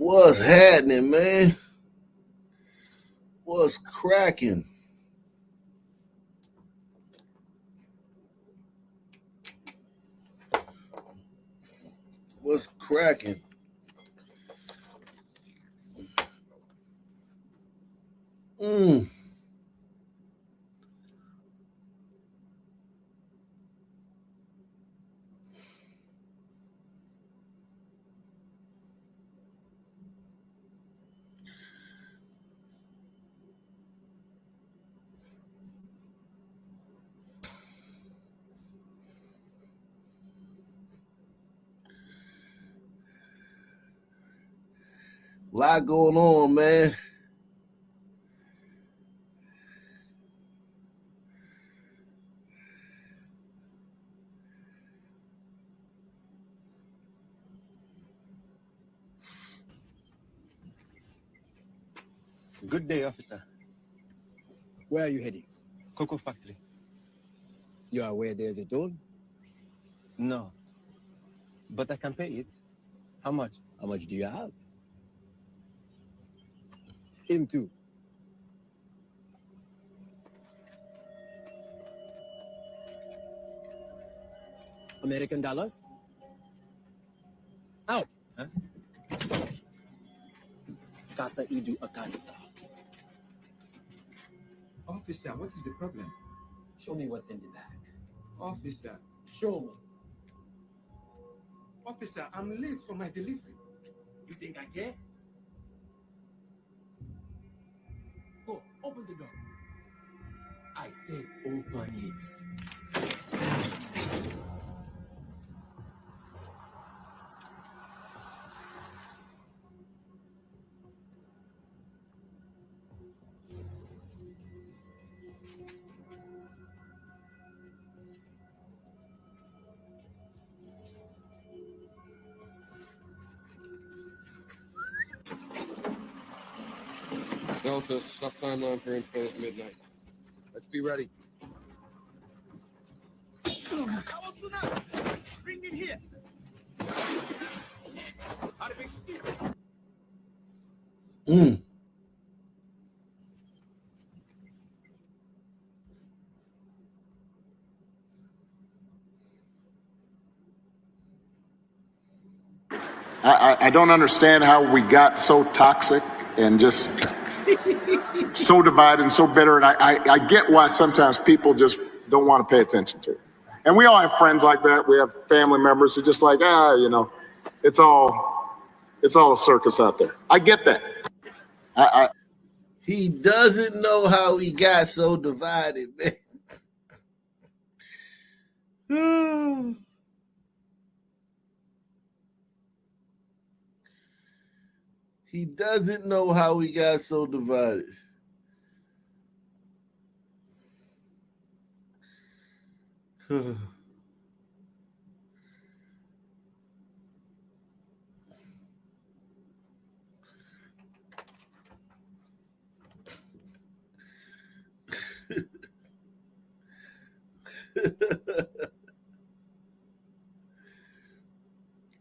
What's happening, man? What's cracking? What's cracking? Mm. Lot going on, man. Good day, officer. Where are you heading? Cocoa factory. You are aware there's a toll? No. But I can pay it. How much? How much do you have? Him too. American dollars? Out. Huh? Casa Idu Akansa. Officer, what is the problem? Show me what's in the bag. Officer, Show me. officer, I'm late for my delivery. You think I care? Go, open the door. I said open it. Delta, tough timeline for info at midnight. Let's be ready. Bring him here. Mm. I don't understand how we got so toxic and just so divided and so bitter. And I get why sometimes people just don't want to pay attention to it. And we all have friends like that. We have family members who just like, it's all a circus out there. I get that. He doesn't know how he got so divided, man. He doesn't know how he got so divided.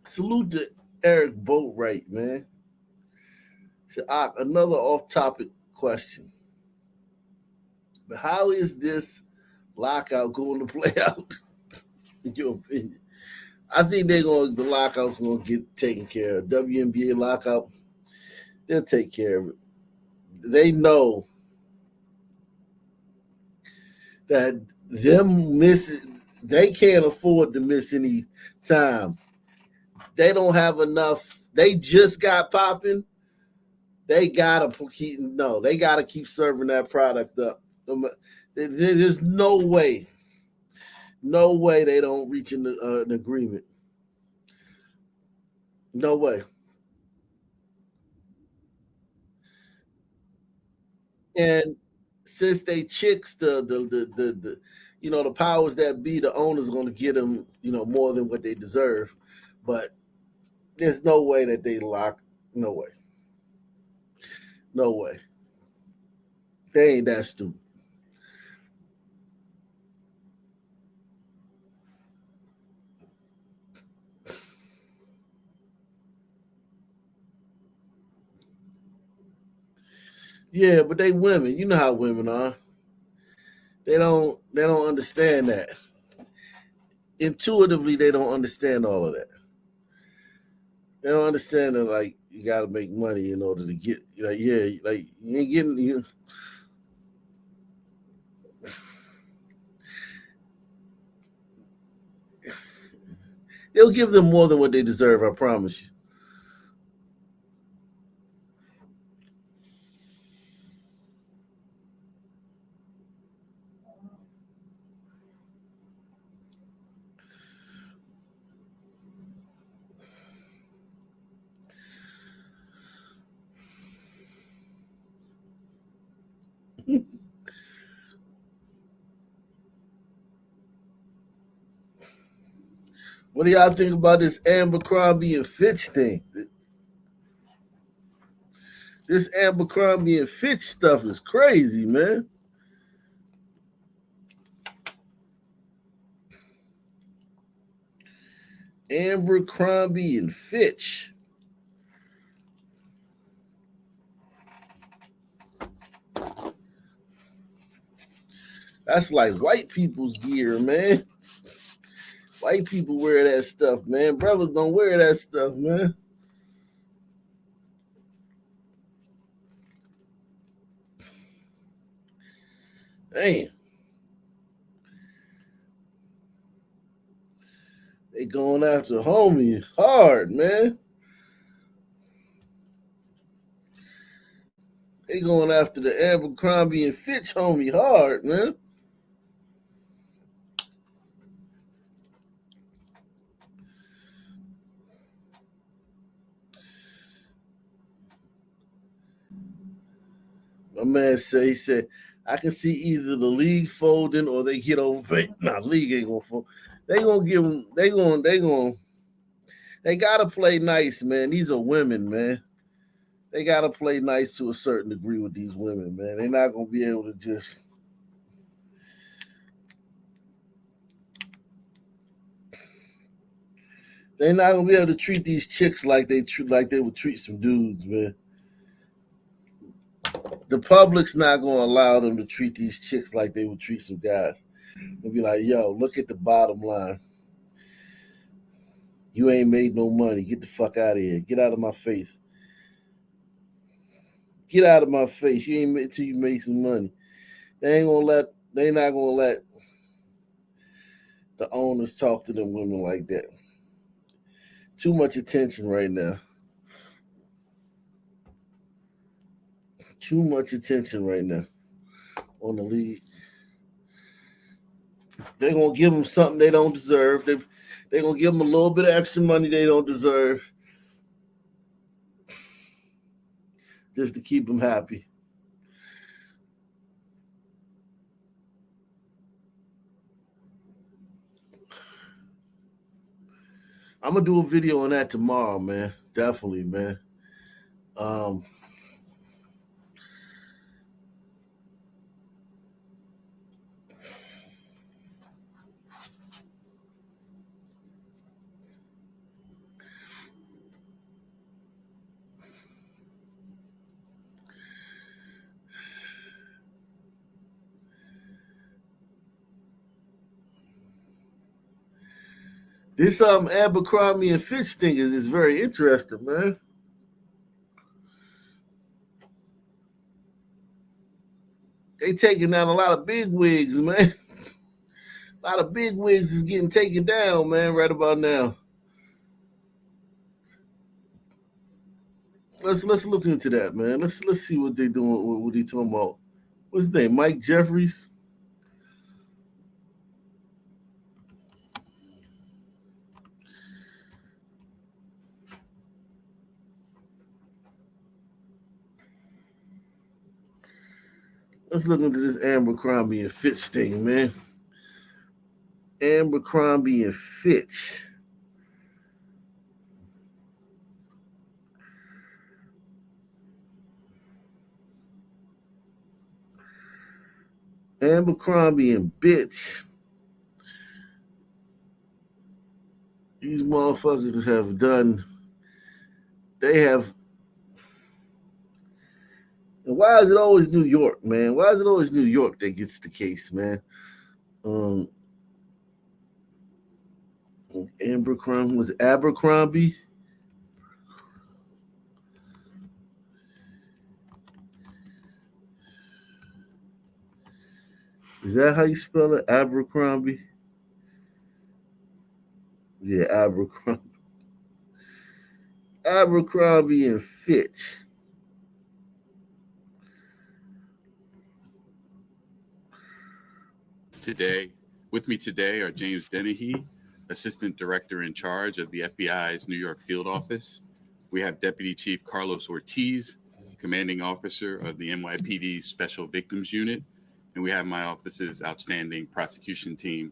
Salute to Eric Boatwright, man. So, another off-topic question. But how is this lockout going to play out, in your opinion? I think the lockout's gonna get taken care of. WNBA lockout, they'll take care of it. They know that they can't afford to miss any time. They don't have enough. They just got popping. They gotta keep serving that product up. There's no way they don't reach an agreement. No way. And since they chicks, the powers that be, the owners going to get them, more than what they deserve. But there's no way that they lock. No way. No way. They ain't that stupid. Yeah, but they women. You know how women are. They don't understand that. Intuitively, they don't understand all of that. They don't understand that like you got to make money in order to get like yeah like you ain't getting you. They'll give them more than what they deserve. I promise you. What do y'all think about this Abercrombie and Fitch thing? This Abercrombie and Fitch stuff is crazy, man. Abercrombie and Fitch. That's like white people's gear, man. White people wear that stuff, man. Brothers don't wear that stuff, man. Damn. They going after homie hard, man. They going after the Abercrombie and Fitch homie hard, man. My man he said, I can see either the league folding or they get overpaid. Nah, league ain't gonna fold. They gonna give them. They gotta play nice, man. These are women, man. They gotta play nice to a certain degree with these women, man. They're not gonna be able to just. They're not gonna be able to treat these chicks like they would treat some dudes, man. The public's not gonna allow them to treat these chicks like they would treat some guys. They'll be like, yo, look at the bottom line. You ain't made no money. Get the fuck out of here. Get out of my face. Get out of my face. You ain't made till you make some money. They not gonna let the owners talk to them women like that. Too much attention right now. Too much attention right now on the league. They're gonna give them something they don't deserve. They're gonna give them a little bit of extra money they don't deserve, just to keep them happy. I'm gonna do a video on that tomorrow, man. Definitely, man. Um, this Abercrombie and Fitch thing is very interesting, man. They taking down a lot of big wigs, man. A lot of big wigs is getting taken down, man, right about now. Let's look into that, man. Let's see what they doing. What they talking about? What's his name? Mike Jeffries. Let's look into this Abercrombie and Fitch thing, man. Abercrombie and Fitch. Abercrombie and Bitch. These motherfuckers have done. They have. And why is it always New York, man? Why is it always New York that gets the case, man? Um, Abercrombie was it Abercrombie. Is that how you spell it? Abercrombie? Yeah, Abercrombie. Abercrombie and Fitch. Today, with me today are James Dennehy, Assistant Director in charge of the FBI's New York Field Office. We have Deputy Chief Carlos Ortiz, Commanding Officer of the NYPD Special Victims Unit. And we have my office's outstanding prosecution team,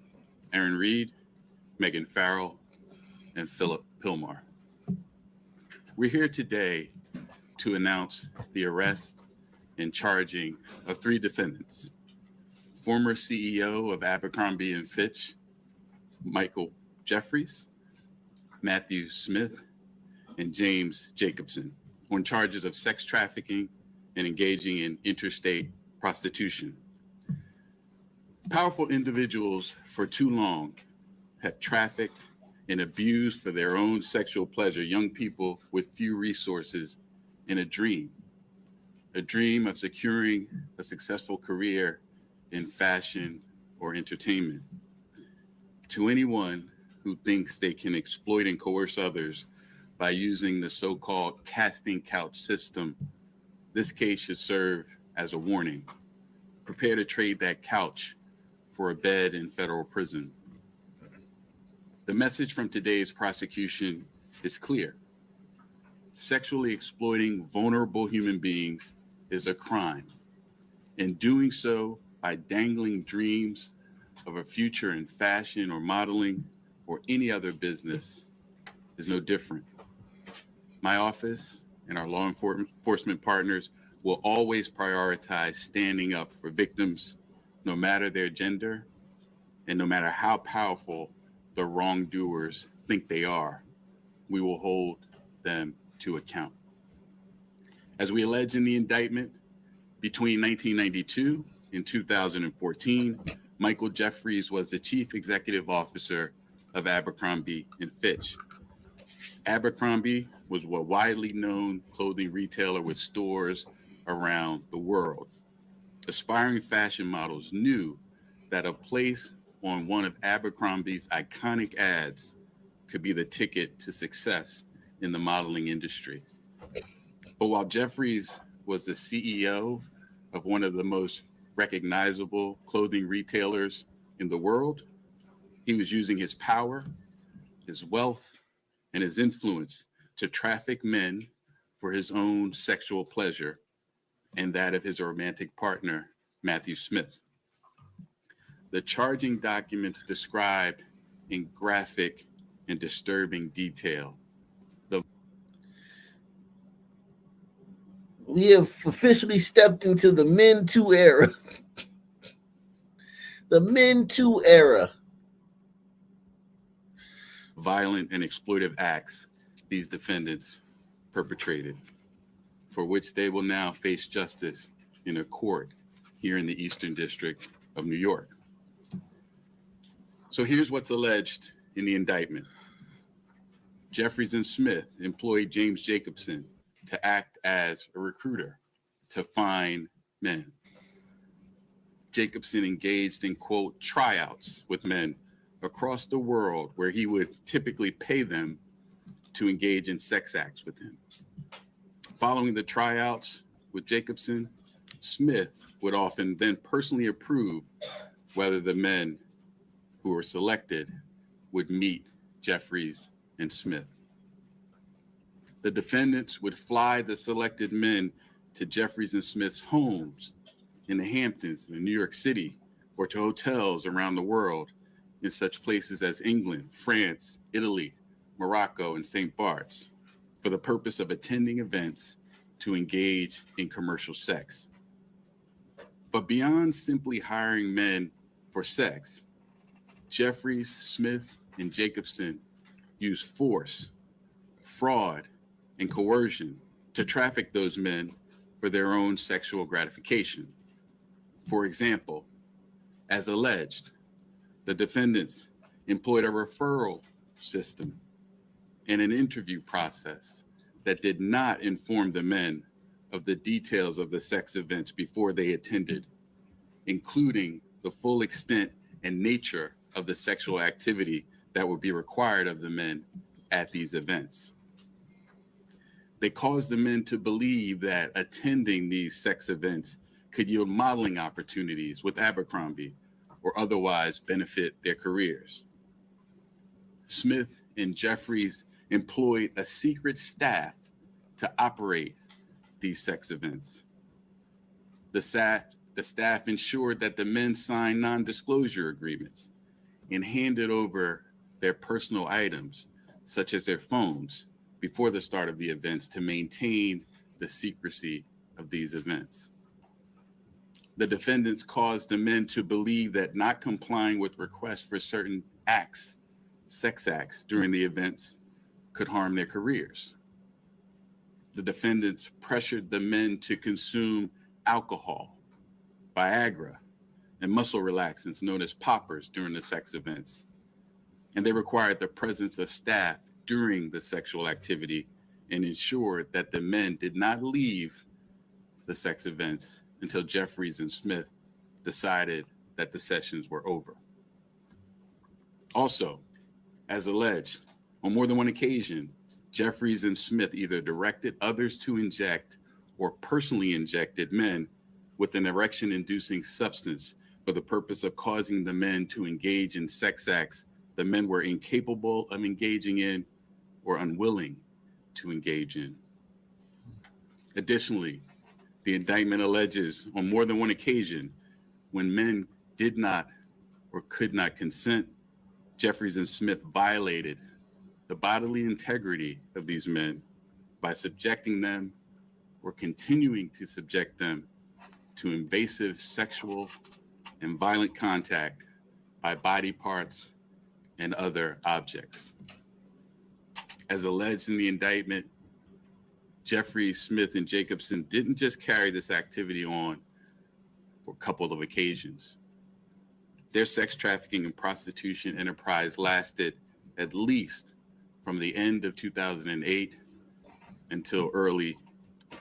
Aaron Reed, Megan Farrell, and Philip Pilmar. We're here today to announce the arrest and charging of 3 defendants. Former CEO of Abercrombie and Fitch, Michael Jeffries, Matthew Smith, and James Jacobson on charges of sex trafficking and engaging in interstate prostitution. Powerful individuals for too long have trafficked and abused for their own sexual pleasure young people with few resources and a dream of securing a successful career in fashion or entertainment. To anyone who thinks they can exploit and coerce others by using the so-called casting couch system, this case should serve as a warning. Prepare to trade that couch for a bed in federal prison. The message from today's prosecution is clear. Sexually exploiting vulnerable human beings is a crime, and doing so by dangling dreams of a future in fashion or modeling or any other business is no different. My office and our law enforcement partners will always prioritize standing up for victims, no matter their gender and no matter how powerful the wrongdoers think they are. We will hold them to account. As we allege in the indictment, between 1992 and 2014, Michael Jeffries was the chief executive officer of Abercrombie and Fitch. Abercrombie was a widely known clothing retailer with stores around the world. Aspiring fashion models knew that a place on one of Abercrombie's iconic ads could be the ticket to success in the modeling industry. But while Jeffries was the CEO of one of the most recognizable clothing retailers in the world, he was using his power, his wealth, and his influence to traffic men for his own sexual pleasure and that of his romantic partner, Matthew Smith. The charging documents describe in graphic and disturbing detail We have officially stepped into the Men Too era. The Men Too era. violent and exploitive acts these defendants perpetrated, for which they will now face justice in a court here in the Eastern District of New York. So here's what's alleged in the indictment. Jeffries and Smith employed James Jacobson to act as a recruiter to find men. Jacobson engaged in, quote, tryouts with men across the world where he would typically pay them to engage in sex acts with him. Following the tryouts with Jacobson, Smith would often then personally approve whether the men who were selected would meet Jeffries and Smith. The defendants would fly the selected men to Jeffries and Smith's homes in the Hamptons, in New York City, or to hotels around the world in such places as England, France, Italy, Morocco, and St. Bart's for the purpose of attending events to engage in commercial sex. But beyond simply hiring men for sex, Jeffries, Smith, and Jacobson used force, fraud, and coercion to traffic those men for their own sexual gratification. For example, as alleged, the defendants employed a referral system and an interview process that did not inform the men of the details of the sex events before they attended, including the full extent and nature of the sexual activity that would be required of the men at these events. They caused the men to believe that attending these sex events could yield modeling opportunities with Abercrombie or otherwise benefit their careers. Smith and Jeffries employed a secret staff to operate these sex events. The staff ensured that the men signed non-disclosure agreements and handed over their personal items, such as their phones, before the start of the events to maintain the secrecy of these events. The defendants caused the men to believe that not complying with requests for certain acts, sex acts during the events, could harm their careers. The defendants pressured the men to consume alcohol, Viagra, and muscle relaxants known as poppers during the sex events. And they required the presence of staff during the sexual activity and ensured that the men did not leave the sex events until Jeffries and Smith decided that the sessions were over. Also, as alleged, on more than one occasion, Jeffries and Smith either directed others to inject or personally injected men with an erection-inducing substance for the purpose of causing the men to engage in sex acts the men were incapable of engaging in or unwilling to engage in. Additionally, the indictment alleges on more than one occasion when men did not or could not consent, Jeffries and Smith violated the bodily integrity of these men by subjecting them or continuing to subject them to invasive sexual and violent contact by body parts and other objects. As alleged in the indictment, Jeffrey, Smith, and Jacobson didn't just carry this activity on for a couple of occasions. Their sex trafficking and prostitution enterprise lasted at least from the end of 2008 until early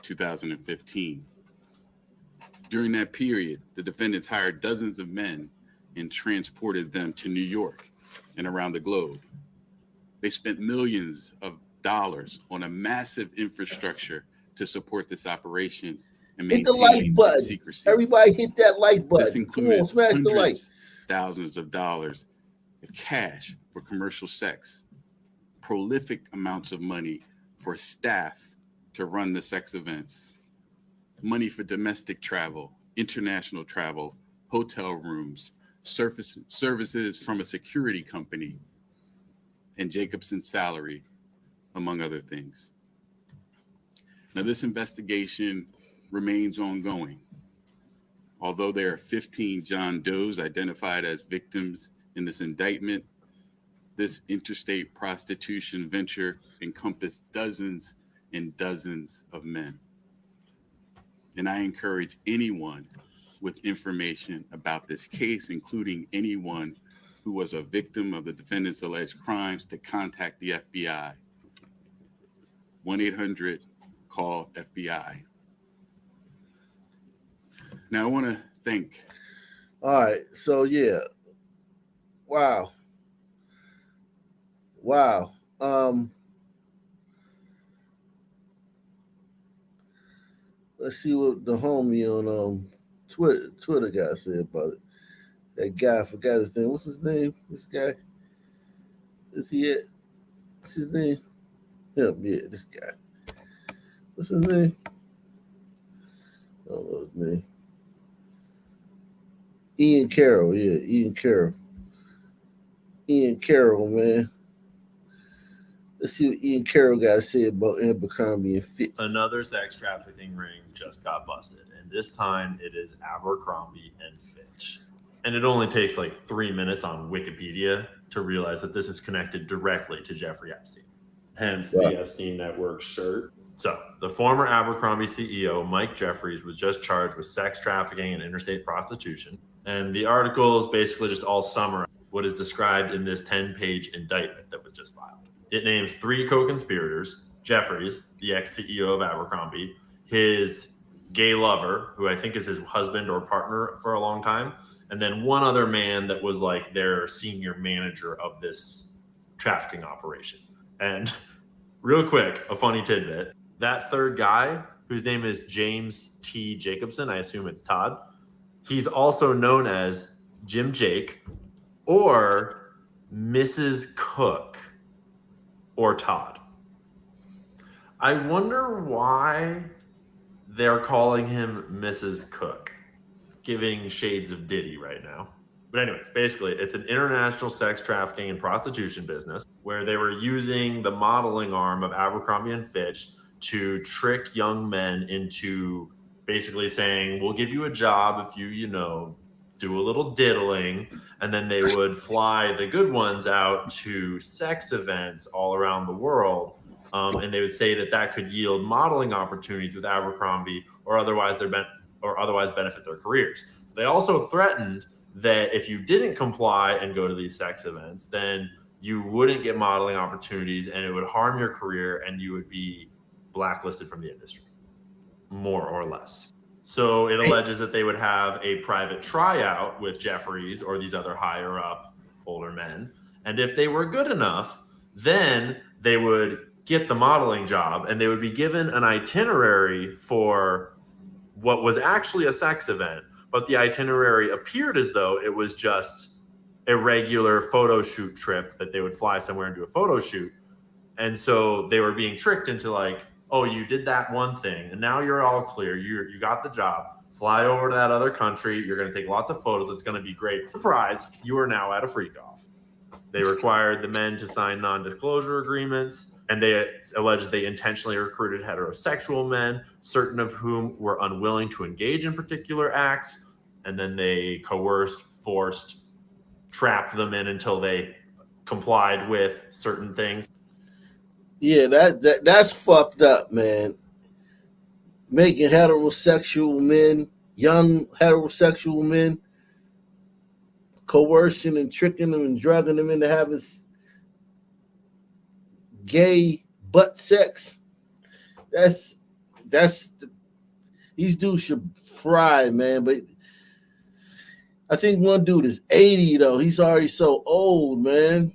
2015. During that period, the defendants hired dozens of men and transported them to New York and around the globe. They spent millions of dollars on a massive infrastructure to support this operation and Hit the maintain like button. its secrecy. Everybody hit that like button. This Come included on, smash the like. hundreds, thousands of dollars of cash for commercial sex, prolific amounts of money for staff to run the sex events, money for domestic travel, international travel, hotel rooms, services from a security company, and Jacobson's salary, among other things. Now, this investigation remains ongoing. Although there are 15 John Does identified as victims in this indictment, this interstate prostitution venture encompassed dozens and dozens of men. And I encourage anyone with information about this case, including anyone who was a victim of the defendant's alleged crimes, to contact the FBI. 1-800-CALL-FBI. Now, I want to thank. All right. So, yeah. Wow. Let's see what the homie on Twitter guy said about it. That guy, I forgot his name. What's his name? This guy? Is he it? What's his name? Him, yeah, this guy. What's his name? I don't know his name. Ian Carroll, yeah, Ian Carroll. Ian Carroll, man. Let's see what Ian Carroll got to say about Abercrombie and Fitch. Another sex trafficking ring just got busted, and this time it is Abercrombie and Fitch. And it only takes like 3 minutes on Wikipedia to realize that this is connected directly to Jeffrey Epstein. Hence the Epstein Network shirt So, the former Abercrombie CEO, Mike Jeffries, was just charged with sex trafficking and interstate prostitution. And the article is basically just all summarize what is described in this 10-page indictment that was just filed. It names 3 co-conspirators: Jeffries, the ex-CEO of Abercrombie, his gay lover, who I think is his husband or partner for a long time, and then one other man that was like their senior manager of this trafficking operation. And real quick, a funny tidbit. That third guy, whose name is James T. Jacobson, I assume it's Todd, he's also known as Jim Jake or Mrs. Cook or Todd. I wonder why they're calling him Mrs. Cook, giving shades of Diddy right now. But anyways, basically, it's an international sex trafficking and prostitution business where they were using the modeling arm of Abercrombie & Fitch to trick young men into basically saying, we'll give you a job if you do a little diddling. And then they would fly the good ones out to sex events all around the world. And they would say that could yield modeling opportunities with Abercrombie or otherwise benefit their careers. They also threatened that if you didn't comply and go to these sex events, then you wouldn't get modeling opportunities and it would harm your career and you would be blacklisted from the industry, more or less. So it alleges that they would have a private tryout with Jeffries or these other higher up older men. And if they were good enough, then they would get the modeling job and they would be given an itinerary for what was actually a sex event. But the itinerary appeared as though it was just a regular photo shoot trip that they would fly somewhere and do a photo shoot. And so they were being tricked into like, oh, you did that one thing and now you're all clear. You got the job. Fly over to that other country. You're going to take lots of photos. It's going to be great. Surprise, you are now at a freak off. They required the men to sign non-disclosure agreements, and they alleged they intentionally recruited heterosexual men, certain of whom were unwilling to engage in particular acts, and then they coerced, forced, trapped them in until they complied with certain things. Yeah, that's fucked up, man. Making heterosexual men, young heterosexual men, coercing and tricking them and drugging them into having gay butt sex. These dudes should fry, man. But I think one dude is 80 though. He's already so old, man.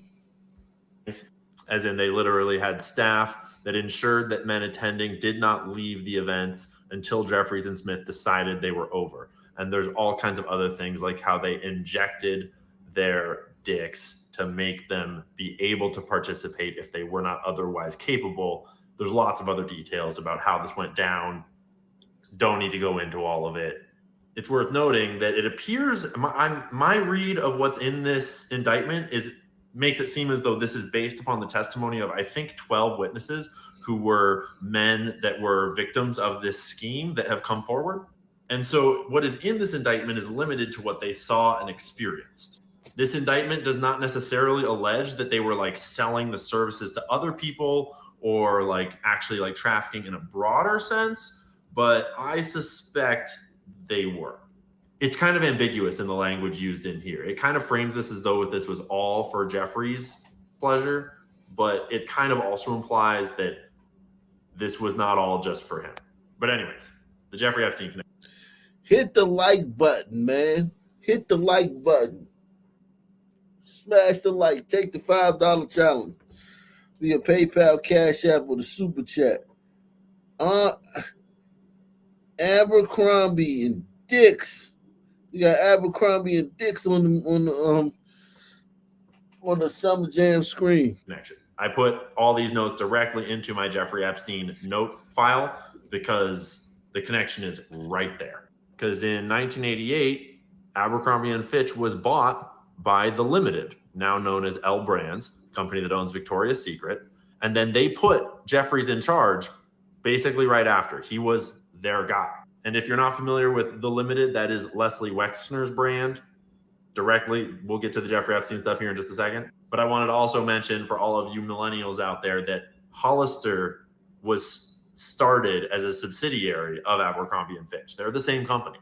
As in, they literally had staff that ensured that men attending did not leave the events until Jeffries and Smith decided they were over. And there's all kinds of other things like how they injected their dicks to make them be able to participate if they were not otherwise capable. There's lots of other details about how this went down. Don't need to go into all of it. It's worth noting that it appears my read of what's in this indictment makes it seem as though this is based upon the testimony of, I think, 12 witnesses who were men that were victims of this scheme that have come forward. And so what is in this indictment is limited to what they saw and experienced. This indictment does not necessarily allege that they were like selling the services to other people or like actually like trafficking in a broader sense, but I suspect they were. It's kind of ambiguous in the language used in here. It kind of frames this as though this was all for Jeffries' pleasure, but it kind of also implies that this was not all just for him. But anyways, the Jeffrey Epstein connection. Hit the like button, man. Hit the like button. Smash the like. Take the $5 challenge via PayPal, Cash App, or the Super Chat. Abercrombie and Dix. We got Abercrombie and Dix on the Summer Jam screen. Connection. I put all these notes directly into my Jeffrey Epstein note file because the connection is right there. Because in 1988, Abercrombie & Fitch was bought by The Limited, now known as L Brands, company that owns Victoria's Secret. And then they put Jeffries in charge basically right after. He was their guy. And if you're not familiar with The Limited, that is Leslie Wexner's brand. Directly, we'll get to the Jeffrey Epstein stuff here in just a second. But I wanted to also mention for all of you millennials out there that Hollister was started as a subsidiary of Abercrombie and Fitch. They're the same company.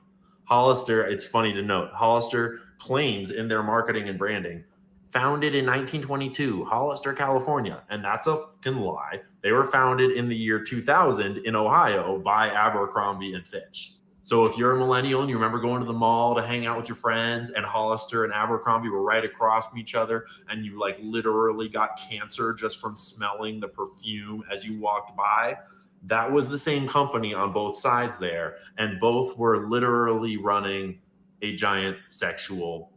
Hollister, it's funny to note, Hollister claims in their marketing and branding, founded in 1922, Hollister, California. And that's a fucking lie. They were founded in the year 2000 in Ohio by Abercrombie and Fitch. So if you're a millennial and you remember going to the mall to hang out with your friends and Hollister and Abercrombie were right across from each other and you like literally got cancer just from smelling the perfume as you walked by, that was the same company on both sides there. And both were literally running a giant sexual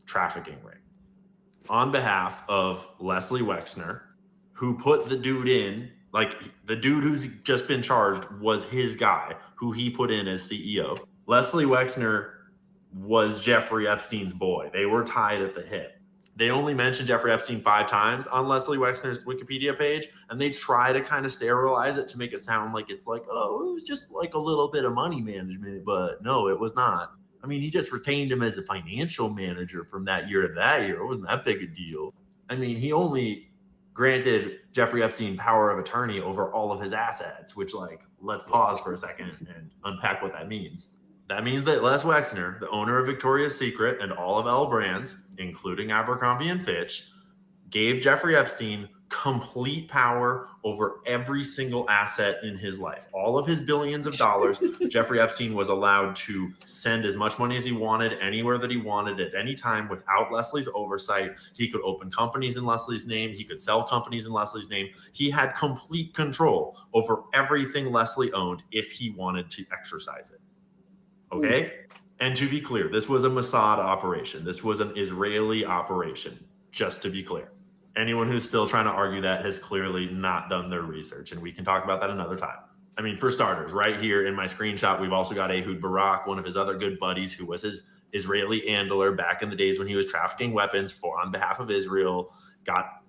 trafficking ring. On behalf of Leslie Wexner, who put the dude in, like the dude who's just been charged was his guy, who he put in as CEO. Leslie Wexner was Jeffrey Epstein's boy. They were tied at the hip. They only mentioned Jeffrey Epstein 5 times on Leslie Wexner's Wikipedia page, and they try to kind of sterilize it to make it sound like it's like, oh, it was just like a little bit of money management, but no, it was not. I mean, he just retained him as a financial manager from that year to that year. It wasn't that big a deal. I mean, he only granted Jeffrey Epstein power of attorney over all of his assets, which, like, let's pause for a second and unpack what that means. That means that Les Wexner, the owner of Victoria's Secret and all of L Brands, including Abercrombie and Fitch, gave Jeffrey Epstein complete power over every single asset in his life. All of his billions of dollars, Jeffrey Epstein was allowed to send as much money as he wanted, anywhere that he wanted, at any time, without Leslie's oversight. He could open companies in Leslie's name. He could sell companies in Leslie's name. He had complete control over everything Leslie owned if he wanted to exercise it. Okay? And to be clear, this was a Mossad operation. This was an Israeli operation, just to be clear. Anyone who's still trying to argue that has clearly not done their research, and we can talk about that another time. I mean, for starters, right here in my screenshot, we've also got Ehud Barak, one of his other good buddies, who was his Israeli handler back in the days when he was trafficking weapons on behalf of Israel.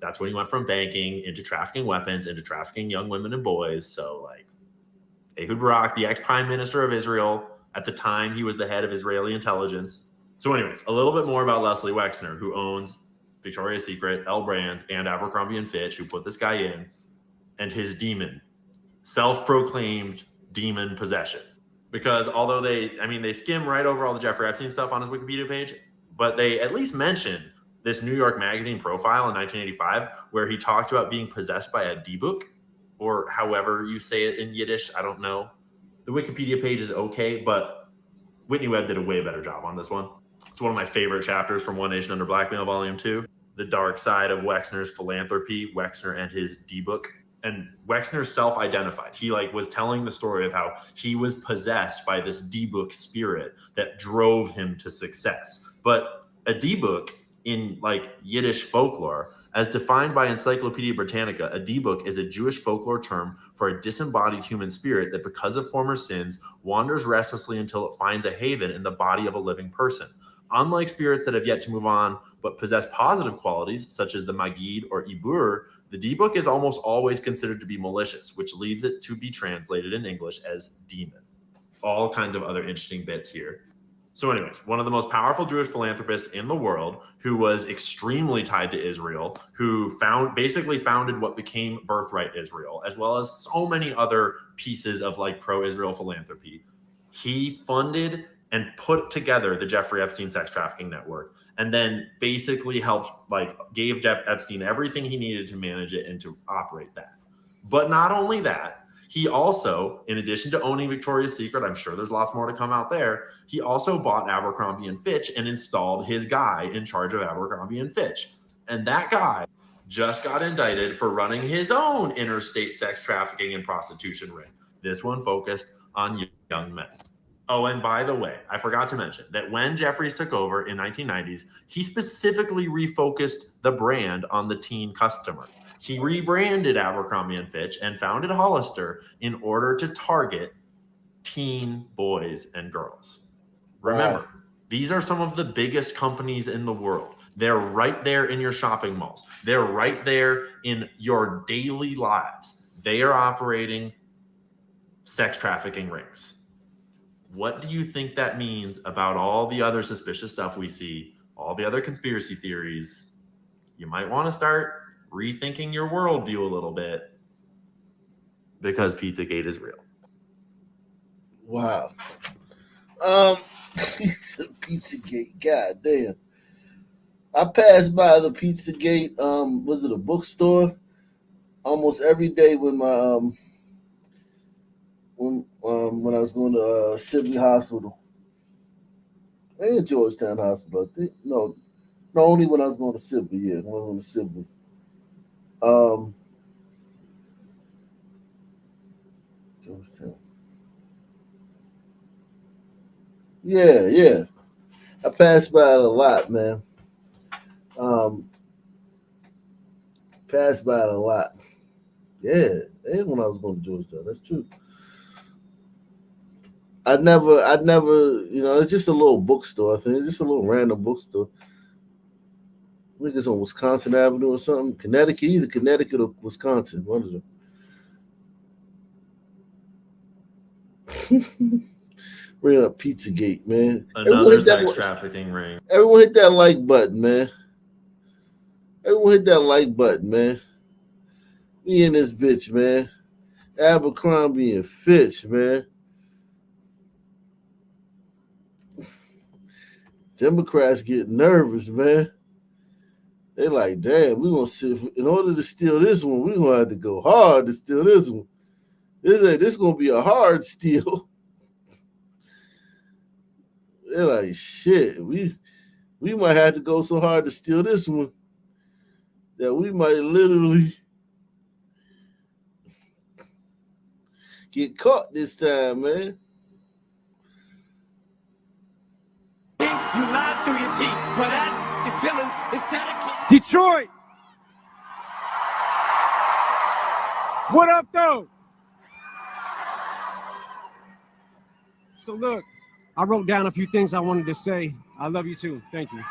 That's when he went from banking into trafficking weapons, into trafficking young women and boys. So, like, Ehud Barak, the ex-prime minister of Israel, at the time, he was the head of Israeli intelligence. So anyways, a little bit more about Leslie Wexner, who owns Victoria's Secret, L Brands, and Abercrombie and Fitch, who put this guy in, and his demon, self-proclaimed demon possession. Because although they skim right over all the Jeffrey Epstein stuff on his Wikipedia page, but they at least mention this New York Magazine profile in 1985, where he talked about being possessed by a D-book, or however you say it in Yiddish, I don't know. The Wikipedia page is okay, but Whitney Webb did a way better job on this one. It's one of my favorite chapters from One Nation Under Blackmail, Volume 2. The dark side of Wexner's philanthropy, Wexner and his D-book. And Wexner self-identified. He was telling the story of how he was possessed by this D-book spirit that drove him to success. But a D-book in Yiddish folklore, as defined by Encyclopedia Britannica, a D-book is a Jewish folklore term for a disembodied human spirit that, because of former sins, wanders restlessly until it finds a haven in the body of a living person. Unlike spirits that have yet to move on but possess positive qualities, such as the Magid or Ibur, the D-book is almost always considered to be malicious, which leads it to be translated in English as demon. All kinds of other interesting bits here. So anyways, one of the most powerful Jewish philanthropists in the world, who was extremely tied to Israel, who basically founded what became Birthright Israel, as well as so many other pieces of pro-Israel philanthropy. He funded and put together the Jeffrey Epstein sex trafficking network, and then basically helped, gave Jeff Epstein everything he needed to manage it and to operate that. But not only that, he also, in addition to owning Victoria's Secret, I'm sure there's lots more to come out there, he also bought Abercrombie and Fitch and installed his guy in charge of Abercrombie and Fitch. And that guy just got indicted for running his own interstate sex trafficking and prostitution ring. This one focused on young men. Oh, and by the way, I forgot to mention that when Jeffries took over in 1990s, he specifically refocused the brand on the teen customer. He rebranded Abercrombie & Fitch and founded Hollister in order to target teen boys and girls. Remember, these are some of the biggest companies in the world. They're right there in your shopping malls. They're right there in your daily lives. They are operating sex trafficking rings. What do you think that means about all the other suspicious stuff we see, all the other conspiracy theories? You might want to start rethinking your worldview a little bit. because Pizzagate is real. Wow. Pizzagate. God damn. I passed by the Pizzagate. Was it a bookstore? Almost every day when my when I was going to Sibley Hospital and Georgetown Hospital. I think no, only when I was going to Sibley. Yeah, when I was going to Sibley. Georgetown. Yeah. I passed by it a lot, man. Passed by it a lot. Yeah, and when I was going to Georgetown, that's true. I'd never, it's just a little bookstore. I think it's just a little random bookstore. I think it's on Wisconsin Avenue or something. Connecticut, either Connecticut or Wisconsin, one of them. Bring up Pizzagate, man. Another sex trafficking ring. Everyone hit that like button, man. Everyone hit that like button, man. We in this bitch, man. Abercrombie and Fitch, man. Democrats get nervous, man. They like, damn, we gonna see. In order to steal this one, we gonna have to go hard to steal this one. This gonna be a hard steal. They're like, shit, we might have to go so hard to steal this one that we might literally get caught this time, man. You lied through your teeth. For that, your feelings instead of Detroit. What up, though? So look, I wrote down a few things I wanted to say. I love you too. Thank you.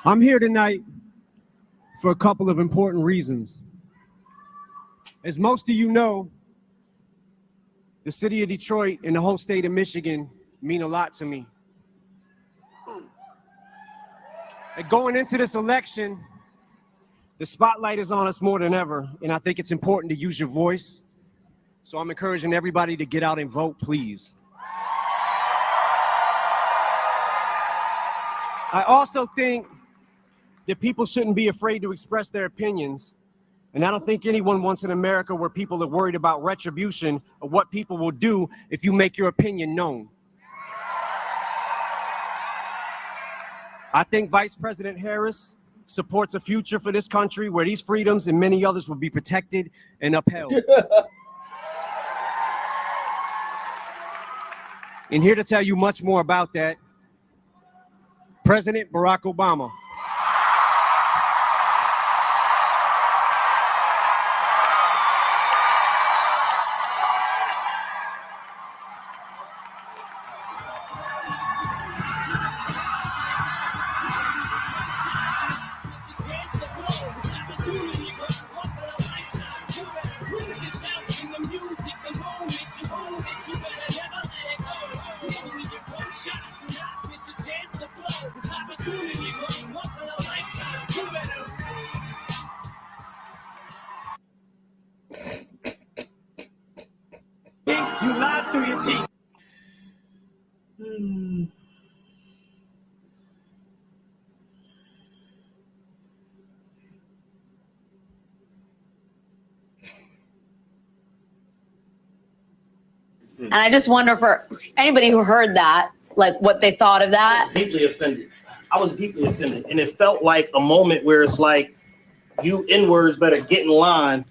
I'm here tonight for a couple of important reasons. As most of you know, the city of Detroit and the whole state of Michigan mean a lot to me. And going into this election, the spotlight is on us more than ever, and I think it's important to use your voice. So I'm encouraging everybody to get out and vote, please. I also think that people shouldn't be afraid to express their opinions. And I don't think anyone wants an America where people are worried about retribution or what people will do if you make your opinion known. I think Vice President Harris supports a future for this country where these freedoms and many others will be protected and upheld. And here to tell you much more about that, President Barack Obama. you lied through your teeth. And I just wonder for anybody who heard that, like what they thought of that. Deeply offended. I was deeply offended. And it felt like a moment where it's like, you N-words better get in line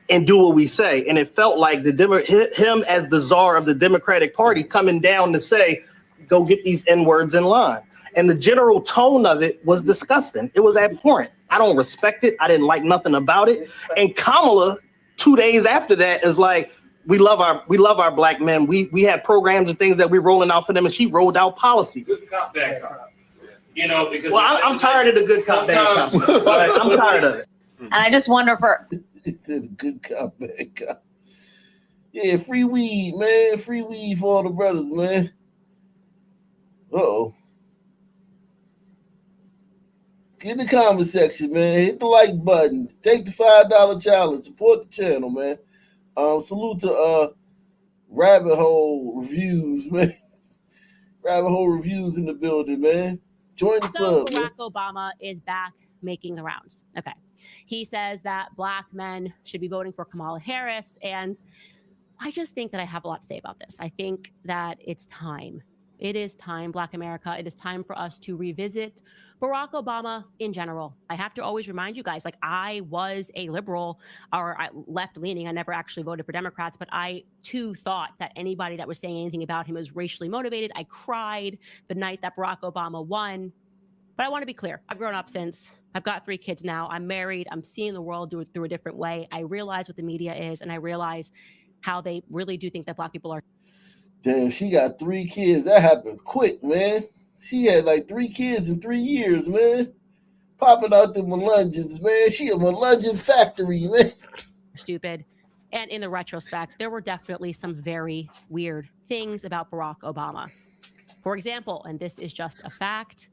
and do what we say. And it felt like him as the czar of the Democratic Party coming down to say, go get these N-words in line. And the general tone of it was disgusting. It was abhorrent. I don't respect it. I didn't like nothing about it. And Kamala, 2 days after that, is like, we love our black men. We have programs and things that we're rolling out for them, and she rolled out policy. Good cop, bad cop. You know, because I'm tired of the good cop, bad cop. I'm tired of it. And I just wonder for it's a good cop, bad cop. Yeah, free weed, man. Free weed for all the brothers, man. Get in the comment section, man. Hit the like button. Take the $5 challenge. Support the channel, man. Salute to Rabbit Hole Reviews, man. Rabbit Hole Reviews in the building, man. Join the club. Barack man. Obama is back making the rounds. Okay. He says that Black men should be voting for Kamala Harris. And I just think that I have a lot to say about this. I think that it's time. It is time, Black America. It is time for us to revisit Barack Obama in general. I have to always remind you guys, like, I was a liberal or left-leaning. I never actually voted for Democrats, but I, too, thought that anybody that was saying anything about him was racially motivated. I cried the night that Barack Obama won. But I want to be clear. I've grown up since. I've got 3 kids now. I'm married. I'm seeing the world through a different way. I realize what the media is, and I realize how they really do think that Black people are. Damn, she got 3 kids. That happened quick, man. She had like 3 kids in 3 years, man. Popping out the melungeons, man. She a melungeon factory, man. Stupid. And in the retrospect, there were definitely some very weird things about Barack Obama. For example, and this is just a fact,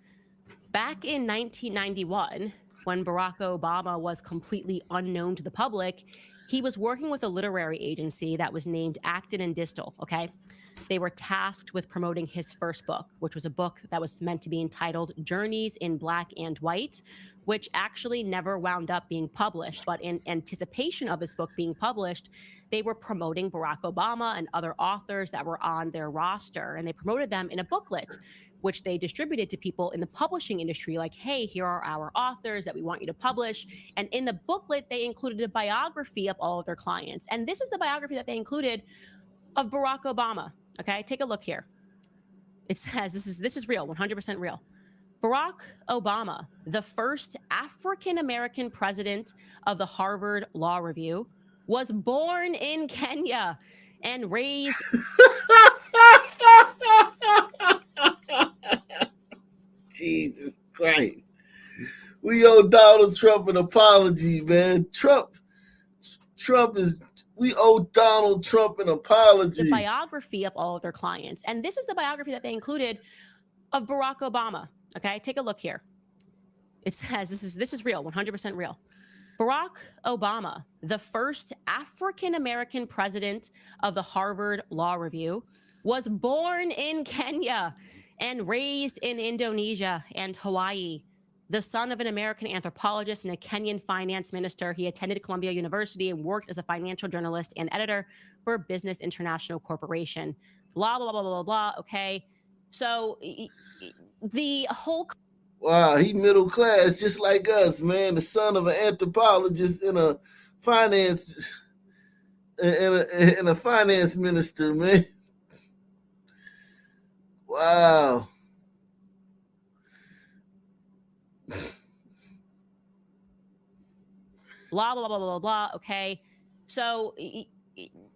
back in 1991, when Barack Obama was completely unknown to the public, he was working with a literary agency that was named Acton and Distal, okay? They were tasked with promoting his first book, which was a book that was meant to be entitled Journeys in Black and White, which actually never wound up being published. But in anticipation of his book being published, they were promoting Barack Obama and other authors that were on their roster, and they promoted them in a booklet, which they distributed to people in the publishing industry, like, hey, here are our authors that we want you to publish. And in the booklet, they included a biography of all of their clients. And this is the biography that they included of Barack Obama. Okay, take a look here. It says, this is real, 100% real. Barack Obama, the first African-American president of the Harvard Law Review, was born in Kenya and raised... Jesus Christ. We owe Donald Trump an apology, man. We owe Donald Trump an apology. The biography of all of their clients. And this is the biography that they included of Barack Obama. Okay, take a look here. It says, this is real, 100% real. Barack Obama, the first African-American president of the Harvard Law Review, was born in Kenya and raised in Indonesia and Hawaii. The son of an American anthropologist and a Kenyan finance minister, he attended Columbia University and worked as a financial journalist and editor for Business International Corporation. Blah, blah, blah, blah, blah, blah. Okay. So the whole... Wow, he middle class, just like us, man. The son of an anthropologist and a finance minister, man. Wow. Blah, blah, blah, blah, blah. Okay. So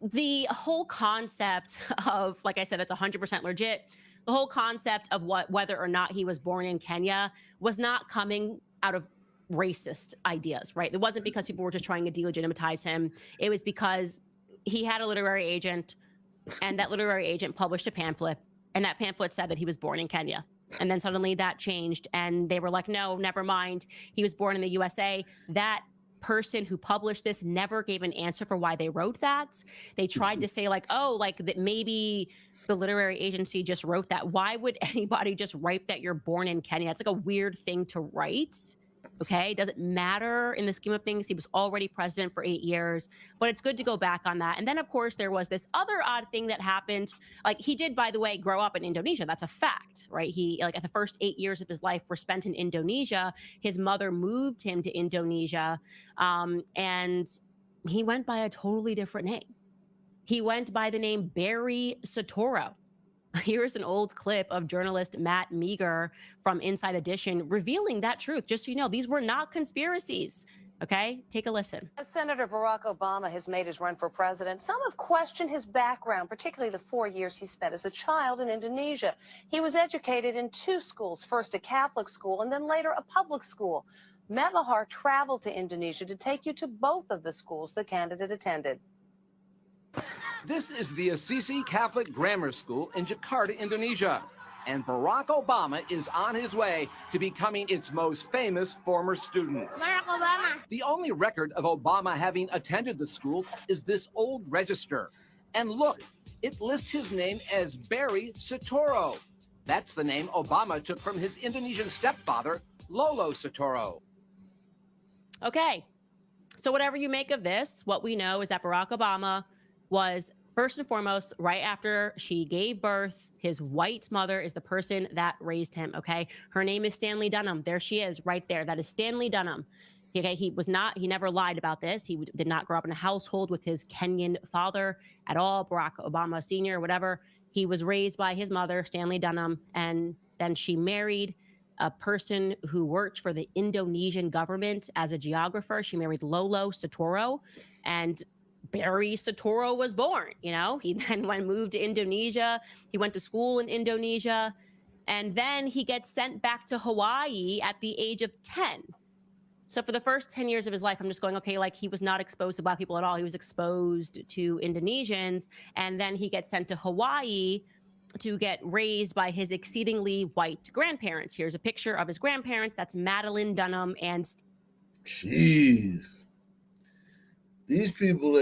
the whole concept of, like I said, that's 100% legit. The whole concept of whether or not he was born in Kenya was not coming out of racist ideas, right? It wasn't because people were just trying to delegitimize him. It was because he had a literary agent, and that literary agent published a pamphlet, and that pamphlet said that he was born in Kenya. And then suddenly that changed, and they were like, no, never mind. He was born in the USA. That person who published this never gave an answer for why they wrote that. They tried to say, like, oh, like that maybe the literary agency just wrote that. Why would anybody just write that you're born in Kenya? It's like a weird thing to write. Okay, does it matter in the scheme of things? He was already president for 8 years, but it's good to go back on that. And then, of course, there was this other odd thing that happened. Like, he did, by the way, grow up in Indonesia. That's a fact, right? He, like, at the first 8 years of his life were spent in Indonesia. His mother moved him to Indonesia, and he went by a totally different name. He went by the name Barry Soetoro. Here's an old clip of journalist Matt Meager from Inside Edition revealing that truth. Just so you know, these were not conspiracies. Okay, take a listen. As Senator Barack Obama has made his run for president, some have questioned his background, particularly the 4 years he spent as a child in Indonesia. He was educated in 2 schools, first a Catholic school and then later a public school. Matt Mahar traveled to Indonesia to take you to both of the schools the candidate attended. This is the Assisi Catholic Grammar School in Jakarta, Indonesia. and Barack Obama is on his way to becoming its most famous former student. Barack Obama. The only record of Obama having attended the school is this old register. And look, it lists his name as Barry Soetoro. That's the name Obama took from his Indonesian stepfather, Lolo Soetoro. Okay. So whatever you make of this, what we know is that Barack Obama was, first and foremost, right after she gave birth, his white mother is the person that raised him, okay? Her name is Stanley Dunham. There she is, right there. That is Stanley Dunham. Okay, he never lied about this. He did not grow up in a household with his Kenyan father at all, Barack Obama Sr., whatever. He was raised by his mother, Stanley Dunham, and then she married a person who worked for the Indonesian government as a geographer. She married Lolo Soetoro, and Barry Soetoro was born. You know, he then moved to Indonesia. He went to school in Indonesia, and then he gets sent back to Hawaii at the age of 10. So for the first 10 years of his life, I'm just going, okay, like he was not exposed to Black people at all. He was exposed to Indonesians, and then he gets sent to Hawaii to get raised by his exceedingly white grandparents. Here's a picture of his grandparents. That's Madeline Dunham and Jeez. These people,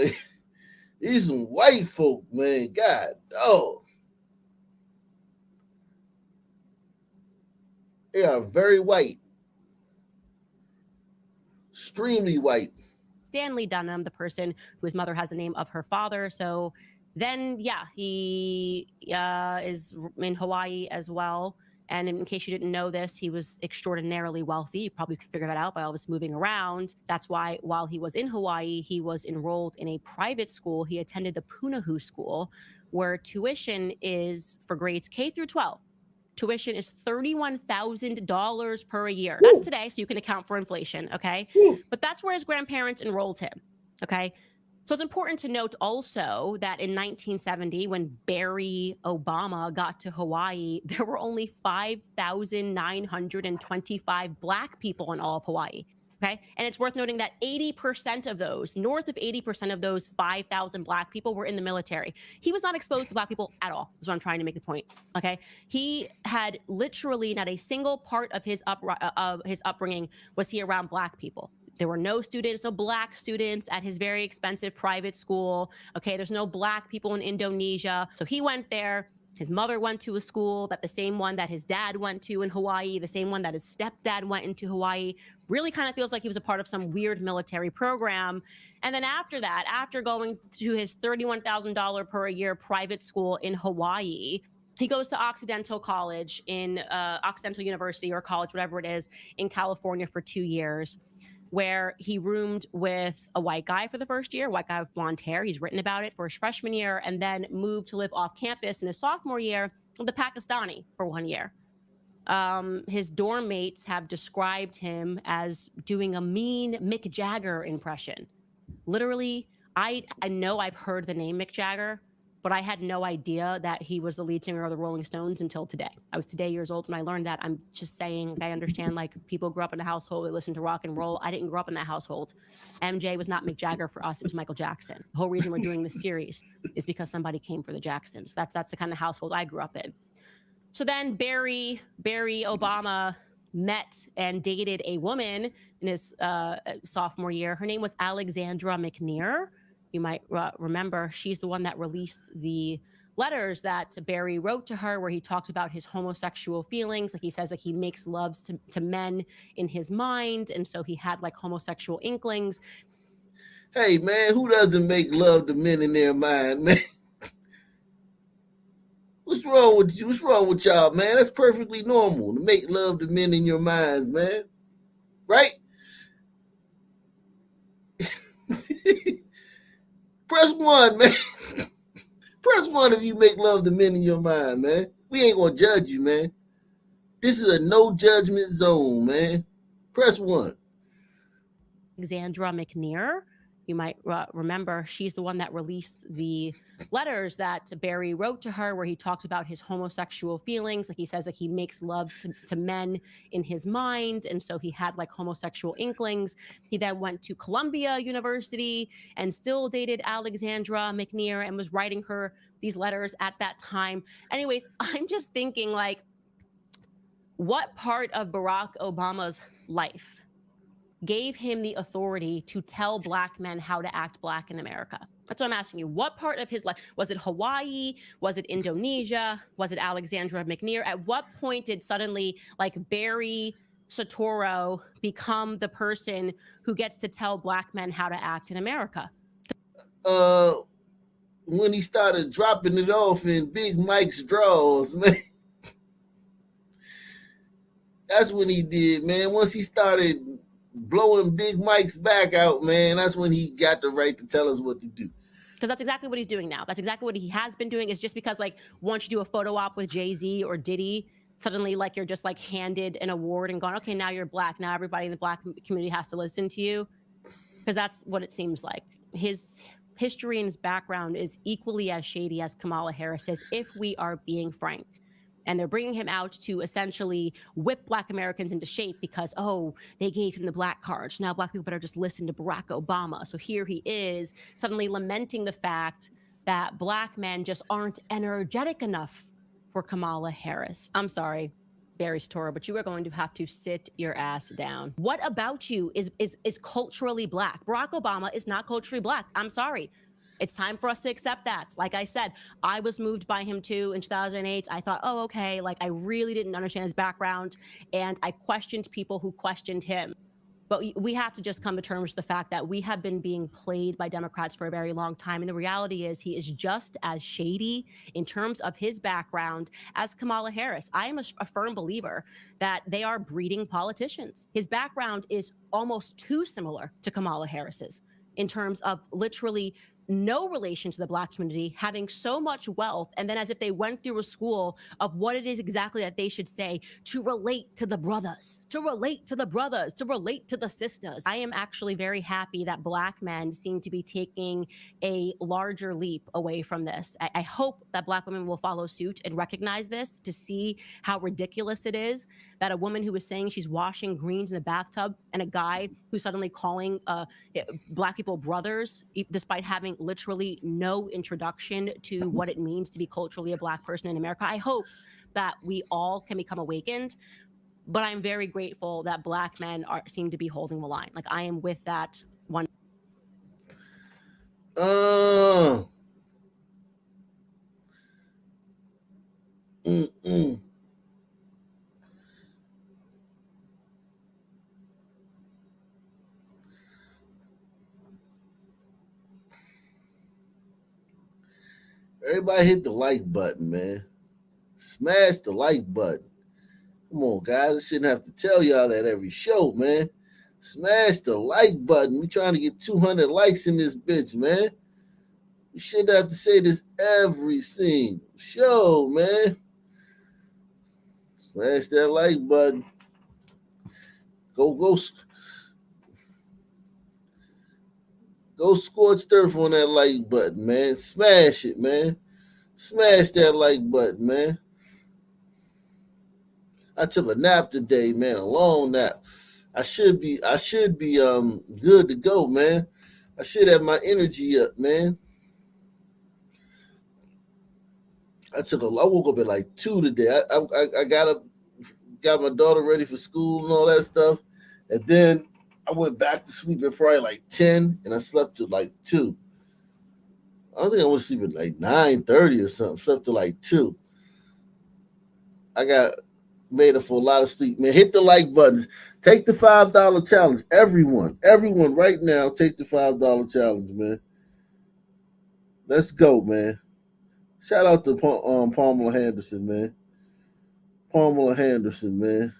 these some white folk, man. God, oh. They are very white. Extremely white. Stanley Dunham, the person whose mother has the name of her father. So then, yeah, he is in Hawaii as well. And in case you didn't know this, he was extraordinarily wealthy. You probably could figure that out by all this moving around. That's why while he was in Hawaii, he was enrolled in a private school. He attended the Punahou School, where tuition is for grades K through 12. Tuition is $31,000 per year. That's today, so you can account for inflation, okay? But that's where his grandparents enrolled him, okay? So it's important to note also that in 1970, when Barry Obama got to Hawaii, there were only 5,925 Black people in all of Hawaii. Okay. And it's worth noting that 80% of those, north of 80% of those 5,000 Black people were in the military. He was not exposed to Black people at all, is what I'm trying to make the point. Okay. He had literally not a single part of his upbringing was he around Black people. There were no students, no Black students at his very expensive private school. Okay. There's no Black people in Indonesia. So he went there. His mother went to a school that the same one that his dad went to in Hawaii, the same one that his stepdad went into Hawaii. Really kind of feels like he was a part of some weird military program. And then after that, after going to his $31,000 per year private school in Hawaii, he goes to Occidental College in Occidental University or college, whatever it is, in California for 2 years, where he roomed with a white guy for the first year, white guy with blonde hair. He's written about it for his freshman year, and then moved to live off campus in his sophomore year with a Pakistani for 1 year. His dorm mates have described him as doing a mean Mick Jagger impression. Literally, I know I've heard the name Mick Jagger, but I had no idea that he was the lead singer of the Rolling Stones until today. I was today years old when I learned that. I'm just saying, I understand, like, people grew up in a household that listened to rock and roll. I didn't grow up in that household. MJ was not Mick Jagger for us. It was Michael Jackson. The whole reason we're doing this series is because somebody came for the Jacksons. That's the kind of household I grew up in. So then Barry Obama met and dated a woman in his sophomore year. Her name was Alexandra McNear. You might remember she's the one that released the letters that Barry wrote to her, where he talked about his homosexual feelings. Like, he says that he makes loves to men in his mind, and so he had like homosexual inklings. Hey man, who doesn't make love to men in their mind, man? What's wrong with you? What's wrong with y'all, man? That's perfectly normal to make love to men in your minds, man. Right? Press 1, man. Press 1 if you make love to men in your mind, man. We ain't gonna judge you, man. This is a no judgment zone, man. Press 1. Alexandra McNear. You might remember she's the one that released the letters that Barry wrote to her, where he talked about his homosexual feelings. Like, he says that he makes loves to men in his mind, and so he had like homosexual inklings. He then went to Columbia University and still dated Alexandra McNear and was writing her these letters at that time. Anyways, I'm just thinking, like, What part of Barack Obama's life gave him the authority to tell black men how to act black in America? That's what I'm asking you. What part of his life? Was it Hawaii? Was it Indonesia? Was it Alexandra McNear? At what point did suddenly like Barry Soetoro become the person who gets to tell black men how to act in America? When he started dropping it off in Big Mike's drawers, man. That's when he did, man. Once he started blowing Big Mike's back out, man, that's when he got the right to tell us what to do. Because that's exactly what he's doing now. That's exactly what he has been doing. Is just because like once you do a photo op with Jay-Z or Diddy, suddenly like you're just like handed an award and gone, okay, now you're black. Now everybody in the black community has to listen to you. Because that's what it seems like. His history and his background is equally as shady as Kamala Harris's, if we are being frank. And they're bringing him out to essentially whip black Americans into shape because, oh, they gave him the black card. So now black people better just listen to Barack Obama. So here he is suddenly lamenting the fact that black men just aren't energetic enough for Kamala Harris. I'm sorry, Barry Soetoro, but you are going to have to sit your ass down. What about you is culturally black? Barack Obama is not culturally black. I'm sorry. It's time for us to accept that. Like I said, I was moved by him too in 2008. I thought, oh, okay, like I really didn't understand his background, and I questioned people who questioned him. But we have to just come to terms with the fact that we have been being played by Democrats for a very long time. And the reality is he is just as shady in terms of his background as Kamala Harris. I am a firm believer that they are breeding politicians. His background is almost too similar to Kamala Harris's in terms of literally no relation to the black community, having so much wealth, and then as if they went through a school of what it is exactly that they should say to relate to the brothers, to relate to the brothers, to relate to the sisters. I am actually very happy that black men seem to be taking a larger leap away from this. I hope that black women will follow suit and recognize this, to see how ridiculous it is that a woman who is saying she's washing greens in a bathtub and a guy who's suddenly calling black people brothers, despite having literally no introduction to what it means to be culturally a black person in America. I hope that we all can become awakened, but I'm very grateful that black men seem to be holding the line. Like I am with that one. Everybody hit the like button, man. Smash the like button. Come on, guys. I shouldn't have to tell y'all that every show, man. Smash the like button. We trying to get 200 likes in this bitch, man. We shouldn't have to say this every single show, man. Smash that like button. Go scorch turf on that like button, man. Smash it, man. Smash that like button, man. I took a nap today, man. A long nap. I should be good to go, man. I should have my energy up, man. I woke up at like 2 today. I got up, got my daughter ready for school and all that stuff, and then I went back to sleep at probably like 10, and I slept till like 2. I don't think I went to sleep at like 9:30 or something. Slept till like 2. I got made up for a lot of sleep, man. Hit the like button. Take the $5 challenge. Everyone right now, take the $5 challenge, man. Let's go, man. Shout out to Pamela Henderson, man. Pamela Henderson, man.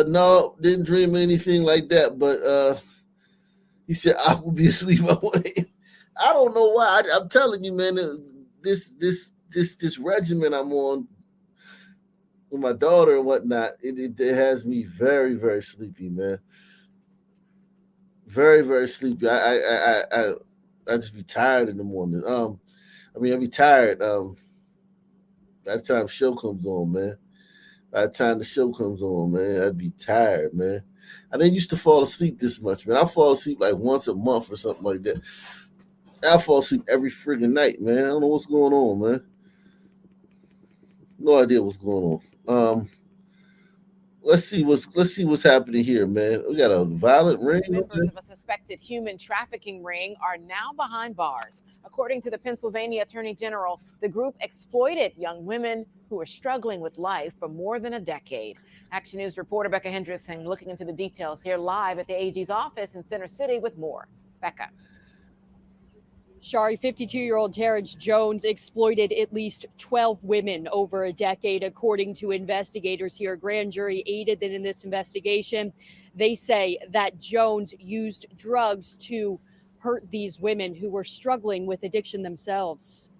No, didn't dream anything like that, but he said I will be asleep. I don't know why. I'm telling you, man, this regimen I'm on with my daughter and whatnot, it has me very, very sleepy, man. Very, very sleepy. I just be tired in the morning. I be tired. By the time the show comes on, man. By the time the show comes on, man, I'd be tired, man. I didn't used to fall asleep this much, man. I fall asleep like once a month or something like that. I fall asleep every friggin' night, man. I don't know what's going on, man. No idea what's going on. Let's see what's happening here, man. We got a violent ring. Members of a suspected human trafficking ring are now behind bars. According to the Pennsylvania Attorney General, the group exploited young women who were struggling with life for more than a decade. Action News reporter Becca Hendrickson looking into the details here live at the AG's office in Center City with more. Becca. Shari, 52-year-old Terrence Jones exploited at least 12 women over a decade, according to investigators here. A grand jury aided in this investigation. They say that Jones used drugs to hurt these women who were struggling with addiction themselves.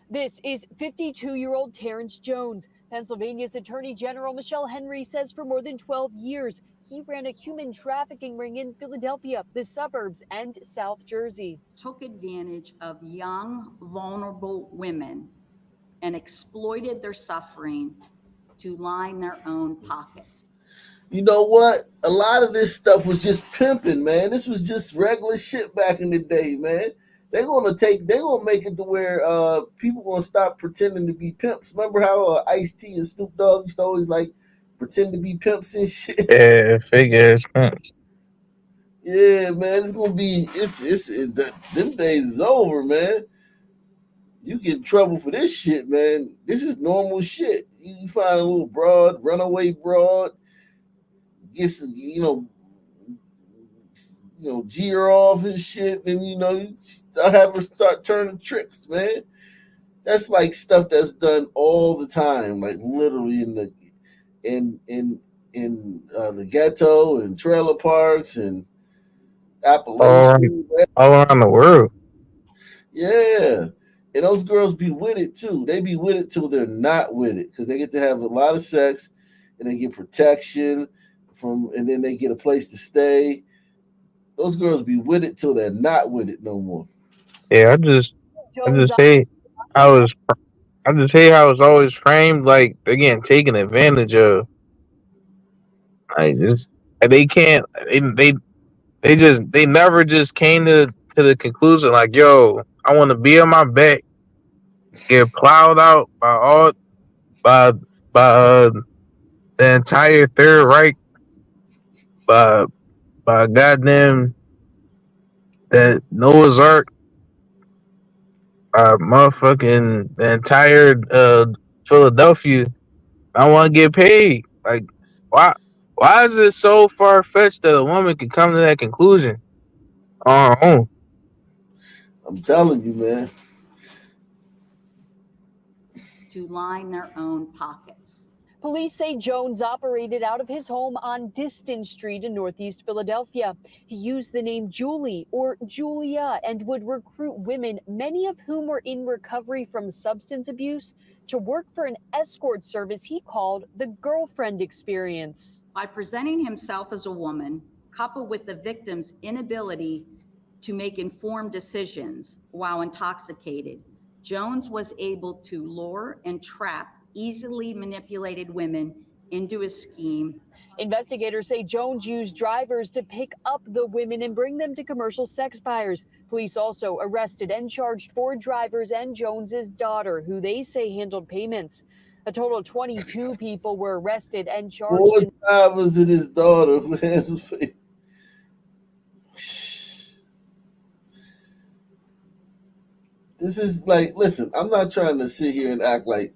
This is 52-year-old Terrence Jones. Pennsylvania's Attorney General Michelle Henry says for more than 12 years, he ran a human trafficking ring in Philadelphia, the suburbs, and South Jersey. Took advantage of young, vulnerable women and exploited their suffering to line their own pockets. You know what? A lot of this stuff was just pimping, man. This was just regular shit back in the day, man. They're gonna make it to where people gonna stop pretending to be pimps. Remember how Ice-T and Snoop Dogg used to always like pretend to be pimps and shit? Yeah, fake ass pimps. Yeah, man, it's gonna be them days is over, man. You get in trouble for this shit, man. This is normal shit. You find a little broad, runaway broad, get some, G her off and shit, and you have her start turning tricks, man. That's like stuff that's done all the time, like literally in the ghetto and trailer parks and Appalachian. All around the world. Yeah. And those girls be with it too. They be with it till they're not with it because they get to have a lot of sex and they get protection and then they get a place to stay. Those girls be with it till they're not with it no more. Yeah, I just hate I just hate how it's always framed like they're getting taken advantage of. They can't they never just came to the conclusion like, yo, I want to be on my back, get plowed out by the entire Third Reich, by goddamn that Noah's Ark, motherfucking the entire Philadelphia. I want to get paid. Like, why is it so far fetched that a woman can come to that conclusion on her own? I'm telling you, man. To line their own pockets. Police say Jones operated out of his home on Diston Street in Northeast Philadelphia. He used the name Julie or Julia and would recruit women, many of whom were in recovery from substance abuse, to work for an escort service he called the Girlfriend Experience. By presenting himself as a woman, coupled with the victim's inability to make informed decisions while intoxicated, Jones was able to lure and trap easily manipulated women into his scheme. Investigators say Jones used drivers to pick up the women and bring them to commercial sex buyers. Police also arrested and charged 4 drivers and Jones's daughter, who they say handled payments. A total of 22 people were arrested and charged. 4 drivers and his daughter who handled payments. This is like, listen, I'm not trying to sit here and act like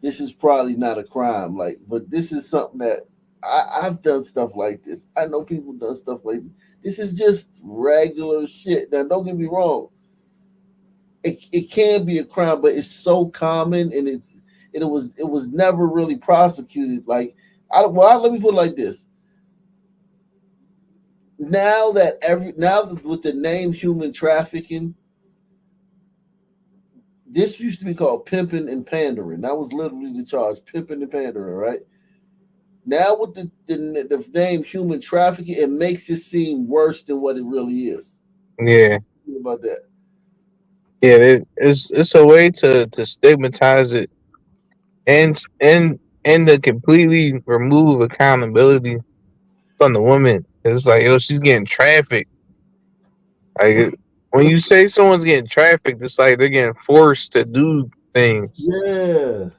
this is probably not a crime, but this is something that I've done stuff like this. I know people done stuff like this. This is just regular shit. Now, don't get me wrong. It can be a crime, but it's so common and it was never really prosecuted. Let me put it like this. Now that with the name human trafficking, this used to be called pimping and pandering. That was literally the charge, pimping and pandering, right? Now with the name human trafficking, it makes it seem worse than what it really is. Yeah. Think about that. Yeah, it's a way to stigmatize it and to completely remove accountability on the woman. It's like, yo, she's getting trafficked. Like when you say someone's getting trafficked, it's like they're getting forced to do things. Yeah.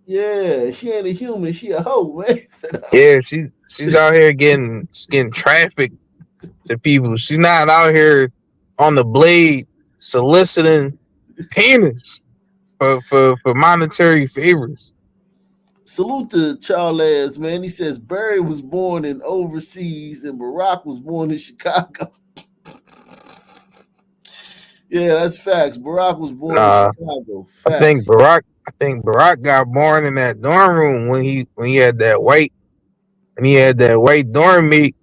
Yeah. She ain't a human. She a hoe, man. Yeah, she's out here getting trafficked to people. She's not out here on the blade soliciting penis for monetary favors. Salute to Charles, man. He says Barry was born in overseas and Barack was born in Chicago. Yeah, that's facts. Barack was born in Nah, Chicago. I think Facts. Barack got born in that dorm room when he had that white dorm mate.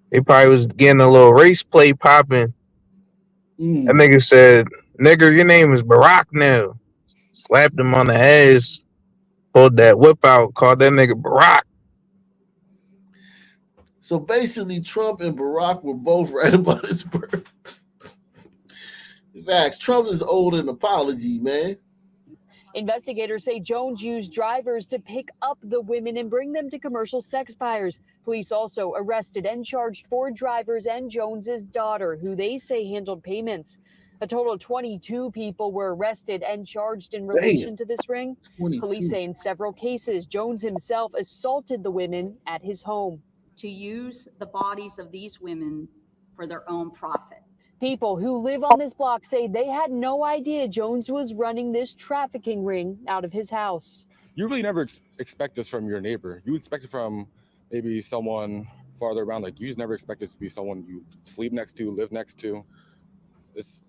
They probably was getting a little race play popping. That nigga said, "Nigga, your name is Barack now." Slapped him on the ass, pulled that whip out, called that nigga Barack. So basically, Trump and Barack were both right about his birth. Facts. Trump is owed an apology, man. Investigators say Jones used drivers to pick up the women and bring them to commercial sex buyers. Police also arrested and charged 4 drivers and Jones's daughter, who they say handled payments. A total of 22 people were arrested and charged in relation to this ring. 22. Police say in several cases, Jones himself assaulted the women at his home. To use the bodies of these women for their own profit. People who live on this block say they had no idea Jones was running this trafficking ring out of his house. You really never expect this from your neighbor. You expect it from maybe someone farther around. Like, you just never expect it to be someone you sleep next to, live next to. It's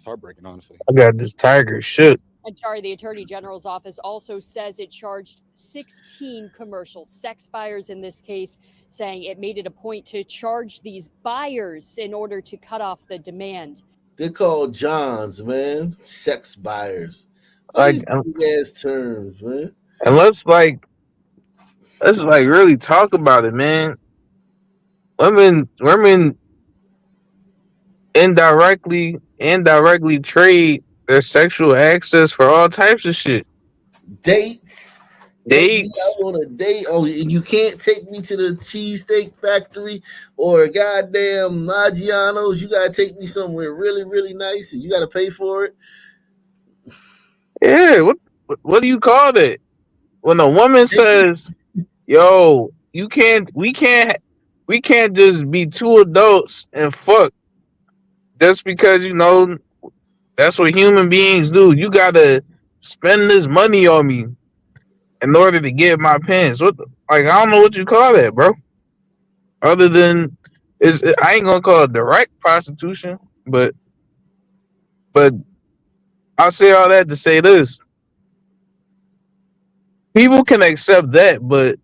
heartbreaking, honestly. I got this tiger shook. And the Attorney General's office also says it charged 16 commercial sex buyers in this case, saying it made it a point to charge these buyers in order to cut off the demand. They're called Johns, man. Sex buyers. Like, big ass terms, man. And let's really talk about it, man. Women indirectly trade their sexual access for all types of shit. Dates. Take me out on a date. Oh, and you can't take me to the cheesesteak factory or goddamn Maggiano's. You gotta take me somewhere really, really nice, and you gotta pay for it. Yeah, what do you call that? When a woman says, "Yo, we can't just be 2 adults and fuck," just because that's what human beings do. You gotta spend this money on me in order to get my pants. I don't know what you call that, bro. Other than I ain't gonna call it direct prostitution, but I'll say all that to say this: people can accept that, but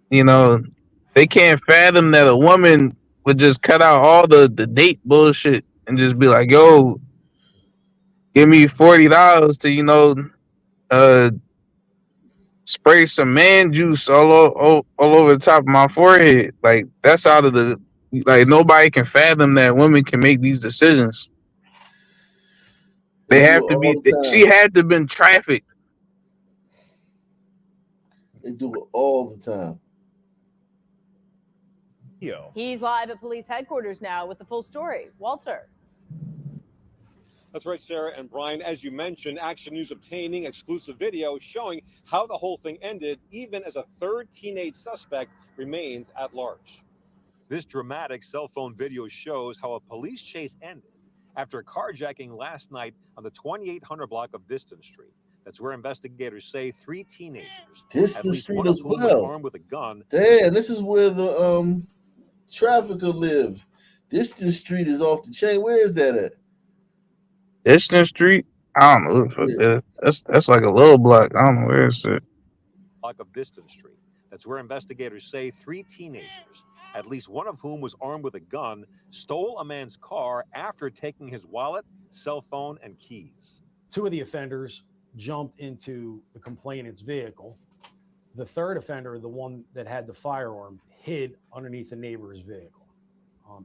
they can't fathom that a woman would just cut out all the date bullshit and just be like, "Yo, give me $40 to spray some man juice all over the top of my forehead." Like, that's out of the nobody can fathom that women can make these decisions. They have to be. She had to have been trafficked. They do it all the time. He's live at police headquarters now with the full story. Walter. That's right, Sarah and Brian. As you mentioned, Action News obtaining exclusive video showing how the whole thing ended, even as a 3rd teenage suspect remains at large. This dramatic cell phone video shows how a police chase ended after a carjacking last night on the 2800 block of Diston Street. That's where investigators say 3 teenagers, Diston Street as was well. armed with a gun. Damn, this is where the trafficker lived. Diston Street is off the chain. Where is that at? Diston Street? I don't know. Yeah. That's like a little block. I don't know where it's at. Block of Diston Street. That's where investigators say 3 teenagers, at least one of whom was armed with a gun, stole a man's car after taking his wallet, cell phone, and keys. 2 of the offenders jumped into the complainant's vehicle. The 3rd offender, the one that had the firearm, hid underneath a neighbor's vehicle,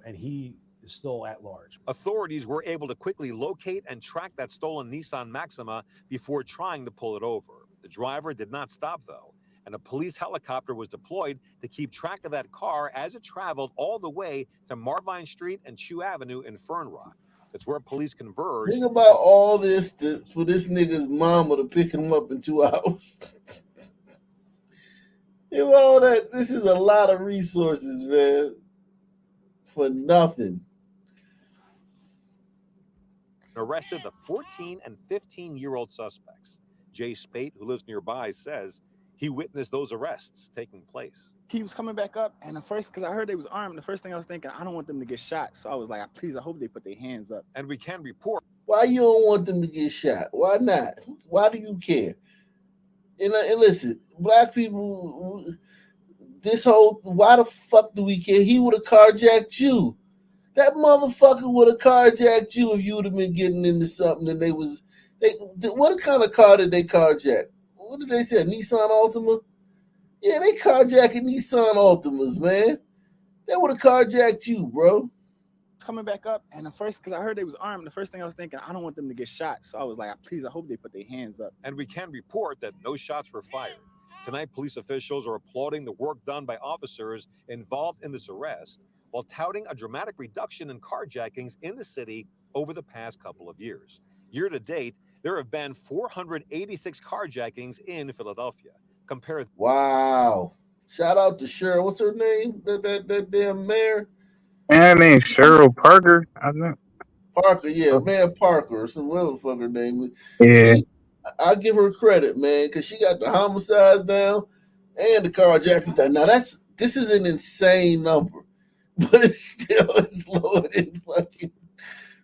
and he is still at large. Authorities were able to quickly locate and track that stolen Nissan Maxima before trying to pull it over. The driver did not stop, though, and a police helicopter was deployed to keep track of that car as it traveled all the way to Marvine Street and Chew Avenue in Fern Rock. That's where police converged. Think about all this for this nigga's mama to pick him up in 2 hours. You know that this is a lot of resources, man, for nothing. Arrested the 14 and 15-year-old suspects. Jay Spate, who lives nearby, says he witnessed those arrests taking place. He was coming back up, and because I heard they was armed, the first thing I was thinking, I don't want them to get shot. So I was like, please, I hope they put their hands up. And we can report. Why you don't want them to get shot? Why not? Why do you care? And listen, black people, why the fuck do we care? He would have carjacked you. That motherfucker would have carjacked you if you would have been getting into something and what kind of car did they carjack? What did they say? A Nissan Altima? Yeah, they carjacking Nissan Altimas, man. They would have carjacked you, bro. Coming back up, and because I heard they was armed, the first thing I was thinking, I don't want them to get shot. So I was like, please, I hope they put their hands up. And we can report that no shots were fired. Tonight, police officials are applauding the work done by officers involved in this arrest, while touting a dramatic reduction in carjackings in the city over the past couple of years. Year to date, there have been 486 carjackings in Philadelphia. Compare. Wow. Shout out to Cheryl. What's her name? That damn mayor? Her name's Cheryl Parker, I think. Parker, yeah, Mayor Parker, or some whatever the fuck her name is. Yeah. I give her credit, man, because she got the homicides down and the carjackings down. Now this is an insane number. But it's lower than fucking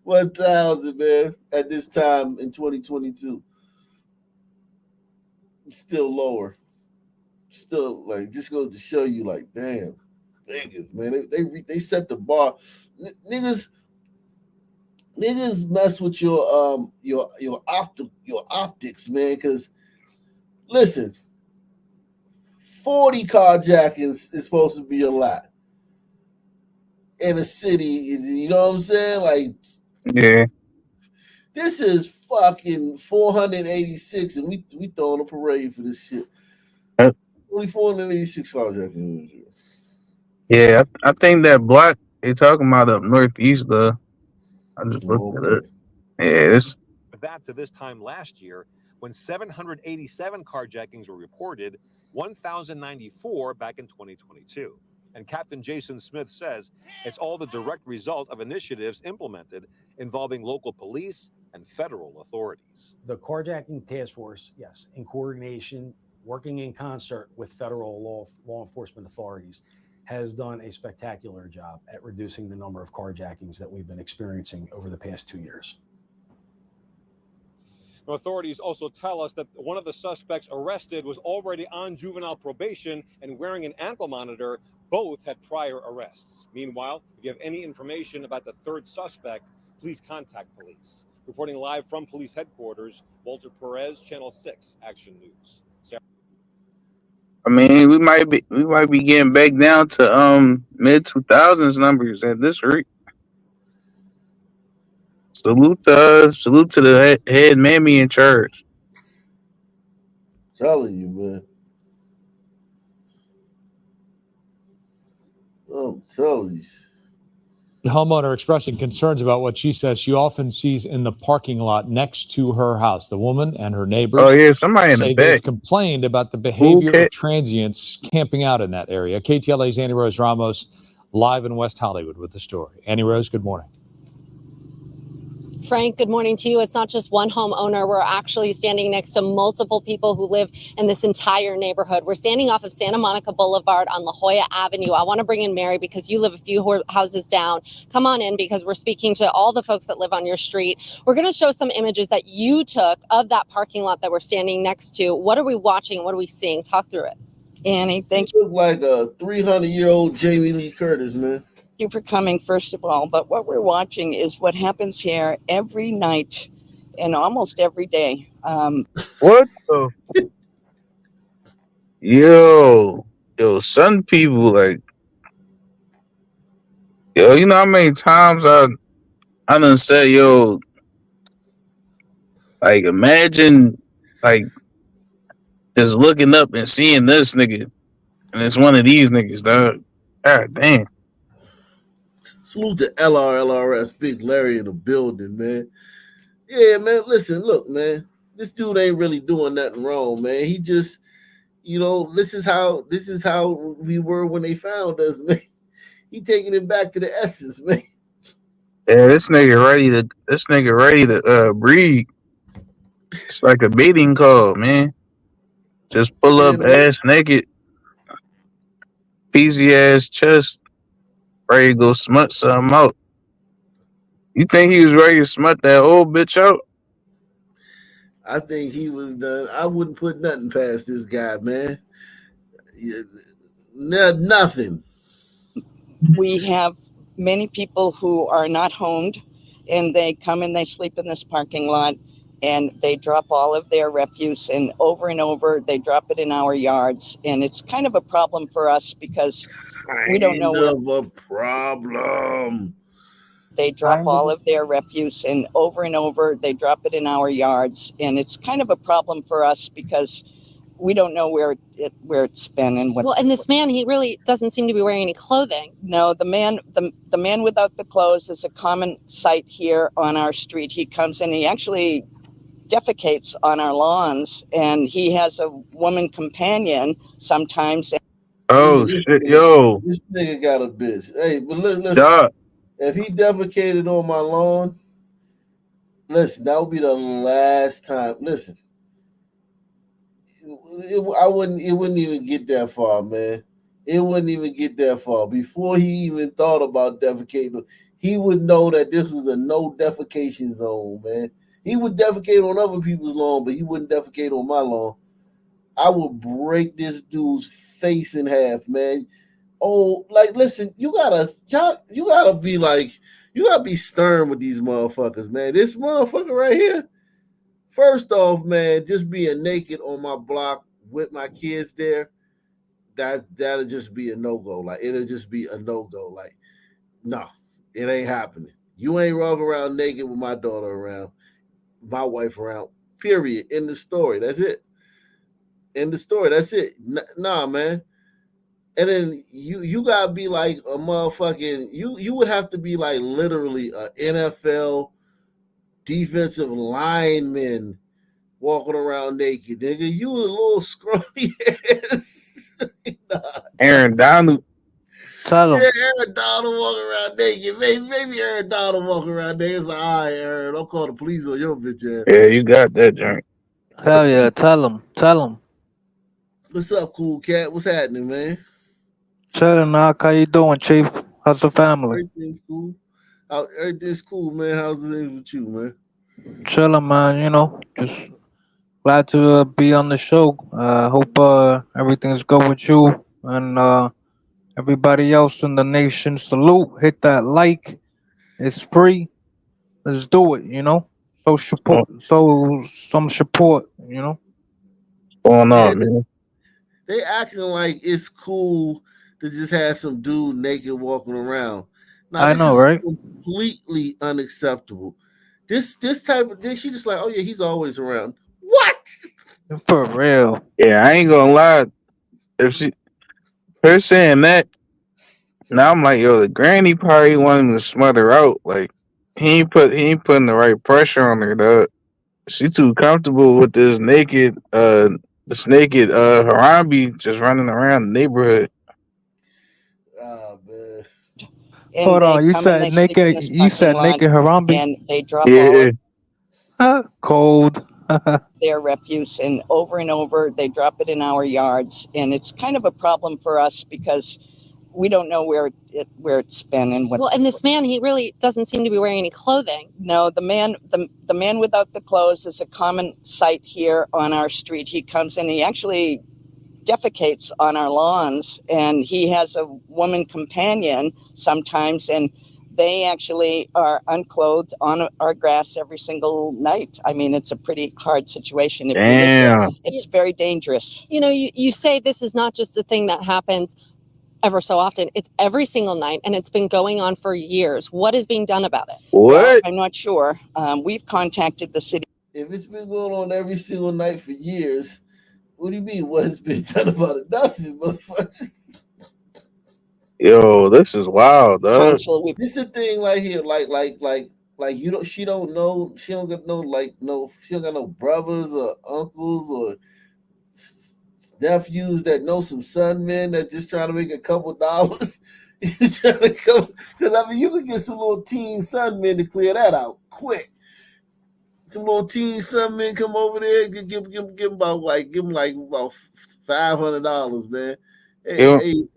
1,000, man, at this time in 2022. It's still lower. Still, just goes to show you, damn, niggas, man, they set the bar. Niggas mess with your optics, man, because, listen, 40 carjackings is supposed to be a lot. In a city, you know what I'm saying? Yeah. This is fucking 486, and we throwing a parade for this shit. Only 486 carjackings. Yeah, I think that block they talking about up northeast, though. I just looked at it. Yeah, that to this time last year, when 787 carjackings were reported, 1,094 back in 2022. And Captain Jason Smith says it's all the direct result of initiatives implemented involving local police and federal authorities. The carjacking task force, yes, in coordination, working in concert with federal law enforcement authorities, has done a spectacular job at reducing the number of carjackings that we've been experiencing over the past 2 years. Authorities also tell us that one of the suspects arrested was already on juvenile probation and wearing an ankle monitor. Both had prior arrests. Meanwhile, if you have any information about the third suspect, please contact police. Reporting live from police headquarters, Walter Perez, Channel 6 Action News. Sarah? I mean, we might be getting back down to mid 2000s numbers at this rate. Salute to the head mammy in charge. Telling you, man. I'm telling you. The homeowner expressing concerns about what she says she often sees in the parking lot next to her house. The woman and her neighbors somebody in the say back. they've complained about the behavior of transients camping out in that area. KTLA's Annie Rose Ramos live in West Hollywood with the story. Annie Rose, good morning. Frank, good morning to you. It's not just one homeowner. We're actually standing next to multiple people who live in this entire neighborhood. We're standing off of Santa Monica Boulevard on La Jolla Avenue. I want to bring in Mary because you live a few houses down. Come on in because we're speaking to all the folks that live on your street. We're going to show some images that you took of that parking lot that we're standing next to. What are we watching? What are we seeing? Talk through it. Annie, thank you. Look like a 300-year-old Jamie Lee Curtis, man. Thank you for coming, first of all. But what we're watching is what happens here every night and almost every day. What the? Yo, some people you know how many times I done said, imagine Just looking up and seeing this nigga, and it's one of these niggas, dog. God damn. Salute to LRS, Big Larry in the building, man. Yeah, man. Listen, look, man. This dude ain't really doing nothing wrong, man. He just, this is how we were when they found us, man. He taking it back to the essence, man. Yeah, this nigga ready to breed. It's like a baiting call, man. Just pull Yeah, up man. ass naked, peasy ass chest, ready to go smut something out. You think he was ready to smut that old bitch out? I think he was done. I wouldn't put nothing past this guy, man. Yeah, nothing. We have many people who are not homed, and they come and they sleep in this parking lot, and they drop all of their refuse, and over they drop it in our yards, and it's kind of a problem for us because we don't know where. Kind of a problem. They drop all of their refuse, and over they drop it in our yards, and it's kind of a problem for us because we don't know where it's been and what. Well, and this man, he really doesn't seem to be wearing any clothing. No, the man without the clothes is a common sight here on our street. He comes in, he actually defecates on our lawns, and he has a woman companion sometimes. Oh shit, yo. This nigga got a bitch. Hey, but listen, Dog. if he defecated on my lawn, listen, that would be the last time. Listen, it wouldn't even get that far, man. It wouldn't even get that far. Before he even thought about defecating, he would know that this was a no defecation zone, man. He would defecate on other people's lawn, but he wouldn't defecate on my lawn. I would break this dude's face in half, man. Oh, like, listen, you gotta be stern with these motherfuckers, man. This motherfucker right here, first off, man, just being naked on my block with my kids there, that'll just be a no-go. Like, it'll just be a no-go. Like, no, it ain't happening. You ain't walking around naked with my daughter around, my wife around, period. End the story. That's it. End the story. That's it. Nah, man. And then you gotta be like a motherfucking, you would have to be like literally a NFL defensive lineman walking around naked, nigga. You a little scrawny ass. Aaron Donald. Tell him. Yeah, Aaron Donald walking around naked. Maybe Aaron Donald walking around naked. It's like, all right, Aaron, don't call the police on your bitch ass. Yeah, you got that joint. Hell yeah, tell him. Tell him. What's up, cool cat? What's happening, man? Chilling, Knock. How you doing, Chief? How's the family? Everything's cool. Everything's cool, man. How's things with you, man? Chilling, man. Just glad to be on the show. Hope everything's good with you and everybody else in the nation. Salute. Hit that like. It's free. Let's do it. So support. So some support. Going on, man? They acting like it's cool to just have some dude naked walking around. Now, I this know, is right? completely unacceptable. This type of she just like, oh yeah, he's always around. What? For real. Yeah, I ain't gonna lie. If her saying that, now I'm like, yo, the granny probably wanted to smother out. Like he ain't putting the right pressure on her, dog. She too comfortable with this naked Harambe just running around the neighborhood. Man. Hold on, you said naked. You said naked Harambe. And they drop all of Cold. their refuse, and over they drop it in our yards, and it's kind of a problem for us because we don't know where it's been and what. Well, and this man, he really doesn't seem to be wearing any clothing. No, the man without the clothes is a common sight here on our street. He comes in, he actually defecates on our lawns, and he has a woman companion sometimes, and they actually are unclothed on our grass every single night. I mean, it's a pretty hard situation. If you live there. It's very dangerous. You say this is not just a thing that happens ever so often. It's every single night, and it's been going on for years. What is being done about it? Well, I'm not sure. We've contacted the city. If it's been going on every single night for years, What do you mean? What has been done about it? Nothing, motherfucker. Yo, this is wild, dog. This the thing right here, like you don't. She don't know. She don't got no no. She don't got no brothers or uncles or nephews that know some son men that just trying to make a couple dollars. Because I mean, you could get some little teen son men to clear that out quick. Some little teen son men come over there and give them about about $500, man. You,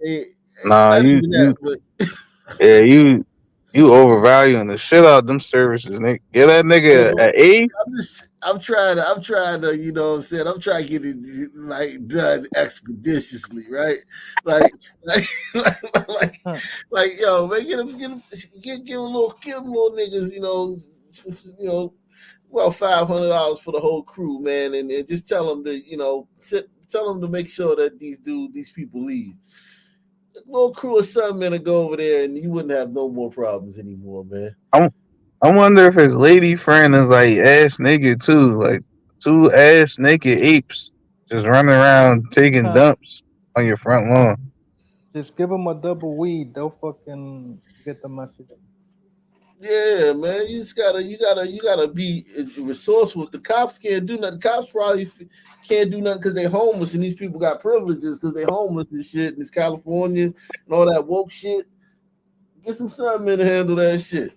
nah, Not even that, but yeah, you overvaluing the shit out of them services, nigga. Get that nigga yo, an A. I'm trying to, you know what I'm saying? I'm trying to get it like done expeditiously, right? Like, like, yo, man, give them little niggas, you know, well, $500 for the whole crew, man, and just tell them to, tell them to make sure that these people leave. A little crew of some men to go over there, and you wouldn't have no more problems anymore, man. I wonder if his lady friend is like ass naked too, like two ass naked apes just running around taking dumps on your front lawn. Just give them a double weed. They'll fucking get the message. Yeah, man, you gotta be resourceful. If the cops can't do nothing, the cops probably can't do nothing because they're homeless, and these people got privileges because they're homeless and shit. And it's California and all that woke shit. Get some sun men to handle that shit.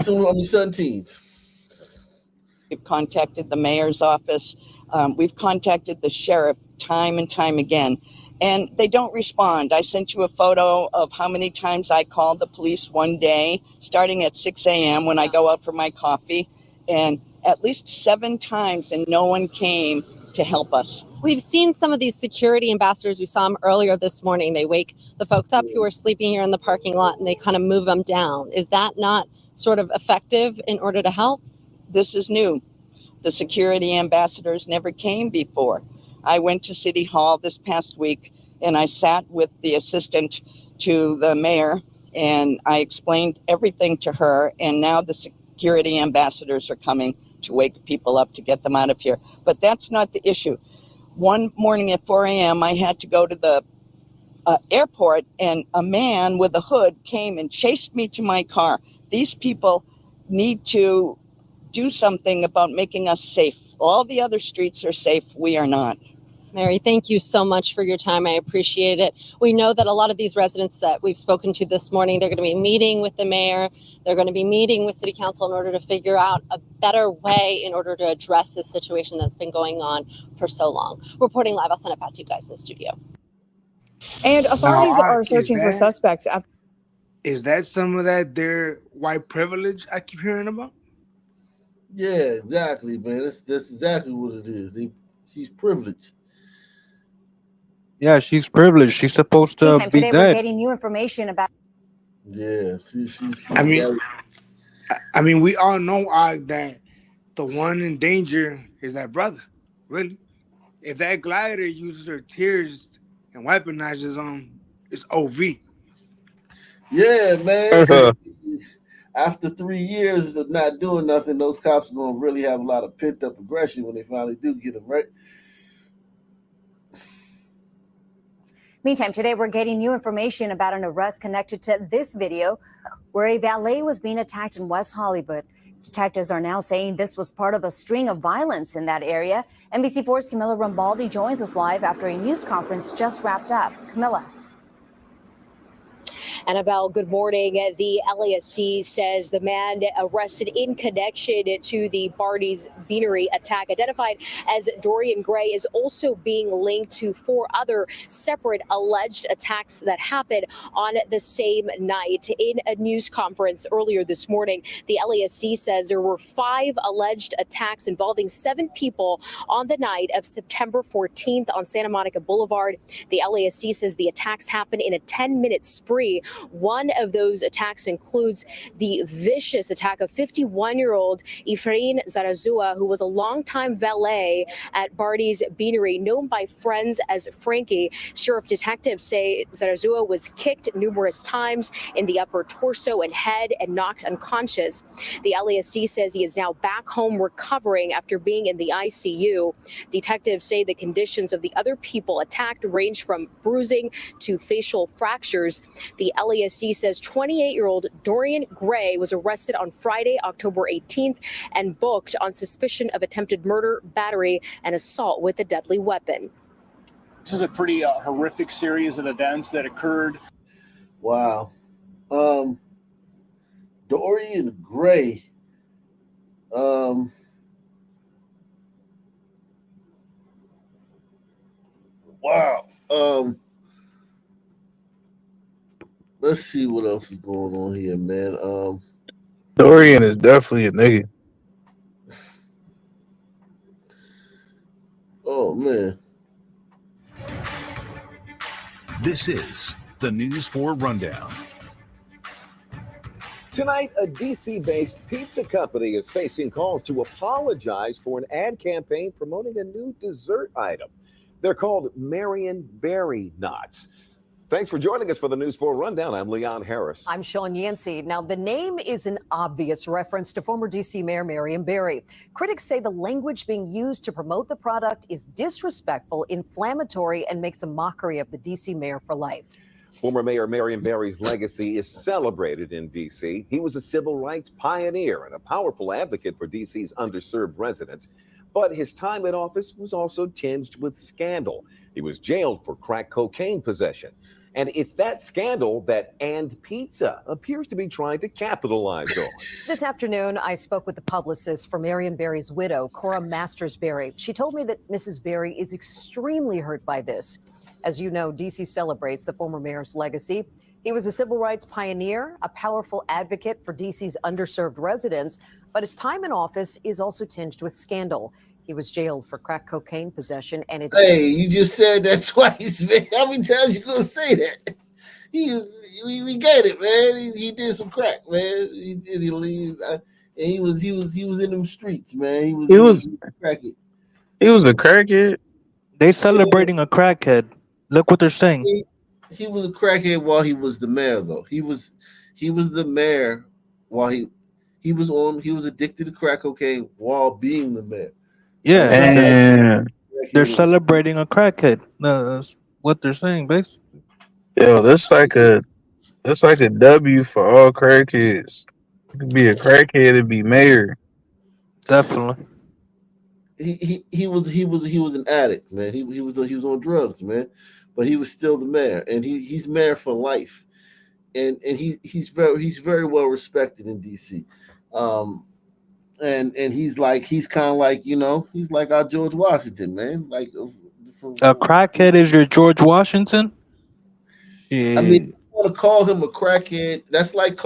Sun teens. We've contacted the mayor's office. We've contacted the sheriff time and time again, and they don't respond. I sent you a photo of how many times I called the police one day, starting at 6 a.m. when I go out for my coffee, and at least 7 times, and no one came to help us. We've seen some of these security ambassadors. We saw them earlier this morning. They wake the folks up who are sleeping here in the parking lot, and they kind of move them down. Is that not sort of effective in order to help? This is new. The security ambassadors never came before. I went to City Hall this past week, and I sat with the assistant to the mayor, and I explained everything to her, and now the security ambassadors are coming to wake people up to get them out of here. But that's not the issue. One morning at 4 a.m., I had to go to the airport, and a man with a hood came and chased me to my car. These people need to do something about making us safe. All the other streets are safe. We are not. Mary, thank you so much for your time. I appreciate it. We know that a lot of these residents that we've spoken to this morning, they're going to be meeting with the mayor. They're going to be meeting with city council in order to figure out a better way in order to address this situation that's been going on for so long. Reporting live, I'll send it back to you guys in the studio. And authorities Now, are searching for suspects after. Is that some of that their white privilege I keep hearing about? Yeah, exactly, man. That's exactly what it is. She's privileged. Yeah, she's privileged. She's supposed to Meantime, be today we're dead. getting new information about. Yeah, she's I mean, we all know that the one in danger is that brother. Really, if that glider uses her tears and weaponizes them, it's OV. Yeah, man. After 3 years of not doing nothing, those cops are gonna really have a lot of pent up aggression when they finally do get them right. Meantime, today we're getting new information about an arrest connected to this video where a valet was being attacked in West Hollywood. Detectives are now saying this was part of a string of violence in that area. NBC4's Camilla Rambaldi joins us live after a news conference just wrapped up. Camilla. Annabelle, good morning. The LASD says the man arrested in connection to the Barney's Beanery attack, identified as Dorian Gray, is also being linked to 4 other separate alleged attacks that happened on the same night. In a news conference earlier this morning, the LASD says there were 5 alleged attacks involving 7 people on the night of September 14th on Santa Monica Boulevard. The LASD says the attacks happened in a 10-minute spree One of those attacks includes the vicious attack of 51-year-old Efrain Zarazua, who was a longtime valet at Barty's Beanery, known by friends as Frankie. Sheriff detectives say Zarazua was kicked numerous times in the upper torso and head and knocked unconscious. The LASD says he is now back home recovering after being in the ICU. Detectives say the conditions of the other people attacked range from bruising to facial fractures. The LASD says 28-year-old Dorian Gray was arrested on Friday, October 18th, and booked on suspicion of attempted murder, battery, and assault with a deadly weapon. This is a pretty horrific series of events that occurred. Wow. Dorian Gray. Wow. Let's see what else is going on here, man. Dorian is definitely a nigga. Oh man. This is the News 4 Rundown. Tonight, a DC-based pizza company is facing calls to apologize for an ad campaign promoting a new dessert item. They're called Marion Berry Knots. Thanks for joining us for the News 4 Rundown. I'm Leon Harris. I'm Sean Yancey. Now, the name is an obvious reference to former D.C. Mayor Marion Barry. Critics say the language being used to promote the product is disrespectful, inflammatory, and makes a mockery of the D.C. mayor for life. Former Mayor Marion Barry's legacy is celebrated in D.C. He was a civil rights pioneer and a powerful advocate for D.C.'s underserved residents. But his time in office was also tinged with scandal. He was jailed for crack cocaine possession. And it's that scandal that And Pizza appears to be trying to capitalize on. This afternoon, I spoke with the publicist for Marion Barry's widow, Cora Masters Barry. She told me that Mrs. Barry is extremely hurt by this. As you know, D.C. celebrates the former mayor's legacy. He was a civil rights pioneer, a powerful advocate for D.C.'s underserved residents, but his time in office is also tinged with scandal. He was jailed for crack cocaine possession, and it. Hey, you just said that twice, man. How many times you gonna say that? We get it, man. He did some crack, man. He was in them streets, man. He was crackhead. He was a crackhead. They celebrating a crackhead. Look what they're saying. He was a crackhead while he was the mayor, though. He was the mayor while he was addicted to crack cocaine while being the mayor. Yeah, and they're celebrating a crackhead. That's what they're saying, basically. Yo, that's like a W for all crackheads. You could be a crackhead and be mayor. Definitely. He was an addict, man. He was on drugs, man. But he was still the mayor, and he's mayor for life, and he's very well respected in DC. And he's kind of like, he's like our George Washington, man. Like a crackhead is your George Washington? Yeah. I mean, you want to call him a crackhead, that's like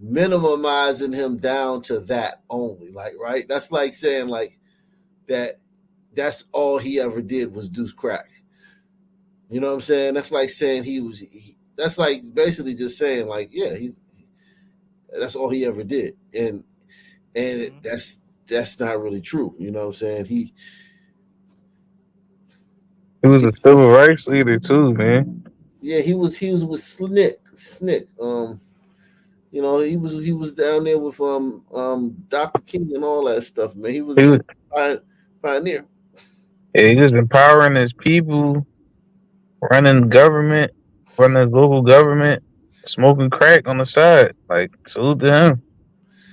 minimizing him down to that only. Like, right? That's like saying like that's all he ever did was do crack. You know what I'm saying? That's like saying that's like basically just saying like, yeah, that's all he ever did. And that's not really true. You know what I'm saying? He was a civil rights leader too, man. Yeah, he was with Snick. He was down there with Dr. King and all that stuff, man. He was a pioneer. Yeah, he was empowering his people, running government, running his local government, smoking crack on the side. Like, salute to him.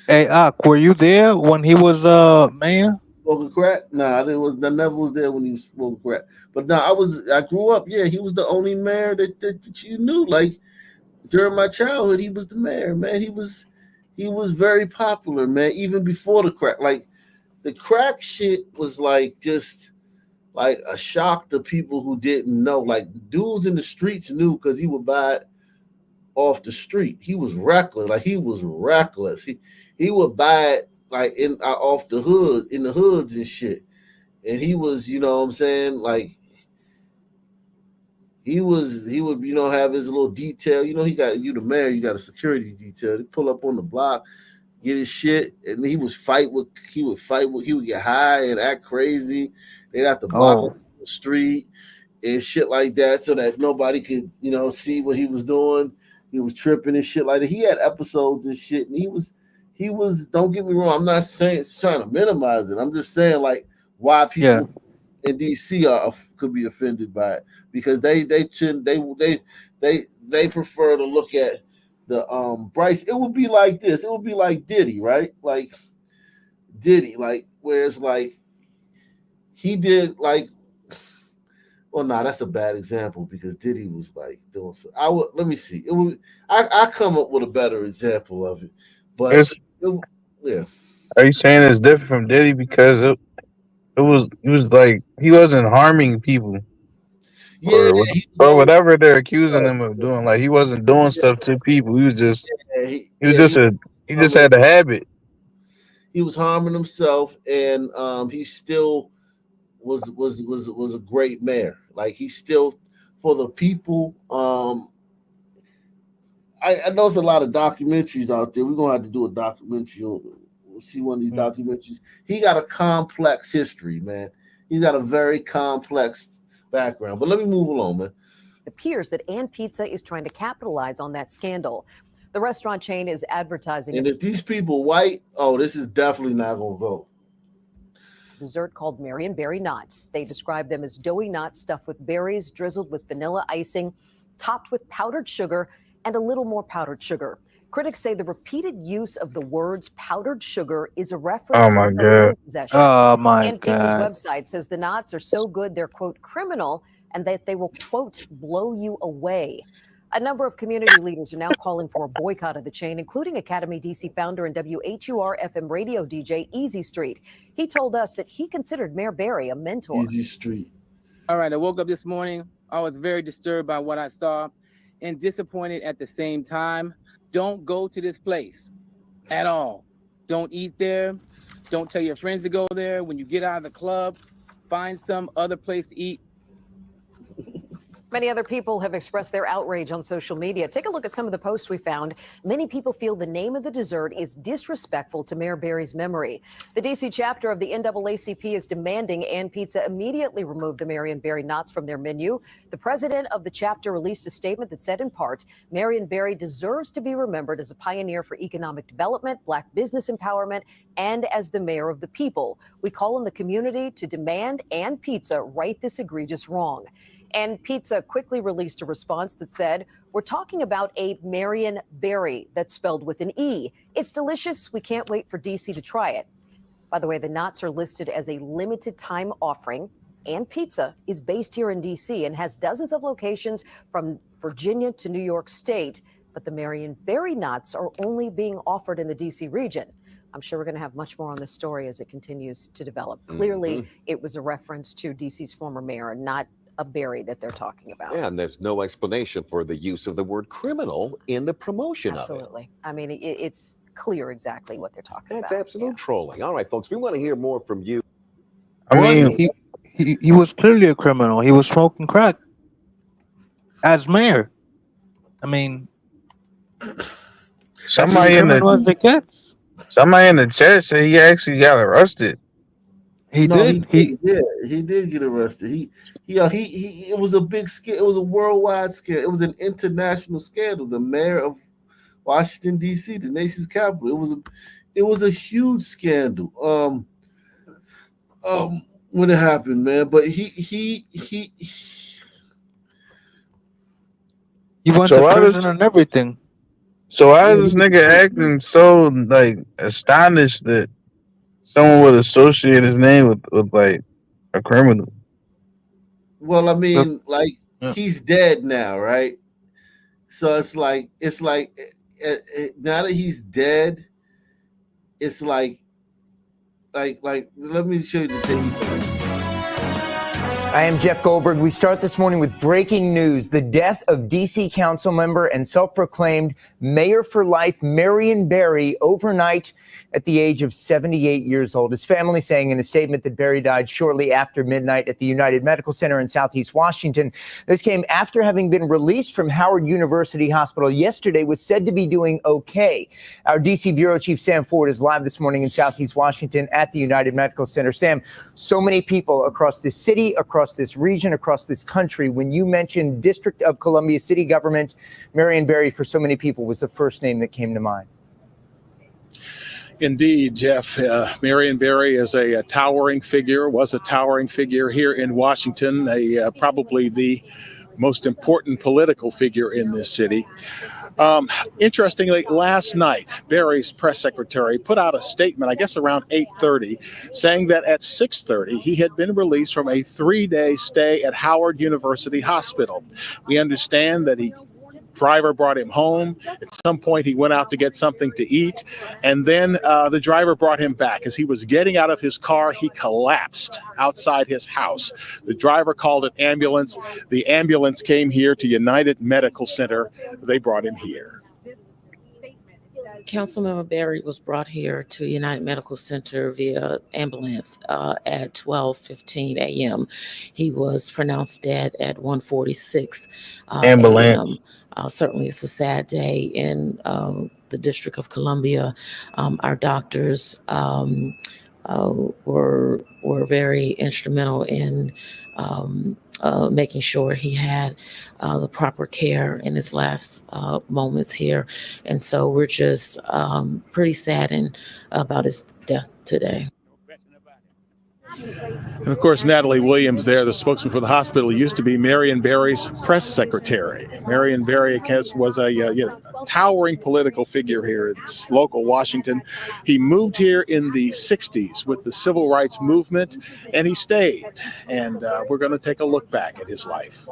Hey, Ak, were you there when he was mayor? Smoking crack? Nah, I never was there when he was smoking crack. But nah, I grew up. Yeah, he was the only mayor that you knew. Like during my childhood, he was the mayor, man. He was very popular, man. Even before the crack, like the crack shit was like just like a shock to people who didn't know. Like dudes in the streets knew because he would buy it off the street. He was reckless. Like he was reckless. He would buy it like off the hood, in the hoods and shit. And he was, you know what I'm saying? Like he would, have his little detail. He got the mayor, you got a security detail. They pull up on the block, get his shit, and he would he would get high and act crazy. They'd have to block Oh, up the street and shit like that so that nobody could, see what he was doing. He was tripping and shit like that. He had episodes and shit, and he was, don't get me wrong, I'm not saying trying to minimize it. I'm just saying like why yeah. people in DC could be offended by it, because they prefer to look at the Bryce. It would be like this. It would be like Diddy, right? Like Diddy, like where it's like he did like. Well, no, that's a bad example because Diddy was like doing so. Let me see. It would I come up with a better example of it, but It's, yeah. are you saying it's different from Diddy because it was like he wasn't harming people Yeah, he was or always whatever they're accusing him of doing. Like he wasn't doing stuff to people. He was just he just had a habit. He was harming himself, and he still was a great mayor. Like he still for the people. I know there's a lot of documentaries out there. We're gonna have to do a documentary. We'll see one of these documentaries. He got a complex history, man. He's got a very complex background. But let me move along, man. It appears that And Pizza is trying to capitalize on that scandal. The restaurant chain is advertising And if these people white, this is definitely not gonna go. dessert called Marion Berry Knots. They describe them as doughy knots stuffed with berries, drizzled with vanilla icing, topped with powdered sugar, and a little more powdered sugar. Critics say the repeated use of the words powdered sugar is a reference Oh to my cocaine god. possession. Oh my And Pizza's God. website says the knots are so good they're, quote, criminal, and that they will, quote, blow you away. A number of community leaders are now calling for a boycott of the chain, including Academy DC founder and WHUR FM radio DJ Easy Street. He told us that he considered Mayor Berry a mentor. Easy Street. All right, I woke up this morning. I was very disturbed by what I saw and disappointed at the same time. Don't go to this place at all. Don't eat there. Don't tell your friends to go there. When you get out of the club, find some other place to eat. Many other people have expressed their outrage on social media. Take a look at some of the posts we found. Many people feel the name of the dessert is disrespectful to Mayor Berry's memory. The D.C. chapter of the NAACP is demanding And Pizza immediately remove the Marion Berry Knots from their menu. The president of the chapter released a statement that said, in part, Marion Berry deserves to be remembered as a pioneer for economic development, Black business empowerment, and as the mayor of the people. We call on the community to demand And Pizza right this egregious wrong. And Pizza quickly released a response that said, we're talking about a Marion Berry that's spelled with an E. It's delicious. We can't wait for DC to try it. By the way, the knots are listed as a limited time offering. And Pizza is based here in DC and has dozens of locations from Virginia to New York State. But the Marion Berry knots are only being offered in the DC region. I'm sure we're going to have much more on this story as it continues to develop. Clearly, it was a reference to DC's former mayor, not a berry that they're talking about. Yeah, and there's no explanation for the use of the word criminal in the promotion of it. Absolutely. I mean, it's clear exactly what they're talking That's about. absolute trolling. All right, folks, we want to hear more from you. I mean, he was clearly a criminal. He was smoking crack as mayor. I mean, somebody in the chat said he actually got arrested. He did. He did get arrested. It was a big scandal. It was a worldwide scandal. It was an international scandal. The mayor of Washington D.C., the nation's capital. It was a huge scandal. When it happened, man. But he went to prison and everything. So why is this nigga acting so like astonished that someone would associate his name with like a criminal? Well, I mean, like he's dead now, right? So it's like now that he's dead, it's like let me show you the thing. I am Jeff Goldberg. We start this morning with breaking news. The death of D.C. council member and self-proclaimed mayor for life, Marion Barry, overnight at the age of 78 years old. His family saying in a statement that Barry died shortly after midnight at the United Medical Center in Southeast Washington. This came after having been released from Howard University Hospital yesterday, was said to be doing okay. Our D.C. Bureau Chief Sam Ford is live this morning in Southeast Washington at the United Medical Center. Sam, so many people across this city, across this region, across this country. When you mentioned District of Columbia city government, Marion Barry, for so many people, was the first name that came to mind. Indeed, Jeff. Marion Barry is a towering figure, was a towering figure here in Washington, probably the most important political figure in this city. Interestingly, last night, Barry's press secretary put out a statement, I guess around 8:30, saying that at 6:30, he had been released from a 3-day stay at Howard University Hospital. We understand that driver brought him home. At some point, he went out to get something to eat, and then the driver brought him back. As he was getting out of his car, he collapsed outside his house. The driver called an ambulance. The ambulance came here to United Medical Center. They brought him here. Councilmember Barry was brought here to United Medical Center via ambulance at 12:15 a.m. He was pronounced dead at 1:46 a.m. Certainly, it's a sad day in the District of Columbia. Our doctors were very instrumental in making sure he had the proper care in his last moments here. And so we're just pretty saddened about his death today. And of course, Natalie Williams there, the spokesman for the hospital, used to be Marion Barry's press secretary. Marion Barry was a towering political figure here in local Washington. He moved here in the 60s with the civil rights movement, and he stayed. And we're going to take a look back at his life.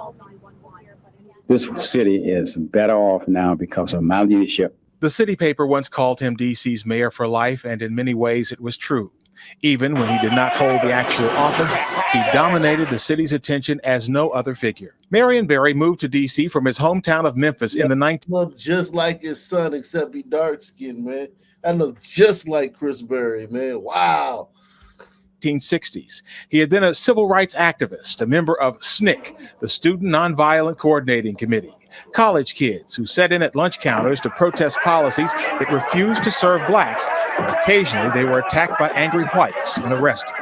This city is better off now because of my leadership. The city paper once called him DC's mayor for life, and in many ways it was true. Even when he did not hold the actual office, he dominated the city's attention as no other figure. Marion Barry moved to D.C. from his hometown of Memphis in the 19... Looked just like his son, except he dark-skinned, man. That looked just like Chris Berry, man. Wow. 1960s. He had been a civil rights activist, a member of SNCC, the Student Nonviolent Coordinating Committee. College kids who sat in at lunch counters to protest policies that refused to serve blacks, and occasionally they were attacked by angry whites and arrested.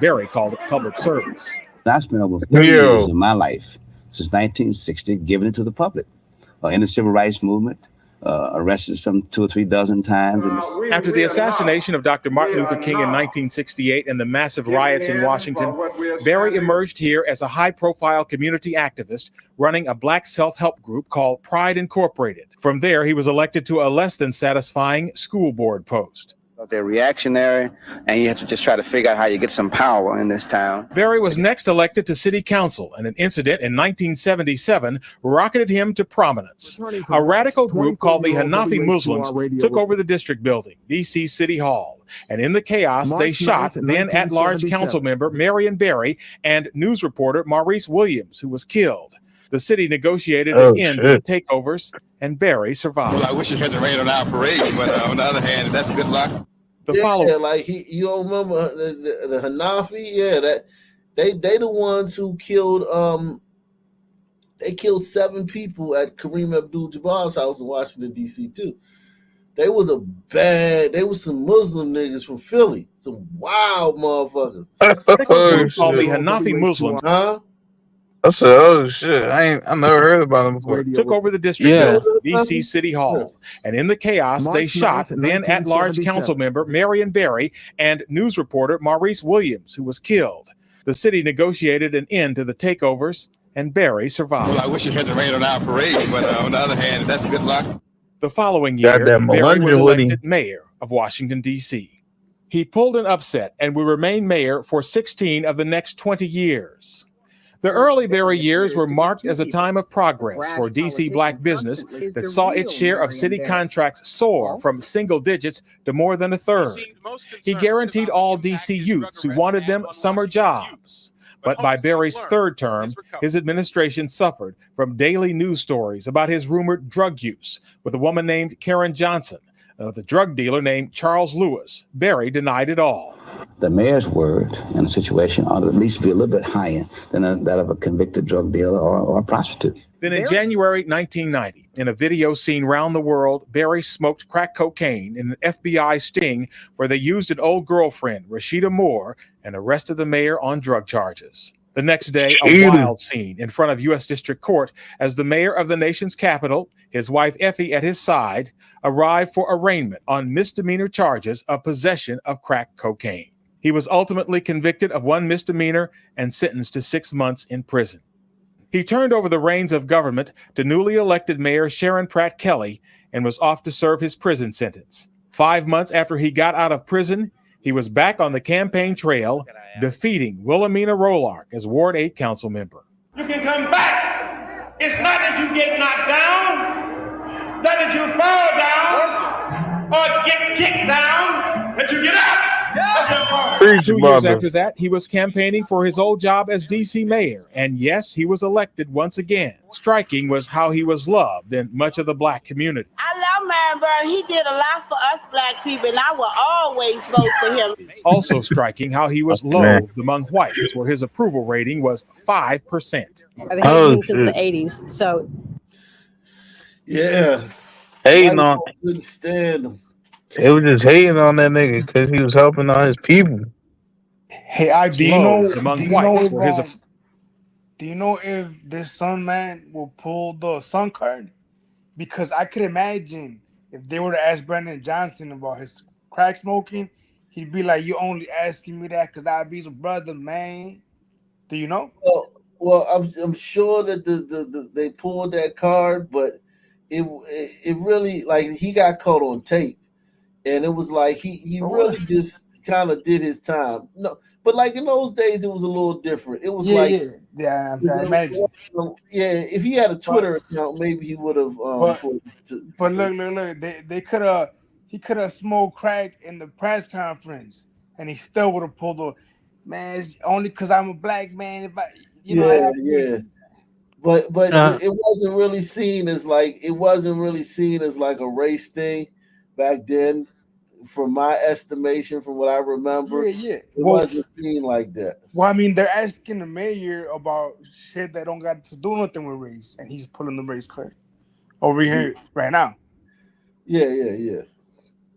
Barry called it public service. I spent over 30 years of my life since 1960 giving it to the public in the civil rights movement. Arrested some 2 or 3 dozen times. After the assassination of Dr. Martin Luther King in 1968 and the massive riots in Washington, Barry emerged here as a high-profile community activist running a black self-help group called Pride Incorporated. From there, he was elected to a less than satisfying school board post. They're reactionary, and you have to just try to figure out how you get some power in this town. Barry was next elected to city council, and an incident in 1977 rocketed him to prominence. A radical group called the Hanafi Muslims took over the district building, D.C. City Hall. And in the chaos, they shot then at-large council member Marion Barry and news reporter Maurice Williams, who was killed. The city negotiated an end to the takeovers, and Barry survived. Well, I wish it hadn't rained on our parade, but on the other hand, that's good luck. You don't remember the Hanafi? Yeah, that they the ones who killed they killed 7 people at Kareem Abdul-Jabbar's house in Washington D.C. too. They was some Muslim niggas from Philly, some wild motherfuckers. Called the Hanafi Muslims. Huh? I said, oh shit, I never heard about them before. Took over the district building, D.C. City Hall. And in the chaos, they shot then at-large council member Marion Barry and news reporter Maurice Williams, who was killed. The city negotiated an end to the takeovers, and Barry survived. Well, I wish it hadn't rained on our parade, but on the other hand, that's good luck. The following year, Barry was elected mayor of Washington, D.C. He pulled an upset and would remain mayor for 16 of the next 20 years. The early Barry years were marked as a time of progress for D.C. black business that saw its share of city contracts soar from single digits to more than a third. He guaranteed all D.C. youths who wanted them summer jobs. But by Berry's third term, his administration suffered from daily news stories about his rumored drug use with a woman named Karen Johnson, the drug dealer named Charles Lewis. Berry denied it all. The mayor's word in a situation ought to at least be a little bit higher than that of a convicted drug dealer or a prostitute. Then in January 1990, in a video seen round the world, Berry smoked crack cocaine in an FBI sting where they used an old girlfriend, Rashida Moore, and arrested the mayor on drug charges. The next day, a wild scene in front of U.S. District Court as the mayor of the nation's capital, his wife Effie at his side, arrived for arraignment on misdemeanor charges of possession of crack cocaine. He was ultimately convicted of one misdemeanor and sentenced to 6 months in prison. He turned over the reins of government to newly elected Mayor Sharon Pratt Kelly and was off to serve his prison sentence. 5 months after he got out of prison, he was back on the campaign trail, defeating Wilhelmina Rolark as Ward 8 council member. You can come back. It's not that you get knocked down, not that you fall down, or get kicked down, that you get up. 2 years after that, he was campaigning for his old job as D.C. mayor, and yes, he was elected once again. Striking was how he was loved in much of the black community. I love Marion Barry. He did a lot for us black people, and I will always vote for him. Also striking how he was loathed among whites, where his approval rating was 5%. I've hated him since the 80s, so. Yeah. Hating on. Couldn't stand him. They were just hating on that nigga because he was helping all his people. Hey, do you know if this son man will pull the son card? Because I could imagine if they were to ask Brandon Johnson about his crack smoking, he'd be like, "You only asking me that because I be your brother, man." Do you know? Well, I'm sure that they pulled that card, but it really, like, he got caught on tape. And it was like he really just kind of did his time. No, but like in those days, it was a little different. It was I imagine. Yeah, if he had a Twitter account, maybe he would have. But look, he could have smoked crack in the press conference, and he still would have pulled the man. It's only because I'm a black man. If I, But it wasn't really seen as like a race thing back then. From my estimation, from what I remember, it wasn't seen like that. Well, I mean, they're asking the mayor about shit that don't got to do nothing with race, and he's pulling the race card over here right now. Yeah.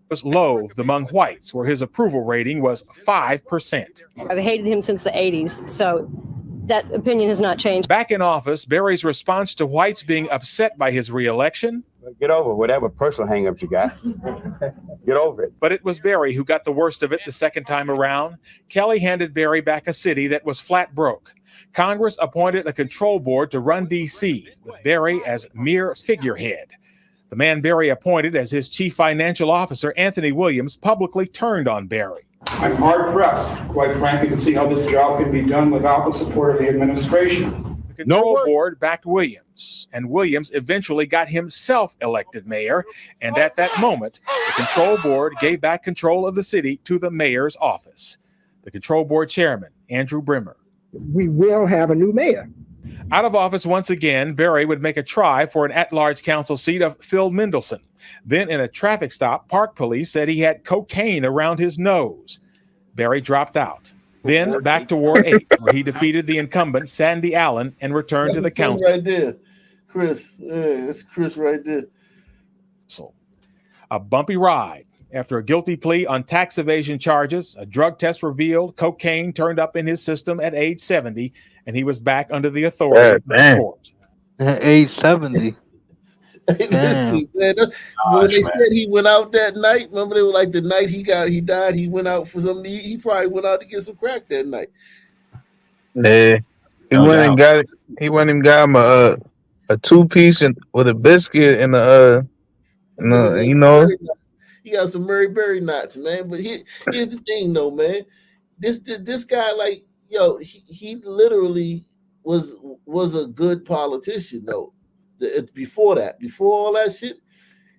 Was loathed among whites, where his approval rating was 5%. I've hated him since the 80s, so that opinion has not changed. Back in office, Berry's response to whites being upset by his reelection. Get over whatever personal hang-ups you got. Get over it. But it was Berry who got the worst of it the second time around. Kelly handed Berry back a city that was flat broke. Congress appointed a control board to run D.C., with Berry as mere figurehead. The man Berry appointed as his chief financial officer, Anthony Williams, publicly turned on Berry. I'm hard-pressed, quite frankly, to see how this job can be done without the support of the administration. The control board backed Williams, and Williams eventually got himself elected mayor, and at that moment, the control board gave back control of the city to the mayor's office. The control board chairman, Andrew Brimmer. We will have a new mayor. Out of office once again, Berry would make a try for an at-large council seat of Phil Mendelson. Then in a traffic stop, park police said he had cocaine around his nose. Berry dropped out. Then back to Ward 8, where he defeated the incumbent, Sandy Allen, and returned to the council. Right there, Chris. Yeah, that's Chris right there. A bumpy ride. After a guilty plea on tax evasion charges, a drug test revealed cocaine turned up in his system at age 70, and he was back under the authority of the court. At age 70. Listen, man, when they said he went out that night, remember they were like the night he died, he went out for something. He probably went out to get some crack that night. Yeah, he went and got him a 2-piece with a biscuit and he got some Murray Berry knots, man. But here's the thing, though, man. This guy, like, yo, he literally was a good politician, though. Before all that shit,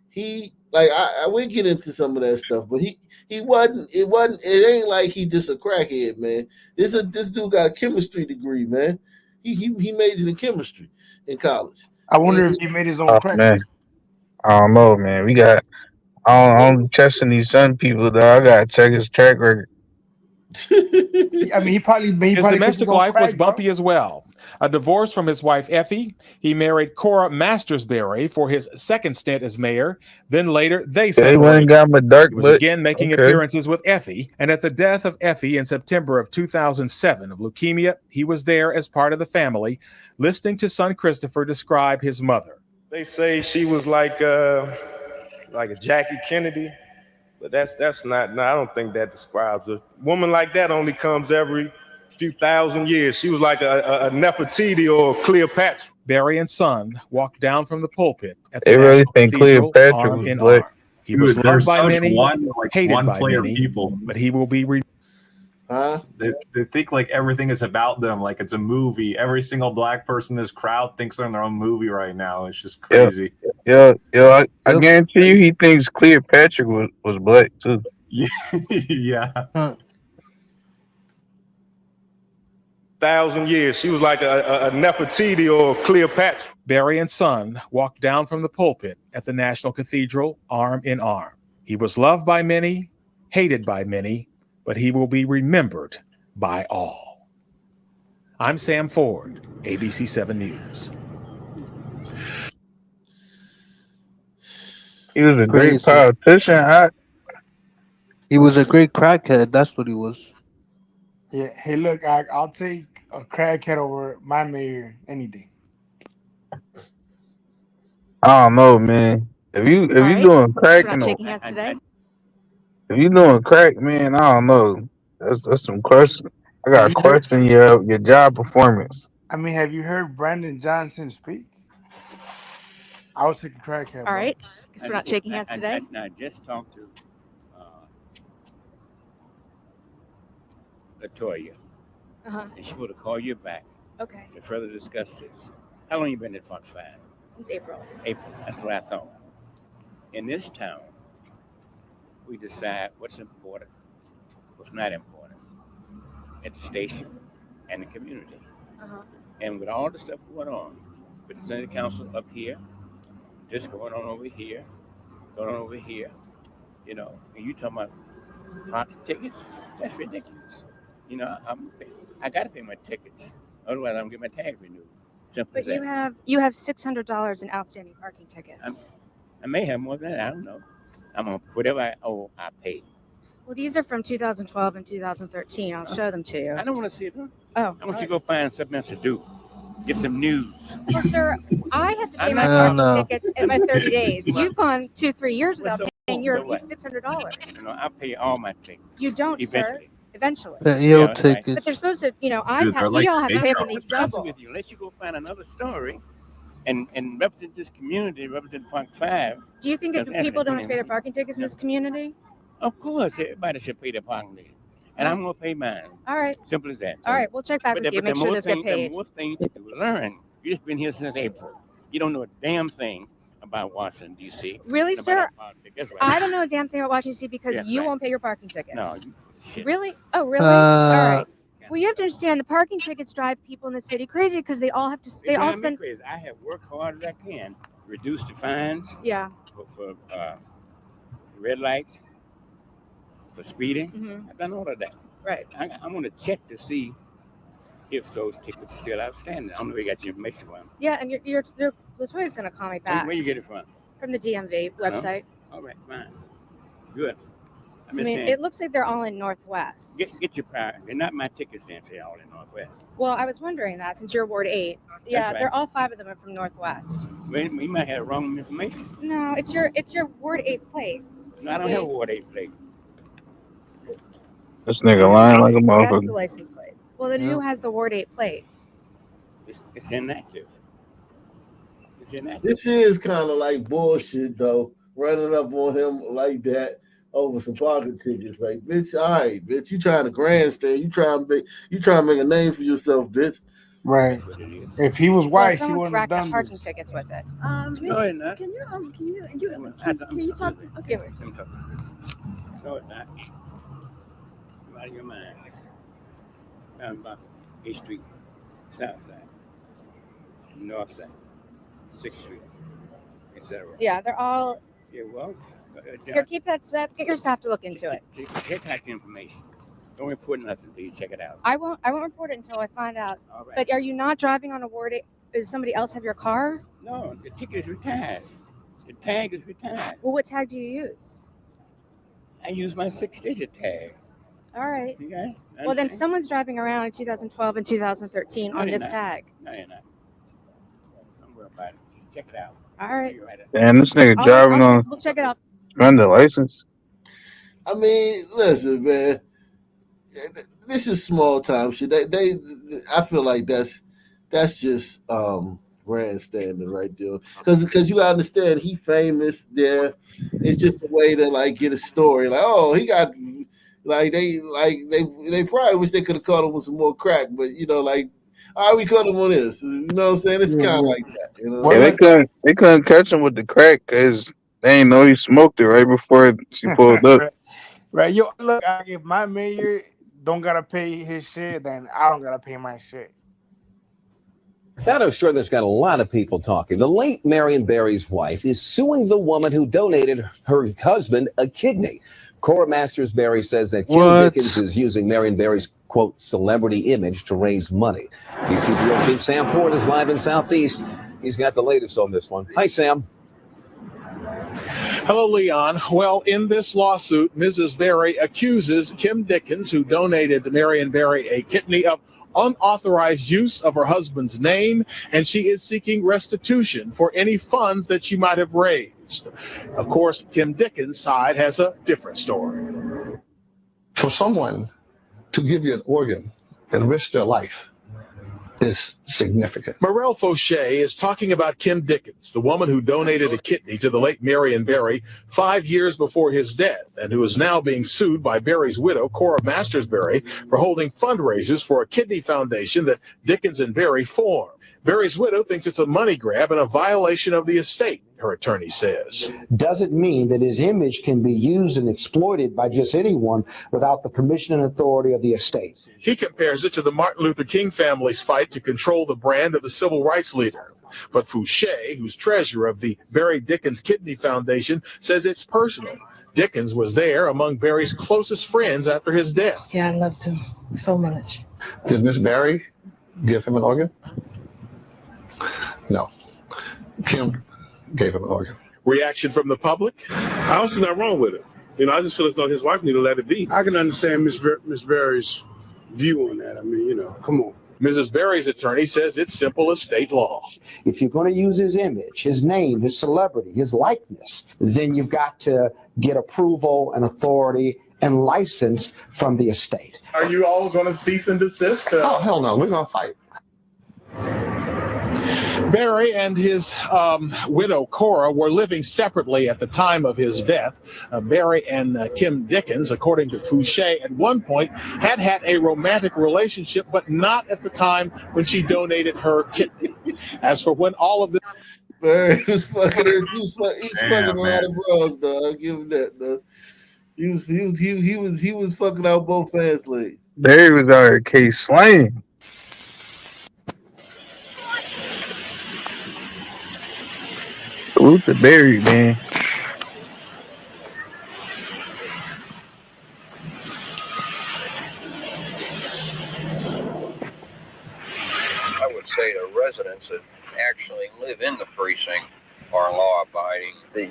he Like we get into some of that stuff, but he wasn't. It ain't like he just a crackhead, man. This dude got a chemistry degree, man. He majored in chemistry in college. I wonder if he made his own Oh crack. man, I don't know, man. We got. I'm testing these young people, though. I gotta check his track record. I mean, he probably His cooked domestic own life was crack, bro. bumpy as well. A divorce from his wife Effie. He married Cora Mastersberry for his second stint as mayor. Then later they They went and separated. got my dark He was butt. again making Okay. appearances with Effie, and at the death of Effie in September of 2007 of leukemia, he was there as part of the family, listening to son Christopher describe his mother. They say she was like a Jackie Kennedy, but that's not. No, I don't think that describes a woman like that. Only comes every few thousand years. She was like a Nefertiti or Cleopatra. Barry and son walked down from the pulpit at They the really National think Cathedral, Cleopatra arm was in black. arm. He was Dude, loved there's by such many, hated by one-player many, people. but he will be. They think like everything is about them, like it's a movie. Every single black person in this crowd thinks they're in their own movie right now. It's just crazy. Yeah. I guarantee you, he thinks Cleopatra was black too. Yeah. 1,000 years. She was like a Nefertiti or Cleopatra. Barry and son walked down from the pulpit at the National Cathedral, arm in arm. He was loved by many, hated by many, but he will be remembered by all. I'm Sam Ford, ABC 7 News. He was a great politician. He was a great crackhead. That's what he was. Yeah. Hey, look, I'll take a crackhead over my mayor any day. I don't know, man. If you doing crack, if you doing crack, man, I don't know. That's some question. I got to question your job performance. I mean, have you heard Brandon Johnson speak? I was taking crackhead. All right. Guess we're not shaking hands today. I just talked to Latoya, and she would call you back. Okay. To further discuss this. How long you been at Fox 5? Since April. April. That's what I thought. In this town, we decide what's important, what's not important, at the station and the community. And with all the stuff going on, with the city council up here, this going on over here, you know, and you talking about parking tickets? That's ridiculous. You know, I got to pay my tickets, otherwise I don't get my tag renewed. Simple But as that. you have $600 in outstanding parking tickets. I may have more than that. I don't know. I'm gonna whatever I owe, I pay. Well, these are from 2012 and 2013. I'll show them to you. I don't want to see them. Oh. I want you to go find something else to do. Get some news. Well, sir, I have to pay I'm my not- parking tickets in my 30 days. You've gone 2-3 years without paying your what? $600. You know, I pay all my tickets. You don't, Eventually. sir. Eventually. Your that's tickets. But they're supposed to, you know, Dude, they're like we all have to state pay for shows. these double. With you, unless you go find another story and represent this community, represent Fox 5. Do you think if people don't have to pay their parking tickets in this community? Of course, everybody should pay their parking ticket. And I'm going to pay mine. All right. Simple as that. All right, we'll check back with you. Make sure this get paid. The more things you learn. You've just been here since April. You don't know a damn thing about Washington, D.C. Really, About sir? our politics. That's right. I don't know a damn thing about Washington D.C. because Yeah, you right. won't pay your parking tickets. No, you shit. Really? Oh, really? All right. Well, you have to understand the parking tickets drive people in the city crazy because they all have to. They all drive me spend. crazy. I have worked hard as I can, reduce the fines. Yeah. For red lights, for speeding. Mhm. I've done all of that. Right. I'm going to check to see if those tickets are still outstanding. I don't know if you got your information from. Yeah, and Latoya's going to call me back Where you get it from? from the DMV website. All right, fine. Good. I mean, it looks like they're all in Northwest. Get your power. They're not my tickets, then. They're all in Northwest. Well, I was wondering that since you're Ward 8. Yeah, right. they're all 5 of them are from Northwest. We might have wrong information. No, it's your Ward 8 place. No, I don't have a Ward 8 plate. This nigga lying like a That's the motherfucker. license plate. Well, the new has the Ward 8 plate. It's inactive. It's inactive. This is kind of like bullshit, though. Running up on him like that over some parking tickets. Like, bitch, all right, bitch, you trying to grandstand. You trying to make a name for yourself, bitch. Right. That's what it is. If he was Well, white, he someone's wouldn't have racked up done parking this. tickets with it. No, it's not. Can you talk? Okay. Let me talk. No, it's not. You're out of your mind. Down about 8th Street, South Side, North Side, 6th Street, etc. Yeah, they're all. Yeah, well, Here, keep that. Get your staff to look into it. check out the information. Don't report nothing until you check it out. I won't report it until I find out. All right. But are you not driving on a ward? Does somebody else have your car? No, the ticket is retired. The tag is retired. Well, what tag do you use? I use my 6-digit tag. All right. Okay. Well, then someone's driving around in 2012 and 2013 on this tag. No, you're not. Don't worry about it. Check it out. All right. Damn, this nigga driving on We'll check it out. suspended license. I mean, listen, man. This is small time shit. I feel like that's just grandstanding right there. Because you gotta understand, he famous there. It's just a way to like get a story. Like, oh, he got they probably wish they could have caught him with some more crack, but you know, like, all right, we caught him on this. You know what I'm saying? It's kind of like that. You know? Yeah, they couldn't catch him with the crack because they ain't know he smoked it right before she pulled up. Right. Yo, look, if my mayor don't gotta pay his shit, then I don't gotta pay my shit. That I'm sure that's got a lot of people talking. The late Marion Barry's wife is suing the woman who donated her husband a kidney. Cora Masters Barry says that Kim Dickens is using Marion Barry's, quote, celebrity image to raise money. DCPO Chief Sam Ford is live in Southeast. He's got the latest on this one. Hi, Sam. Hello, Leon. Well, in this lawsuit, Mrs. Barry accuses Kim Dickens, who donated to Marion Barry a kidney, of unauthorized use of her husband's name, and she is seeking restitution for any funds that she might have raised. Of course, Kim Dickens' side has a different story. For someone to give you an organ and risk their life is significant. Morel Fauché is talking about Kim Dickens, the woman who donated a kidney to the late Marion Barry 5 years before his death, and who is now being sued by Barry's widow, Cora Masters Barry, for holding fundraisers for a kidney foundation that Dickens and Barry formed. Barry's widow thinks it's a money grab and a violation of the estate, her attorney says. Doesn't mean that his image can be used and exploited by just anyone without the permission and authority of the estate. He compares it to the Martin Luther King family's fight to control the brand of the civil rights leader. But Fauché, who's treasurer of the Barry Dickens Kidney Foundation, says it's personal. Dickens was there among Barry's closest friends after his death. Yeah, I loved him so much. Did Miss Barry give him an organ? No. Kim gave him an organ. Reaction from the public? I don't see nothing wrong with it. You know, I just feel as though his wife need to let it be. I can understand Miss Barry's view on that. I mean, you know, come on. Mrs. Barry's attorney says it's simple as state law. If you're going to use his image, his name, his celebrity, his likeness, then you've got to get approval and authority and license from the estate. Are you all going to cease and desist? Oh, hell no. We're going to fight. Barry and his widow, Cora, were living separately at the time of his death. Barry and Kim Dickens, according to Fauché, at one point had a romantic relationship, but not at the time when she donated her kidney. As for when all of this... Barry was fucking her. He's fucking a lot of bros, dog. I'll give him that, though. He was fucking out both fans' legs. Barry was out here case slaying. Salute to Barry, man. I would say the residents that actually live in the precinct are law-abiding. The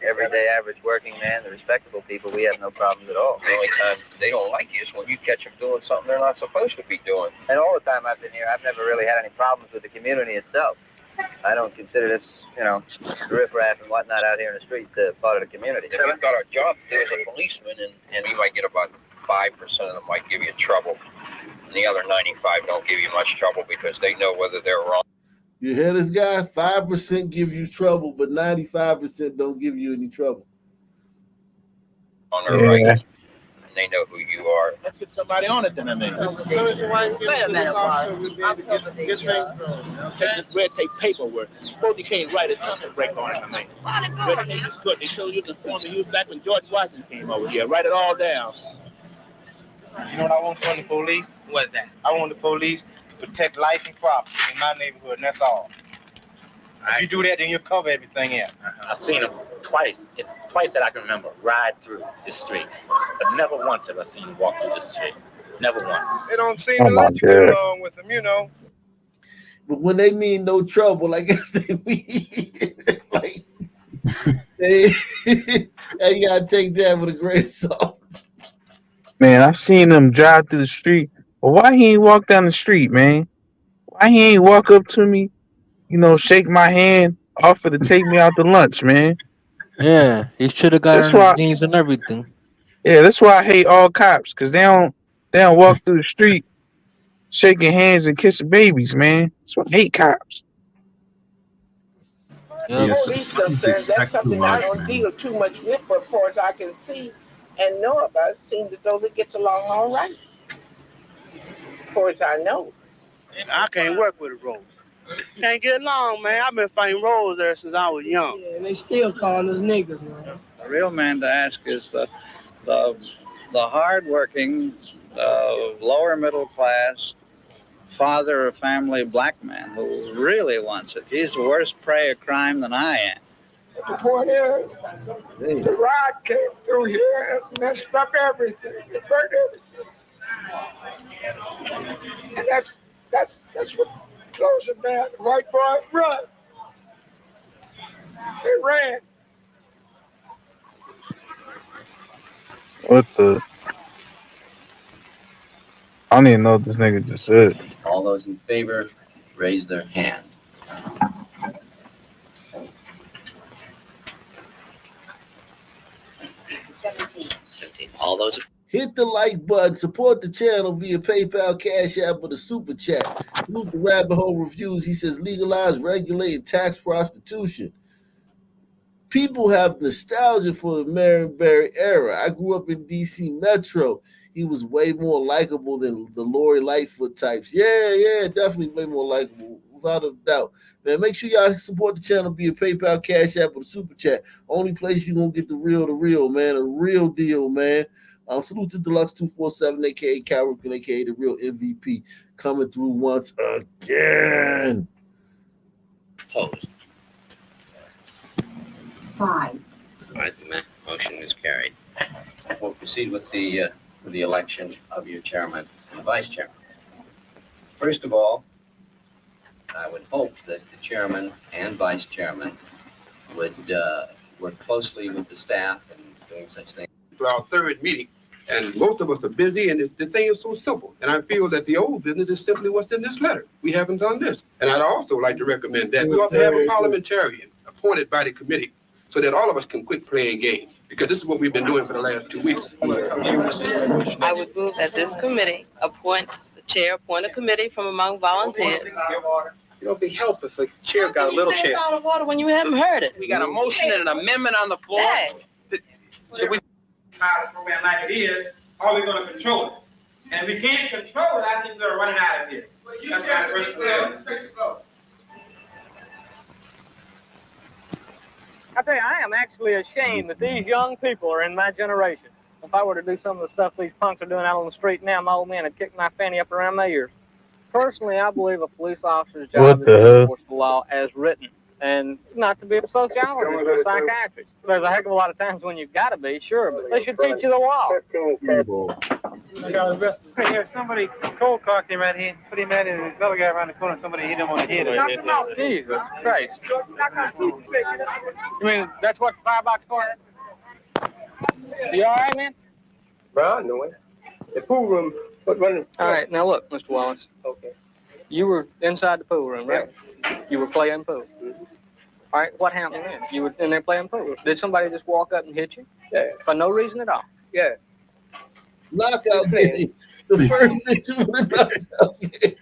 everyday average working man, the respectable people, we have no problems at all. The only time they don't like you is when you catch them doing something they're not supposed to be doing. And all the time I've been here, I've never really had any problems with the community itself. I don't consider this, you know, riffraff and whatnot out here in the street part of the community. If you've got a job to do as a policeman, and you might get about 5% of them might give you trouble. And the other 95 don't give you much trouble because they know whether they're wrong. You hear this guy? 5% give you trouble, but 95% don't give you any trouble. On their right. And they know who you are. Let's get somebody on it then, I mean. Wait a minute, Bob. Take this red tape paperwork. Suppose you can't write a something break on it, I mean. Red tape is good. They show you the form they used back when George Washington came over here. Write it all down. You know what I want from the police? What's that? I want the police to protect life and property in my neighborhood, and that's all. If you do that, then you'll cover everything else. I've seen them twice that I can remember, ride through the street. But never once have I seen them walk through the street. Never once. They don't seem to let you get along with them, you know. But when they mean no trouble, I guess they mean like hey, you gotta take that with a grain of salt. Man, I seen him drive through the street. But why he ain't walk down the street, man? Why he ain't walk up to me, shake my hand, offer to take me out to lunch, man? Yeah, he should have got That's on his why. knees and everything. Yeah, that's why I hate all cops, because they don't walk through the street shaking hands and kissing babies, man. That's why I hate cops. Yes. Police stuff, sir, that's something I don't deal too much with, but as far as I can see and know about, it seems as though it gets along all right. As far as I know. I can't work with a Rose. Can't get along, man. I've been fighting Rose there since I was young. Yeah, and they still calling us niggas, man. The real man to ask is the hard-working, lower middle class, father of family black man who really wants it. He's the worst prey of crime than I am. The point is, the rod came through here and messed up everything. It burned everything. And that's what closed them down. The white boys run. They ran. What the? I don't even know what this nigga just said. All those in favor, raise their hand. All those. Hit the like button, support the channel via PayPal, Cash App, or the Super Chat. Use the Rabbit Hole Reviews. He says legalize, regulate, and tax prostitution. People have nostalgia for the Marion Barry era. I grew up in D.C. Metro. He was way more likable than the Lori Lightfoot types. Yeah, definitely way more likable, without a doubt. Man, make sure y'all support the channel via PayPal, Cash App, or the Super Chat. Only place you're going to get the real, man. A real deal, man. Salute to Deluxe 247, a.k.a. Calrican, a.k.a. the real MVP, coming through once again. Opposed. 5. All right, the motion is carried. We'll proceed with the election of your chairman and vice chairman. First of all, I would hope that the chairman and vice chairman would work closely with the staff in doing such things. To our third meeting, and most of us are busy, and the thing is so simple. And I feel that the old business is simply what's in this letter. We haven't done this. And I'd also like to recommend that we ought to have a parliamentarian appointed by the committee so that all of us can quit playing games, because this is what we've been doing for the last 2 weeks. I would move that this committee appoint a committee from among volunteers. You know, it'd be helpful if the chair got a little Take chance. out of order when you haven't heard it. We got a motion and an amendment on the floor. Hey. Should we pilot program like it is, are we going to control it? And if we can't control it, I think we're running out of here. That's my personal I tell you, I am actually ashamed that these young people are in my generation. If I were to do some of the stuff these punks are doing out on the street now, my old man would kick my fanny up around my ears. Personally, I believe a police officer's job is to enforce the law as written, and not to be a sociologist or a psychiatrist. There's a heck of a lot of times when you've got to be, sure, but they should teach you the law. Here, somebody cold cocked him right here, put him at it, and the other guy around the corner, somebody hit him on the head. Jesus Christ. You mean that's what the firebox for? You all right, man? Well, I know it. The pool room, running. All right, now look, Mr. Wallace. Okay. You were inside the pool room, right? Yeah. You were playing pool. Mm-hmm. All right, what happened then? You were in there playing pool. Did somebody just walk up and hit you? Yeah. For no reason at all? Yeah. Knockout game. The first victim of the knockout game.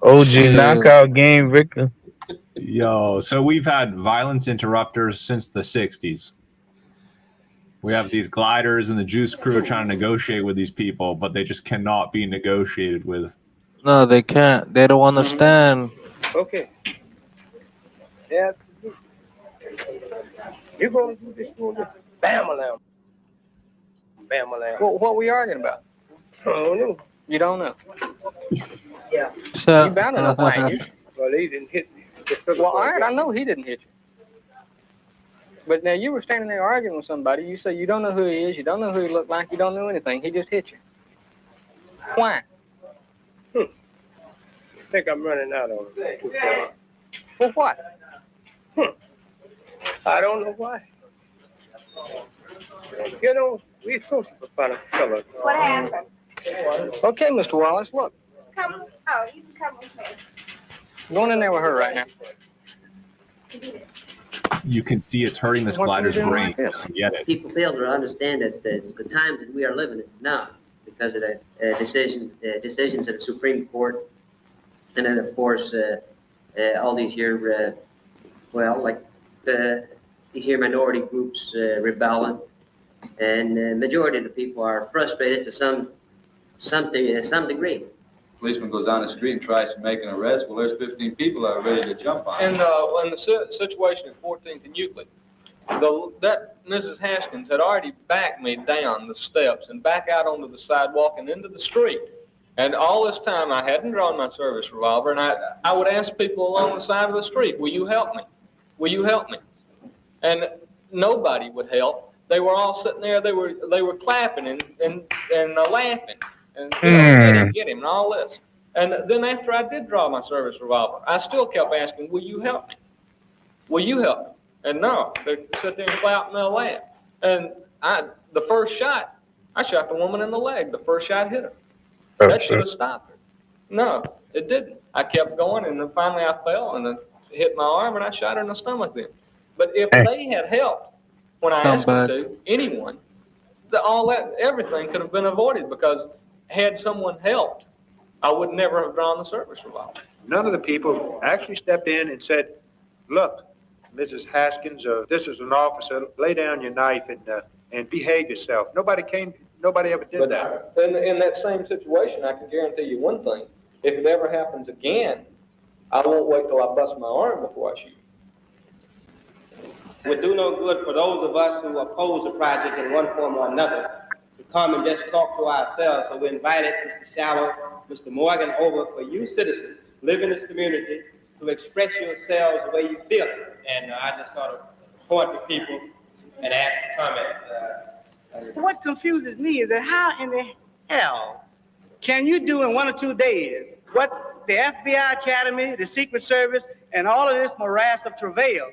OG knockout game victim. Yo, so we've had violence interrupters since the 60s. We have these gliders and the juice crew trying to negotiate with these people, but they just cannot be negotiated with. No, they can't. They don't understand. Okay. Yeah. You're going to do this school this Bamalam. Bamalam. Well, what we arguing about? I don't know. You don't know. Yeah. You bound to know why, ain't you? Well, he didn't hit me. Well, all right, I know he didn't hit you. But now you were standing there arguing with somebody. You say you don't know who he is, you don't know who he looked like, you don't know anything. He just hit you. Why? I think I'm running out on him too far. For what? I don't know why. You know, we're social fellows. What happened? Okay, Mr. Wallace, look. Come. Oh, you can come with me. Going in there with her right now. You can see it's hurting this glider's brain. I get it. People fail to understand that the times that we are living in now, because of the decisions of the Supreme Court, and then of course all these here, these here minority groups rebelling, and the majority of the people are frustrated to some degree. Policeman goes down the street and tries to make an arrest. Well, there's 15 people that are ready to jump on him. And in the situation at 14th and Euclid, that Mrs. Haskins had already backed me down the steps and back out onto the sidewalk and into the street. And all this time I hadn't drawn my service revolver, and I would ask people along the side of the street, will you help me? Will you help me? And nobody would help. They were all sitting there, they were clapping and laughing. And get him and all this. And then after I did draw my service revolver, I still kept asking, will you help me? Will you help me? And no, they sit there and clap and they'll laugh. And the first shot, I shot the woman in the leg. The first shot hit her. That should have stopped her. No, it didn't. I kept going, and then finally I fell and it hit my arm, and I shot her in the stomach then. But if they had helped when I asked them to, anyone, everything could have been avoided, because had someone helped, I would never have drawn the service revolver. None of the people actually stepped in and said, look, Mrs. Haskins, this is an officer, lay down your knife and behave yourself. Nobody ever did that. In that same situation, I can guarantee you one thing. If it ever happens again, I won't wait till I bust my arm before I shoot. Would do no good for those of us who oppose the project in one form or another to come and just talk to ourselves. So we invited Mr. Shallow, Mr. Morgan over for you citizens who live in this community to express yourselves the way you feel it. And I just sort of point to people and ask for comment. What confuses me is that how in the hell can you do in 1 or 2 days what the FBI Academy, the Secret Service, and all of this morass of travail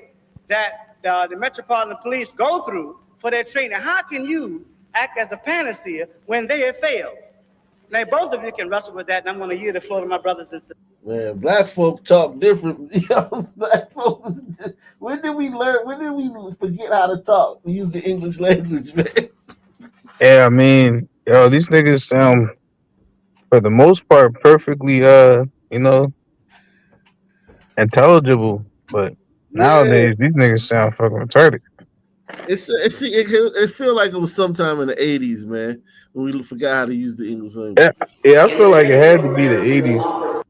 that the Metropolitan Police go through for their training? How can you act as a panacea when they have failed? Now, both of you can wrestle with that, and I'm going to yield the floor to my brothers and sisters. Man, black folk talk different. Black folks. When did we forget how to talk? We use the English language, man. Yeah, I mean, these niggas sound, for the most part, perfectly, intelligible. But nowadays, these niggas sound fucking retarded. It feel like it was sometime in the 80s, man, when we forgot how to use the English language. Yeah, I feel like it had to be the 80s.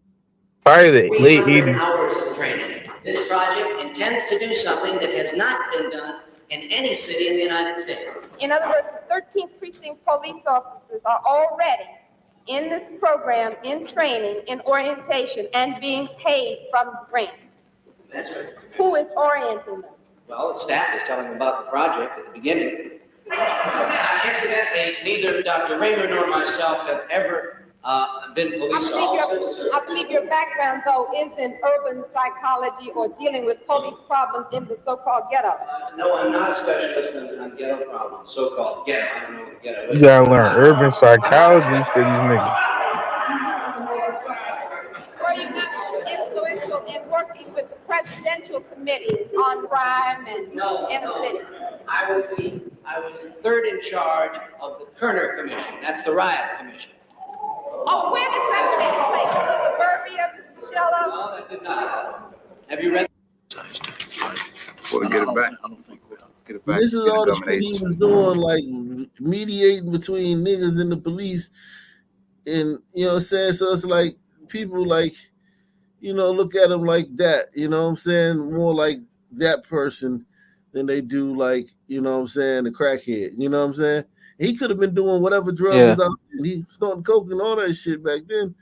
Probably the late 80s. This project intends to do something that has not been done in any city in the United States. In other words, the 13th precinct police officers are already in this program, in training, in orientation, and being paid from the grant. That's right. Who is orienting them? Well, the staff was telling them about the project at the beginning. Incidentally, neither Dr. Raymer nor myself have ever been police officers. I believe your background, though, is in urban psychology or dealing with police problems in the so-called ghetto. No, I'm not a specialist on ghetto problems, so-called ghetto. I don't know what ghetto is. You gotta learn urban psychology for these niggas. Were you not influential in working with the presidential committees on crime and inner city? I was third in charge of the Kerner Commission. That's the riot commission. Oh, where did that take place? In the suburbia, Mr. Shello? No, that did not. Have you read? Before we get it back. get it back This to is get all a the government shit he agency. was doing, like mediating between niggas and the police, and you know what I'm saying. So it's like people like, you know, look at him like that. You know what I'm saying? More like that person than they do like, you know what I'm saying, the crackhead. You know what I'm saying? He could have been doing whatever drug Yeah. was out there. He snorting coke and all that shit back then.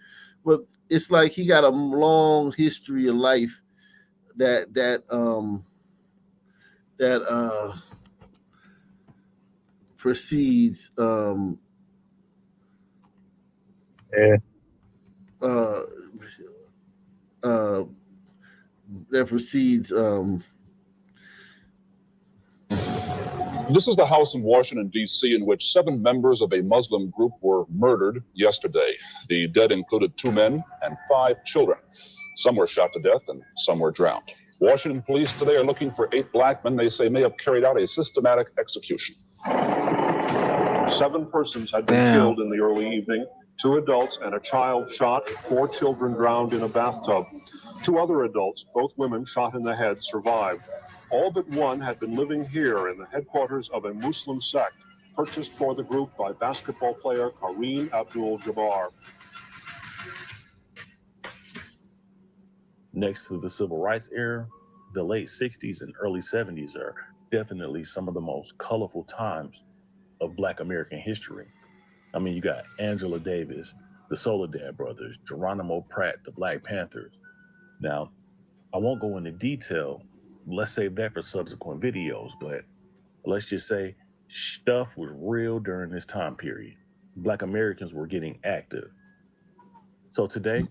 But it's like he got a long history of life that precedes Yeah. uh uh that precedes This is the house in Washington, D.C., in which 7 members of a Muslim group were murdered yesterday. The dead included 2 men and 5 children. Some were shot to death and some were drowned. Washington police today are looking for 8 black men they say may have carried out a systematic execution. 7 persons had been killed in the early evening. 2 adults and a child shot, 4 children drowned in a bathtub. 2 other adults, both women shot in the head, survived. All but one had been living here in the headquarters of a Muslim sect, purchased for the group by basketball player Kareem Abdul-Jabbar. Next to the civil rights era, the late 60s and early 70s are definitely some of the most colorful times of Black American history. I mean, you got Angela Davis, the Soledad Brothers, Geronimo Pratt, the Black Panthers. Now, I won't go into detail. Let's save that for subsequent videos, but let's just say stuff was real during this time period. Black Americans were getting active. So today,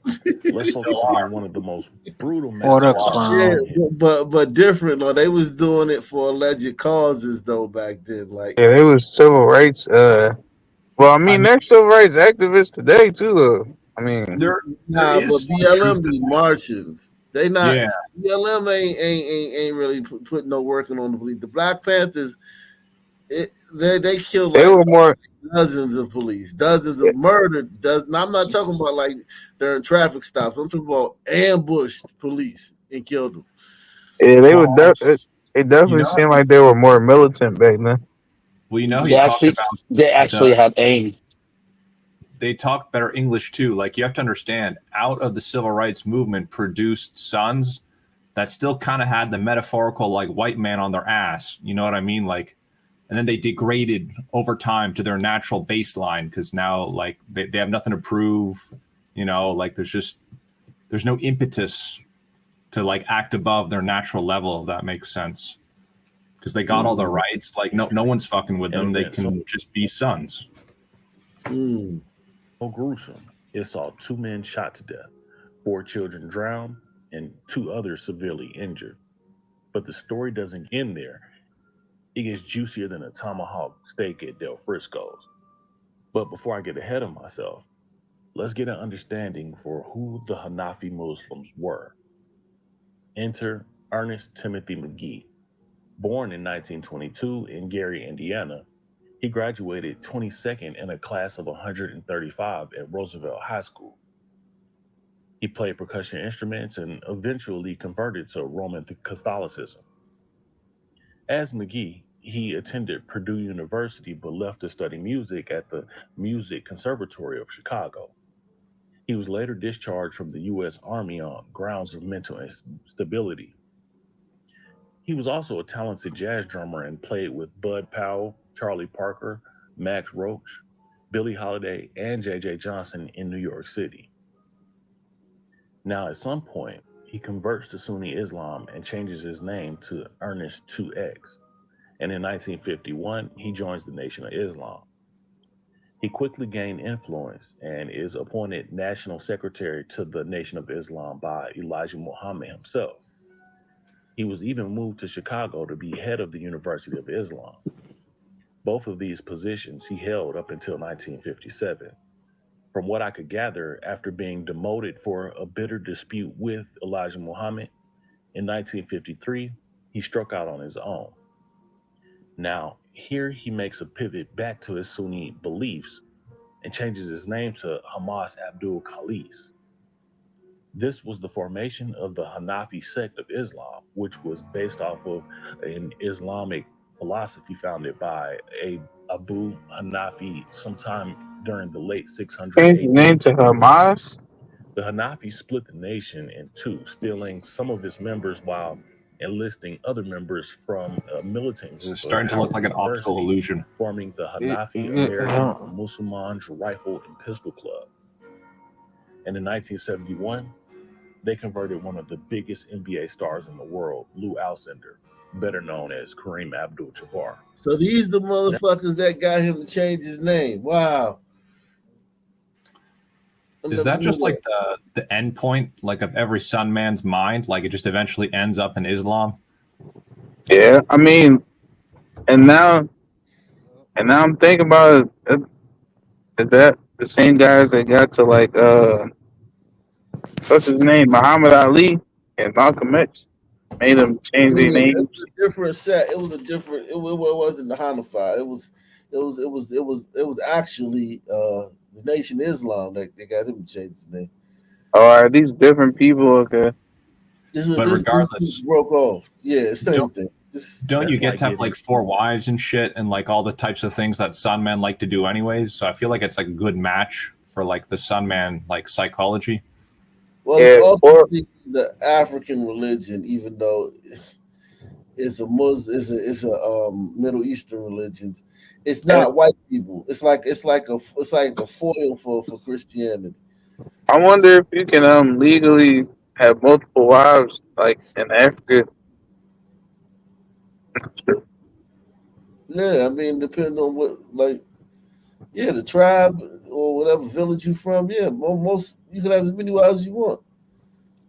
let's focus on one of the most brutal What a massacres in yeah, recent history. but different though. They was doing it for alleged causes though back then. Like Yeah, they was civil rights. Well, I mean, they're civil rights activists today too. I mean, there nah, but is some truth BLM to be that. marching. They not Yeah. BLM ain't really putting no working on the police. The Black Panthers, they killed they like were more. dozens of police, dozens of murdered. I'm not talking about like during traffic stops. I'm talking about ambushed police and killed them. Yeah, they were. Well, It you definitely know, seemed like they were more militant back then. well, you know, They he talked actually, about they actually the had aim. they talk better English too. Like you have to understand, out of the civil rights movement produced sons that still kind of had the metaphorical like white man on their ass. You know what I mean? Like, and then they degraded over time to their natural baseline because now like they have nothing to prove. You know, like there's no impetus to like act above their natural level. If that makes sense. Because they got all the rights. Like no one's fucking with them. They can just be sons. Mm. So gruesome. It saw 2 men shot to death, 4 children drowned, and 2 others severely injured. But the story doesn't end there. It gets juicier than a tomahawk steak at Del Frisco's. But before I get ahead of myself, let's get an understanding for who the Hanafi Muslims were. Enter Ernest Timothy McGee. Born in 1922 in Gary, Indiana, he graduated 22nd in a class of 135 at Roosevelt High School. He played percussion instruments and eventually converted to Roman Catholicism. As McGee, he attended Purdue University but left to study music at the Music Conservatory of Chicago. He was later discharged from the U.S. Army on grounds of mental instability. He was also a talented jazz drummer and played with Bud Powell, Charlie Parker, Max Roach, Billie Holiday, and J.J. Johnson in New York City. Now, at some point, he converts to Sunni Islam and changes his name to Ernest 2X. And in 1951, he joins the Nation of Islam. He quickly gained influence and is appointed National Secretary to the Nation of Islam by Elijah Muhammad himself. He was even moved to Chicago to be head of the University of Islam. Both of these positions he held up until 1957. From what I could gather, after being demoted for a bitter dispute with Elijah Muhammad, in 1953, he struck out on his own. Now, here he makes a pivot back to his Sunni beliefs and changes his name to Hamas Abdul Khalis. This was the formation of the Hanafi sect of Islam, which was based off of an Islamic philosophy founded by Abu Hanafi sometime during the late 600s Change the name AD. to Hamas. The Hanafi split the nation in two, stealing some of its members while enlisting other members from a militant It's group of starting to look Howard like an optical University, illusion. forming the Yeah, Hanafi American yeah, Musliman's Rifle and Pistol Club. And in 1971, they converted one of the biggest NBA stars in the world, Lou Alcindor, better known as Kareem Abdul-Jabbar. So these the motherfuckers that got him to change his name. Wow. I Is never that knew just like that. the end point, like of every Sun man's mind? Like it just eventually ends up in Islam? Yeah, I mean, and now I'm thinking about it. Is that the same guys that got to like what's his name, Muhammad Ali and Malcolm X, made them change their It names? was a different set. It was a different. It wasn't the Hanafi. It was actually the Nation Islam that they got him to change his name. Or are these different people? Okay. But This regardless, broke off. Yeah, same don't thing. don't you That's get like to have getting like 4 wives and shit and like all the types of things that Sun men like to do anyways? So I feel like it's like a good match for like the Sun man like psychology. Well, it's Yeah, also or the African religion, even though it's a Muslim, it's a Middle Eastern religion. It's and not white people. It's like a foil for Christianity. I wonder if you can legally have multiple wives like in Africa. Yeah, I mean, depending on the tribe or whatever village you from. Yeah, most you can have as many wives as you want.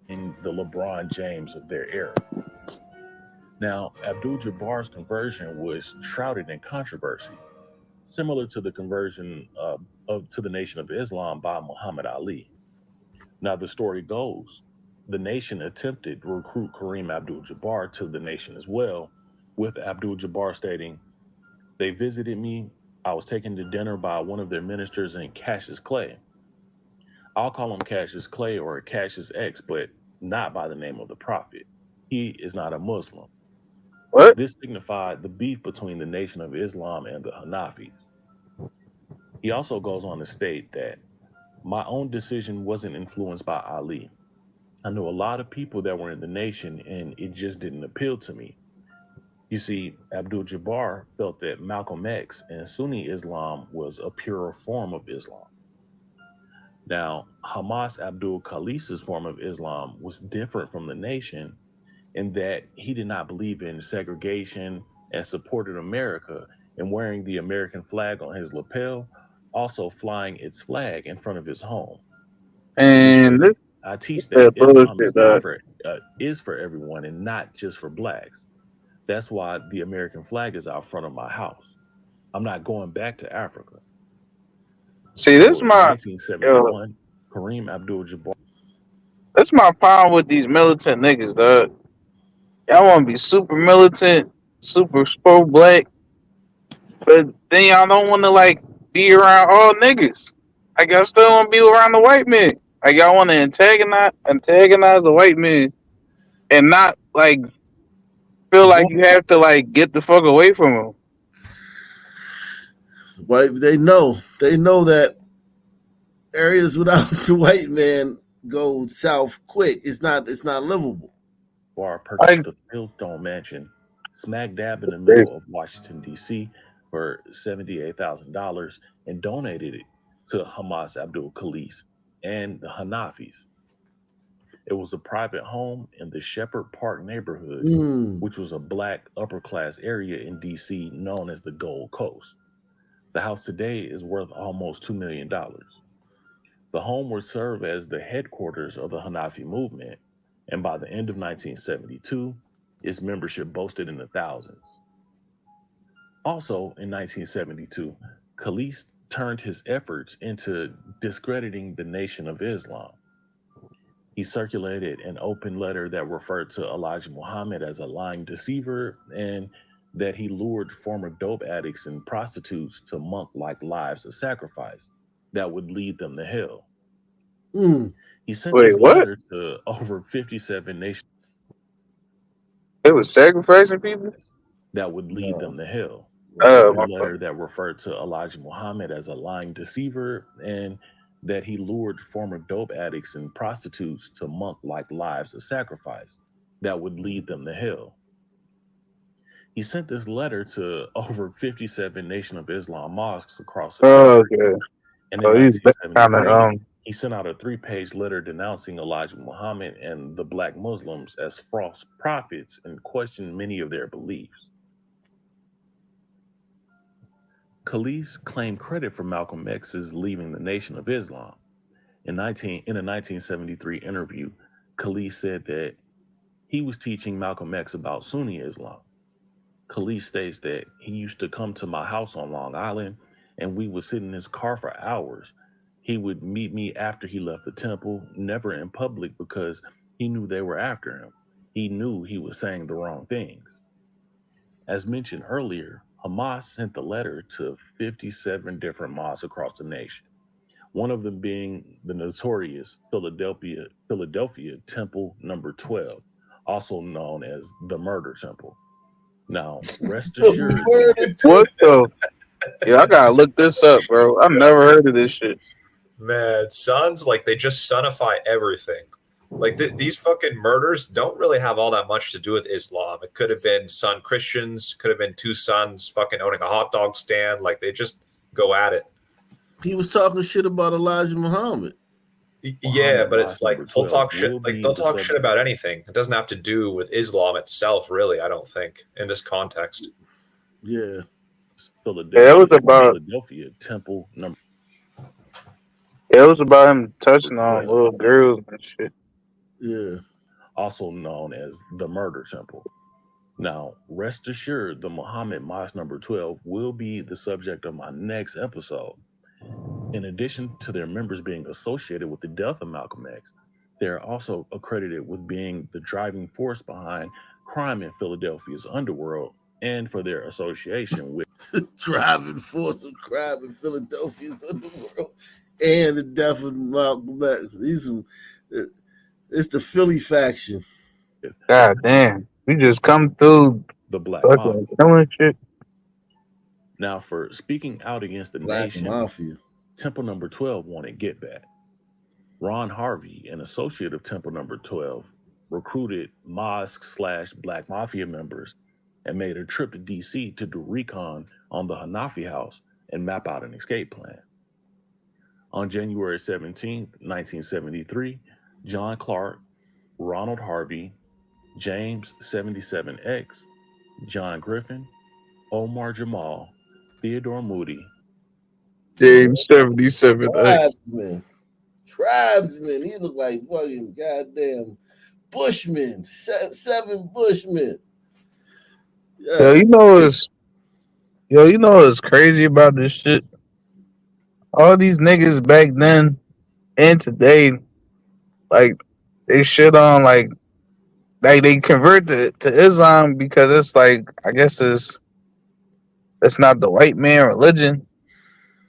in the LeBron James of their era. Now, Abdul-Jabbar's conversion was shrouded in controversy, similar to the conversion to the Nation of Islam by Muhammad Ali. Now, the story goes, the nation attempted to recruit Kareem Abdul-Jabbar to the nation as well, with Abdul-Jabbar stating, "They visited me. I was taken to dinner by one of their ministers in Cassius Clay. I'll call him Cassius Clay or Cassius X, but not by the name of the prophet. He is not a Muslim." What? This signified the beef between the Nation of Islam and the Hanafis. He also goes on to state that my own decision wasn't influenced by Ali. I knew a lot of people that were in the nation and it just didn't appeal to me. You see, Abdul Jabbar felt that Malcolm X and Sunni Islam was a purer form of Islam. Now, Hamas Abdul Khalis's form of Islam was different from the nation in that he did not believe in segregation and supported America and wearing the American flag on his lapel, also flying its flag in front of his home. He And stated, "I teach that that Islam is bullshit, not for is for everyone and not just for blacks. That's why the American flag is out front of my house. I'm not going back to Africa." See, So in yo, 1971, Kareem Abdul-Jabbar. that's my problem with these militant niggas, dog. Y'all want to be super militant, super pro black, but then y'all don't want to like be around all niggas. Like y'all still want to be around the white men. Like y'all want to antagonize the white men and not like feel like you have to like get the fuck away from them. White, they know that areas without the white man go south quick. It's not livable. Purchased a Fieldstone mansion smack dab in the middle of Washington, D.C. for $78,000 and donated it to Hamas Abdul Khalis and the Hanafis. It was a private home in the Shepherd Park neighborhood, which was a black upper class area in D.C. known as the Gold Coast. The house today is worth almost $2 million. The home would serve as the headquarters of the Hanafi movement, and by the end of 1972, its membership boasted in the thousands. Also in 1972, Khalis turned his efforts into discrediting the Nation of Islam. He circulated an open letter that referred to Elijah Muhammad as a lying deceiver and that he lured former dope addicts and prostitutes to monk-like lives of sacrifice that would lead them to hell. He sent Wait, this what? letter to over 57 nations. They was sacrificing people? that would lead them to hell. Oh, A letter that referred to Elijah Muhammad as a lying deceiver and that he lured former dope addicts and prostitutes to monk-like lives of sacrifice that would lead them to hell. He sent this letter to over 57 Nation of Islam mosques across the oh, country. okay. And So in he's kind of 1973, he sent out a 3-page letter denouncing Elijah Muhammad and the black Muslims as false prophets and questioned many of their beliefs. Khalis claimed credit for Malcolm X's leaving the Nation of Islam. In a 1973 interview, Khalis said that he was teaching Malcolm X about Sunni Islam. Khalis states that he used to come to my house on Long Island and we would sit in his car for hours. He would meet me after he left the temple, never in public because he knew they were after him. He knew he was saying the wrong things. As mentioned earlier, Hamas sent the letter to 57 different mosques across the nation, one of them being the notorious Philadelphia Temple number 12, also known as the Murder Temple. Now, rest assured, what the? Yeah, I gotta look this up, bro. I've never heard of this shit. Man, sons, like they just sonify everything. Like these fucking murders don't really have all that much to do with Islam. It could have been son Christians, could have been two sons fucking owning a hot dog stand. Like they just go at it. He was talking shit about Elijah Muhammad. Yeah, but it's like they'll talk shit. Like they'll talk shit about anything. It doesn't have to do with Islam itself, really. I don't think in this context. Yeah. It was about Philadelphia Temple number. It was about him touching on little girls and shit. Yeah. Also known as the Murder Temple. Now, rest assured, the Muhammad Mosque number 12 will be the subject of my next episode. In addition to their members being associated with the death of Malcolm X, they are also accredited with being the driving force behind crime in Philadelphia's underworld and for their association with driving force of crime in Philadelphia's underworld and the death of Malcolm X. It's the Philly faction. God damn. We just come through the Black Mafia. Killing shit. Now, for speaking out against the Black nation, Mafia. Temple number 12 wanted get back. Ron Harvey, an associate of Temple number 12, recruited mosque/Black Mafia members and made a trip to DC to do recon on the Hanafi house and map out an escape plan. On January 17, 1973, John Clark, Ronald Harvey, James 77X, John Griffin, Omar Jamal, Theodore Moody, James 77X. Tribesmen. He looked like fucking goddamn Bushmen. 7 Bushmen. Yeah. Yo, you know what's crazy about this shit? All these niggas back then and today, like they shit on like they convert to Islam because it's like I guess it's not the white man religion,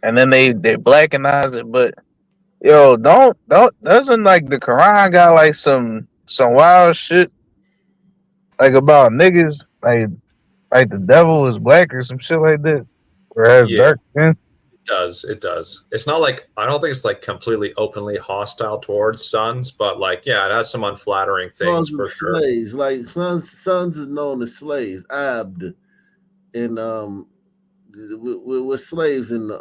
and then they blackenize it. But yo, doesn't like the Quran got like some wild shit like about niggas like the devil is black or some shit like that, or has dark skin. It does. It's not like I don't think it's like completely openly hostile towards sons, but like yeah, it has some unflattering things for sure. Slaves, like sons are known as slaves, abd, and we're slaves in the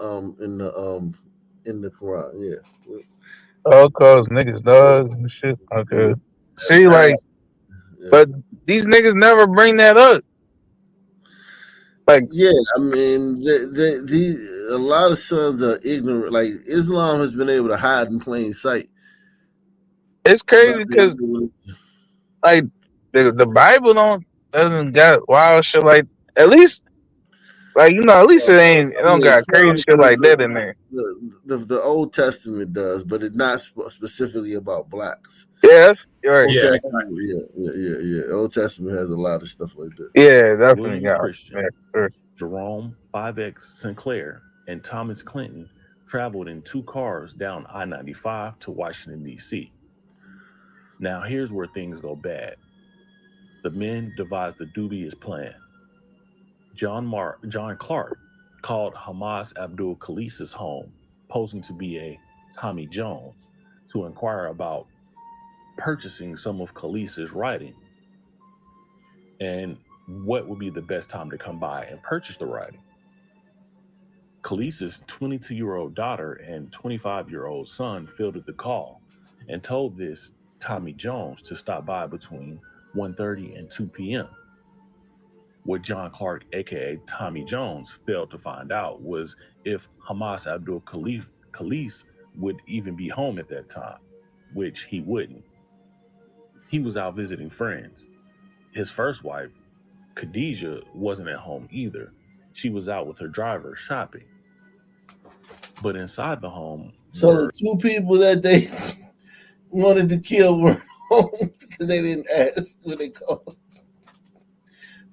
Quran. Yeah. All cause niggas dogs and shit. Okay. See, like, but these niggas never bring that up. Like, yeah, I mean, a lot of sons are ignorant. Like Islam has been able to hide in plain sight. It's crazy because, like, the Bible doesn't got wild shit like. At least, like at least it don't got crazy shit like that in there. The Old Testament does, but it's not specifically about blacks. Yeah, you're right. Yeah. Old Testament has a lot of stuff like that. Yeah, definitely. William Christian, Jerome 5X Sinclair, and Thomas Clinton traveled in 2 cars down I-95 to Washington, D.C. Now, here's where things go bad. The men devised a dubious plan. John Clark called Hamas Abdul Khalees's home, posing to be a Tommy Jones, to inquire about purchasing some of Khalees's writing and what would be the best time to come by and purchase the writing. Khalees's 22-year-old daughter and 25-year-old son fielded the call and told this Tommy Jones to stop by between 1:30 and 2 p.m. What John Clark, aka Tommy Jones, failed to find out was if Hamas Abdul Khalees would even be home at that time, which he wouldn't. He was out visiting friends. His first wife, Khadijah, wasn't at home either. She was out with her driver shopping. But inside the home, So the two people that they wanted to kill were home because they didn't ask when they called.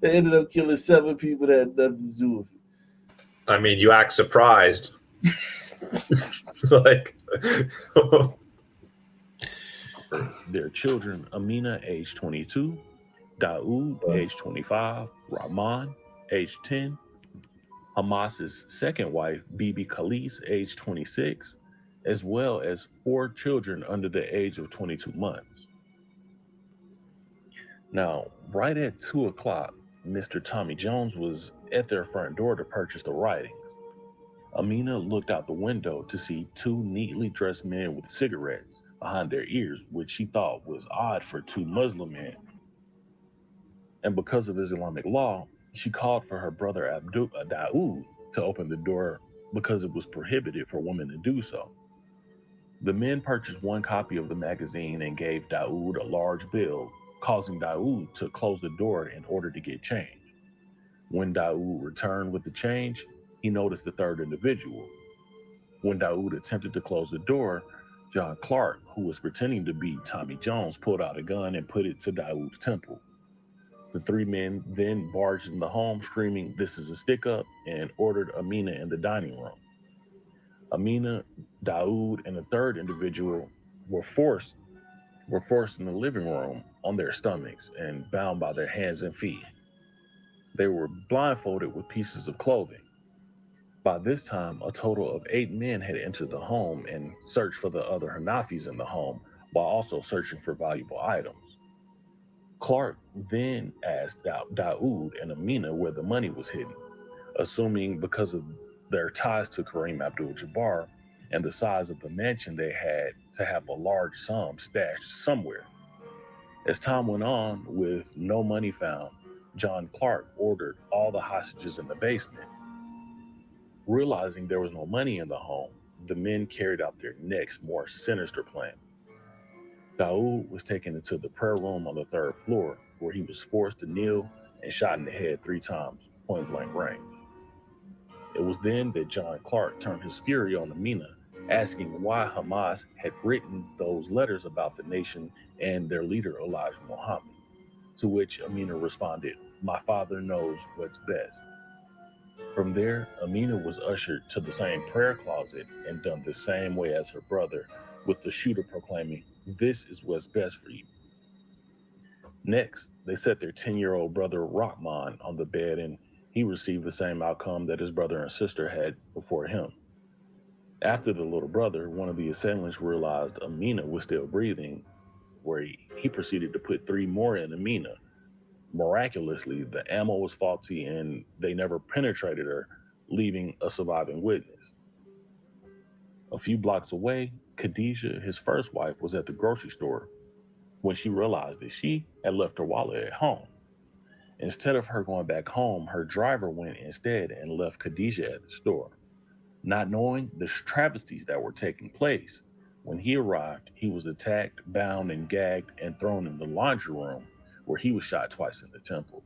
They ended up killing 7 people that had nothing to do with it. I mean, you act surprised. Like their children, Amina, age 22, Daoud, age 25, Rahman, age 10, Hamas's second wife, Bibi Khalees, age 26, as well as 4 children under the age of 22 months. Now, right at 2 o'clock, Mr. Tommy Jones was at their front door to purchase the writings. Amina looked out the window to see 2 neatly dressed men with cigarettes behind their ears, which she thought was odd for 2 Muslim men. And because of Islamic law, she called for her brother Daoud to open the door because it was prohibited for women to do so. The men purchased 1 copy of the magazine and gave Daoud a large bill, causing Daoud to close the door in order to get change. When Daoud returned with the change, he noticed the 3rd individual. When Daoud attempted to close the door, John Clark, who was pretending to be Tommy Jones, pulled out a gun and put it to Daoud's temple. The 3 men then barged in the home screaming, "This is a stick-up," and ordered Amina in the dining room. Amina, Daoud, and the 3rd individual were forced in the living room on their stomachs and bound by their hands and feet. They were blindfolded with pieces of clothing. By this time, a total of 8 men had entered the home and searched for the other Hanafis in the home, while also searching for valuable items. Clark then asked Daoud and Amina where the money was hidden, assuming because of their ties to Kareem Abdul-Jabbar and the size of the mansion they had to have a large sum stashed somewhere. As time went on, with no money found, John Clark ordered all the hostages in the basement. Realizing there was no money in the home, the men carried out their next, more sinister plan. Daoud was taken into the prayer room on the 3rd floor, where he was forced to kneel and shot in the head 3 times, point blank range. It was then that John Clark turned his fury on Amina, asking why Hamas had written those letters about the nation and their leader Elijah Muhammad, to which Amina responded, "My father knows what's best." From there, Amina was ushered to the same prayer closet and done the same way as her brother, with the shooter proclaiming, "This is what's best for you." Next, they set their 10-year-old brother Rahman on the bed, and he received the same outcome that his brother and sister had before him. After the little brother, one of the assailants realized Amina was still breathing, where he proceeded to put 3 more in Amina. Miraculously, the ammo was faulty and they never penetrated her, leaving a surviving witness. A few blocks away, Khadijah, his first wife, was at the grocery store when she realized that she had left her wallet at home. Instead of her going back home, her driver went instead and left Khadijah at the store. Not knowing the travesties that were taking place, when he arrived, he was attacked, bound, and gagged, and thrown in the laundry room, where he was shot twice in the temple.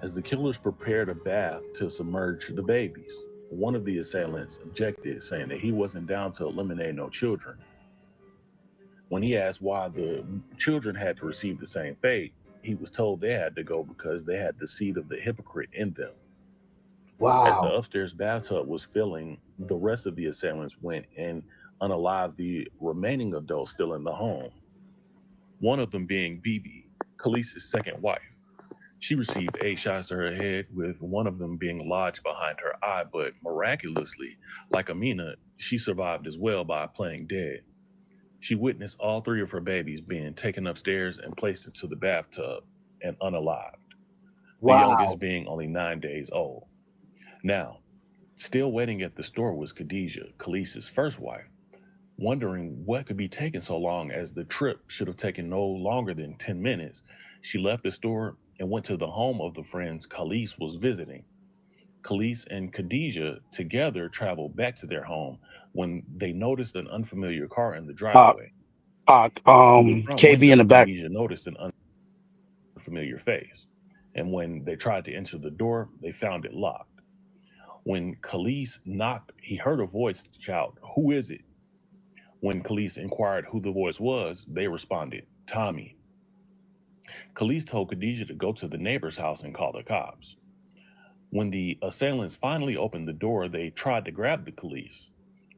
As the killers prepared a bath to submerge the babies, one of the assailants objected, saying that he wasn't down to eliminate no children. When he asked why the children had to receive the same fate, he was told they had to go because they had the seed of the hypocrite in them. As the upstairs bathtub was filling, the rest of the assailants went and unalived the remaining adults still in the home. One of them being Bibi, Khalees's second wife. She received 8 shots to her head, with one of them being lodged behind her eye, but miraculously, like Amina, she survived as well by playing dead. She witnessed all 3 of her babies being taken upstairs and placed into the bathtub and unalived, the youngest being only 9 days old. Now, still waiting at the store was Khadijah, Khalees's first wife, wondering what could be taking so long, as the trip should have taken no longer than 10 minutes. She left the store and went to the home of the friends Khalees was visiting. Khalees and Khadijah together traveled back to their home when they noticed an unfamiliar car in the driveway. Through the front KB in window, the back. Khadijah noticed an unfamiliar face, and when they tried to enter the door, they found it locked. When Khalees knocked, he heard a voice shout, "Who is it?" When Khalees inquired who the voice was, they responded, "Tommy." Khalees told Khadijah to go to the neighbor's house and call the cops. When the assailants finally opened the door, they tried to grab the Khalees,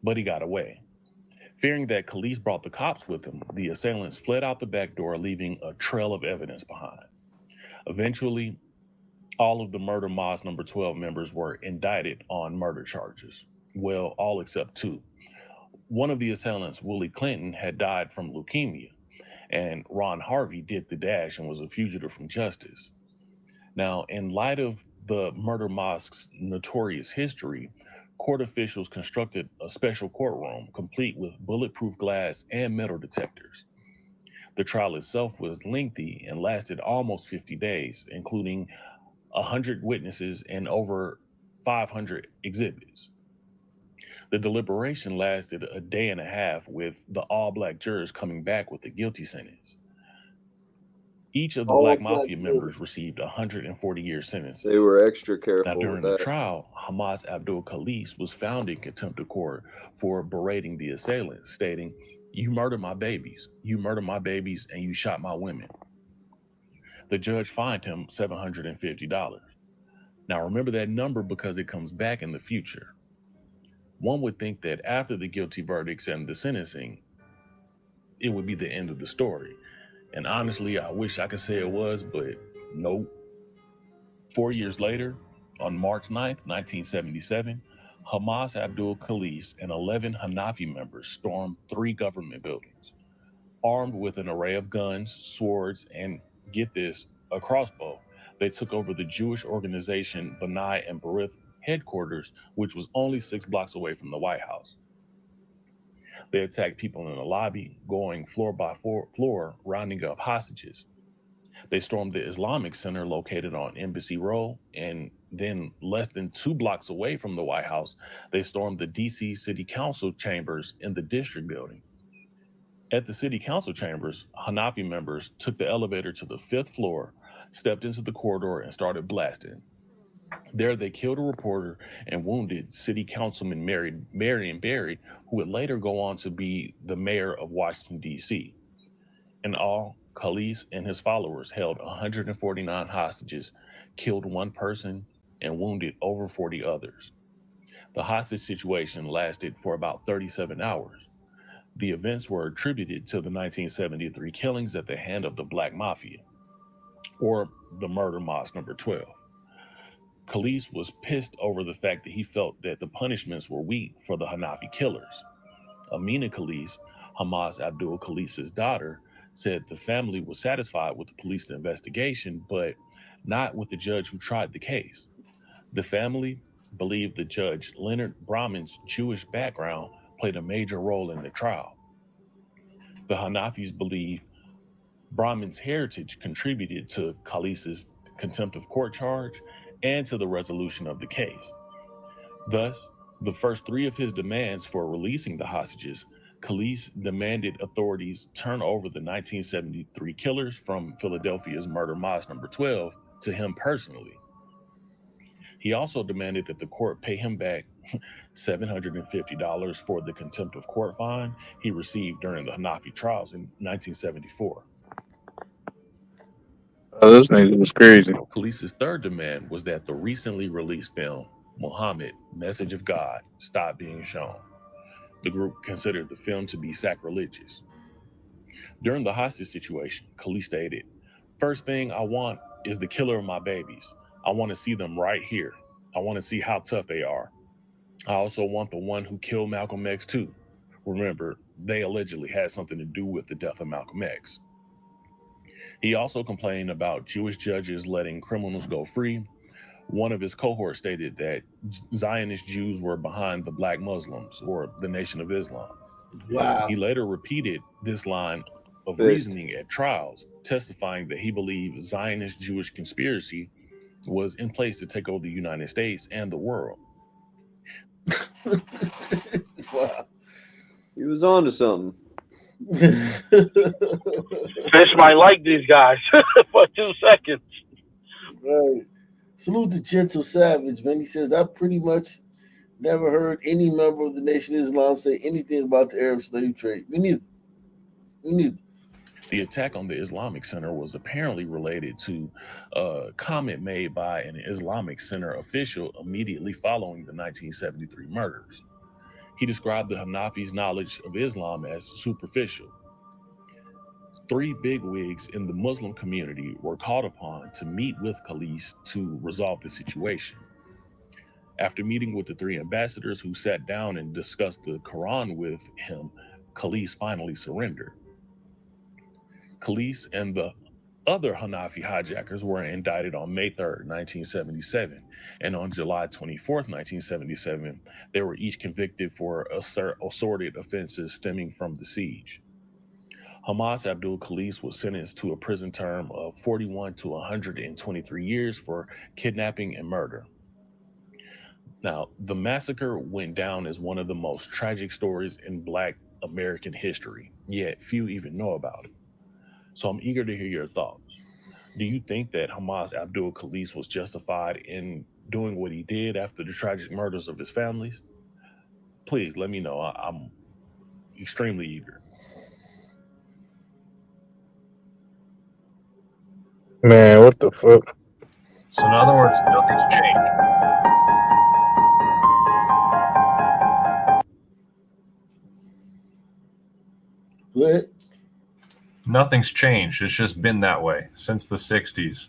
but he got away. Fearing that Khalees brought the cops with him, the assailants fled out the back door, leaving a trail of evidence behind. Eventually, all of the Murder Moss Number 12 members were indicted on murder charges. Well, all except 2. One of the assailants, Willie Clinton, had died from leukemia, and Ron Harvey did the dash and was a fugitive from justice. Now, in light of the Murder Mosque's notorious history, court officials constructed a special courtroom complete with bulletproof glass and metal detectors. The trial itself was lengthy and lasted almost 50 days, including 100 witnesses and over 500 exhibits. The deliberation lasted a day and a half, with the all-black jurors coming back with a guilty sentence. Each of the All Black black Mafia jurors. members received 140-year sentences. They were extra Now, careful during with the that. trial, Hamas Abdul Khalees was found in contempt of court for berating the assailants, stating, "You murdered my babies, and you shot my women." The judge fined him $750. Now, remember that number because it comes back in the future. One would think that after the guilty verdicts and the sentencing, it would be the end of the story. And honestly, I wish I could say it was, but nope. 4 years later, on March 9th, 1977, Hamas Abdul Khalees and 11 Hanafi members stormed 3 government buildings. Armed with an array of guns, swords, and, get this, a crossbow, they took over the Jewish organization B'nai and Berith headquarters, which was only 6 blocks away from the White House. They attacked people in the lobby, going floor by floor, rounding up hostages. They stormed the Islamic Center located on Embassy Row, and then less than 2 blocks away from the White House, they stormed the DC City Council chambers in the District Building. At the City Council chambers, Hanafi members took the elevator to the 5th floor, stepped into the corridor, and started blasting. There, they killed a reporter and wounded City Councilman Marion Barry, who would later go on to be the mayor of Washington, D.C. In all, Khalees and his followers held 149 hostages, killed 1 person, and wounded over 40 others. The hostage situation lasted for about 37 hours. The events were attributed to the 1973 killings at the hand of the Black Mafia, or the Murder Mosque Number 12. Khalees was pissed over the fact that he felt that the punishments were weak for the Hanafi killers. Amina Khalees, Hamas Abdul Khalees' daughter, said the family was satisfied with the police investigation, but not with the judge who tried the case. The family believed the judge, Leonard Brahman's Jewish background, played a major role in the trial. The Hanafis believe Brahman's heritage contributed to Khalees' contempt of court charge and to the resolution of the case. Thus, the first 3 of his demands for releasing the hostages, Khalees demanded authorities turn over the 1973 killers from Philadelphia's Murder Mosque Number 12 to him personally. He also demanded that the court pay him back $750 for the contempt of court fine he received during the Hanafi trials in 1974. Oh, this nigga was crazy. Khalees' third demand was that the recently released film, Muhammad, Message of God, stop being shown. The group considered the film to be sacrilegious. During the hostage situation, Khalees stated, "First thing I want is the killer of my babies. I want to see them right here. I want to see how tough they are. I also want the one who killed Malcolm X too. Remember, they allegedly had something to do with the death of Malcolm X. He also complained about Jewish judges letting criminals go free. One of his cohorts stated that Zionist Jews were behind the Black Muslims or the Nation of Islam. Wow. He later repeated this line of reasoning at trials, testifying that he believed Zionist Jewish conspiracy was in place to take over the United States and the world. Wow. He was on to something. Fish might like these guys for 2 seconds. Right. Salute to Gentle Savage, man. He says, I pretty much never heard any member of the Nation of Islam say anything about the Arab slave trade. Me neither. The attack on the Islamic Center was apparently related to a comment made by an Islamic Center official immediately following the 1973 murders. He described the Hanafi's knowledge of Islam as superficial. 3 bigwigs in the Muslim community were called upon to meet with Khalis to resolve the situation. After meeting with the 3 ambassadors who sat down and discussed the Quran with him, Khalis finally surrendered. Khalis and the other Hanafi hijackers were indicted on May 3rd, 1977, and on July 24th, 1977, they were each convicted for assorted offenses stemming from the siege. Hamas Abdul Khalis was sentenced to a prison term of 41 to 123 years for kidnapping and murder. Now, the massacre went down as one of the most tragic stories in Black American history, yet few even know about it. So I'm eager to hear your thoughts. Do you think that Hamas Abdul Khalis was justified in doing what he did after the tragic murders of his families? Please let me know. I'm extremely eager. Man, what the fuck? So in other words, nothing's changed. Good. Nothing's changed. It's just been that way since the 60s.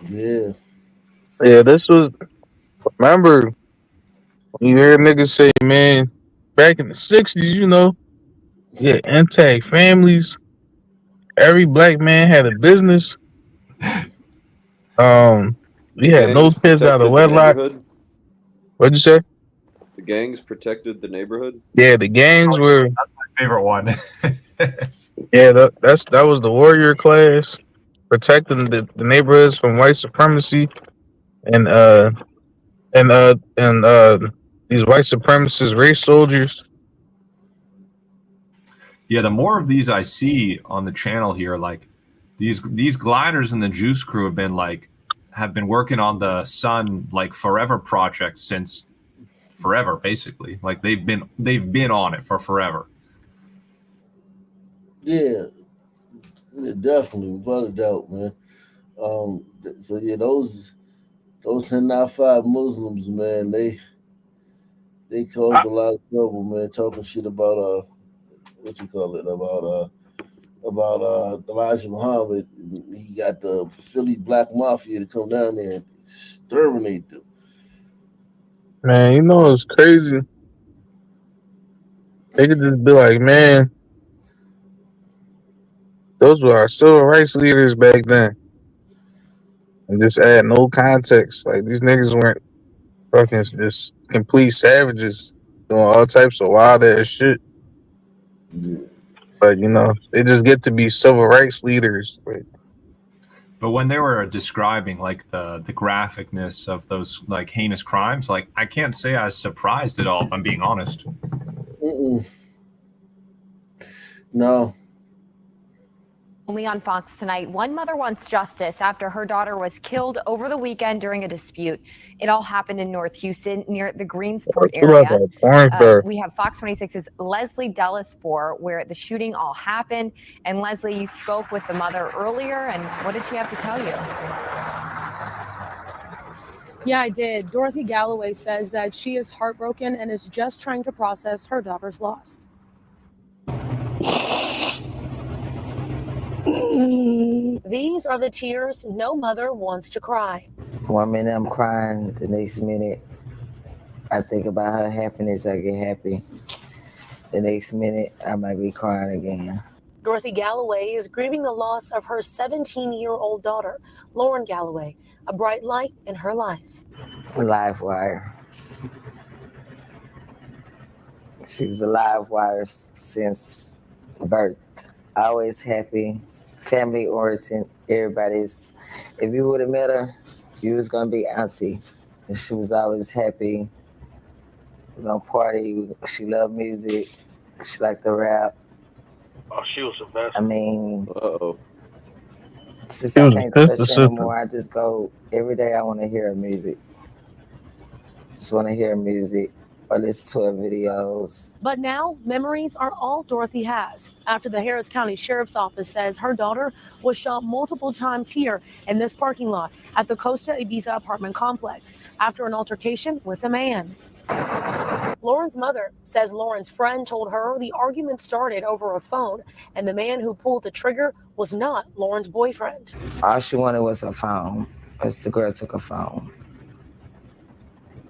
Yeah. Yeah, this was. Remember when you hear niggas say, man, back in the 60s, you know, yeah, intact families. Every black man had a business. We had no kids out of wedlock. What'd you say? The gangs protected the neighborhood. Yeah, the gangs were. That's my favorite one. Yeah, that was the warrior class protecting the neighborhoods from white supremacy and these white supremacist race soldiers. Yeah, the more of these I see on the channel here, like these gliders in the Juice Crew have been working on the Sun like Forever project since forever, basically. Like they've been on it for forever. Yeah, definitely, without a doubt, man. So yeah, those Hanafi Muslims, man, they caused a lot of trouble, man. Talking shit about about Elijah Muhammad. He got the Philly Black Mafia to come down there and exterminate them. Man, you know it's crazy. They could just be like, man, those were our civil rights leaders back then. And just add no context. Like these niggas weren't fucking just complete savages doing all types of wild ass shit. But you know, they just get to be civil rights leaders. But when they were describing like the graphicness of those like heinous crimes, like I can't say I was surprised at all, if I'm being honest. No. Only on Fox tonight, one mother wants justice after her daughter was killed over the weekend during a dispute. It all happened in North Houston near the Greensport area. We have Fox 26's Leslie Delaspore where the shooting all happened. And Leslie, you spoke with the mother earlier, and what did she have to tell you? Yeah, I did. Dorothy Galloway says that she is heartbroken and is just trying to process her daughter's loss. These are the tears no mother wants to cry. 1 minute I'm crying, the next minute I think about her happiness, I get happy. The next minute I might be crying again. Dorothy Galloway is grieving the loss of her 17-year-old daughter, Lauren Galloway, a bright light in her life. Live wire. She was a live wire since birth. Always happy, family oriented. Everybody's. If you would have met her, you was gonna be auntie. And she was always happy. We gonna party. She loved music. She liked to rap. Oh, she was the best. I mean, since She I was a can't touch sister, her anymore, I just go every day. I want to hear her music. Just want to hear her music or listen to her videos. But now, memories are all Dorothy has. After the Harris County Sheriff's Office says her daughter was shot multiple times here in this parking lot at the Costa Ibiza apartment complex after an altercation with a man. Lauren's mother says Lauren's friend told her the argument started over a phone and the man who pulled the trigger was not Lauren's boyfriend. All she wanted was her phone, because the girl took her phone.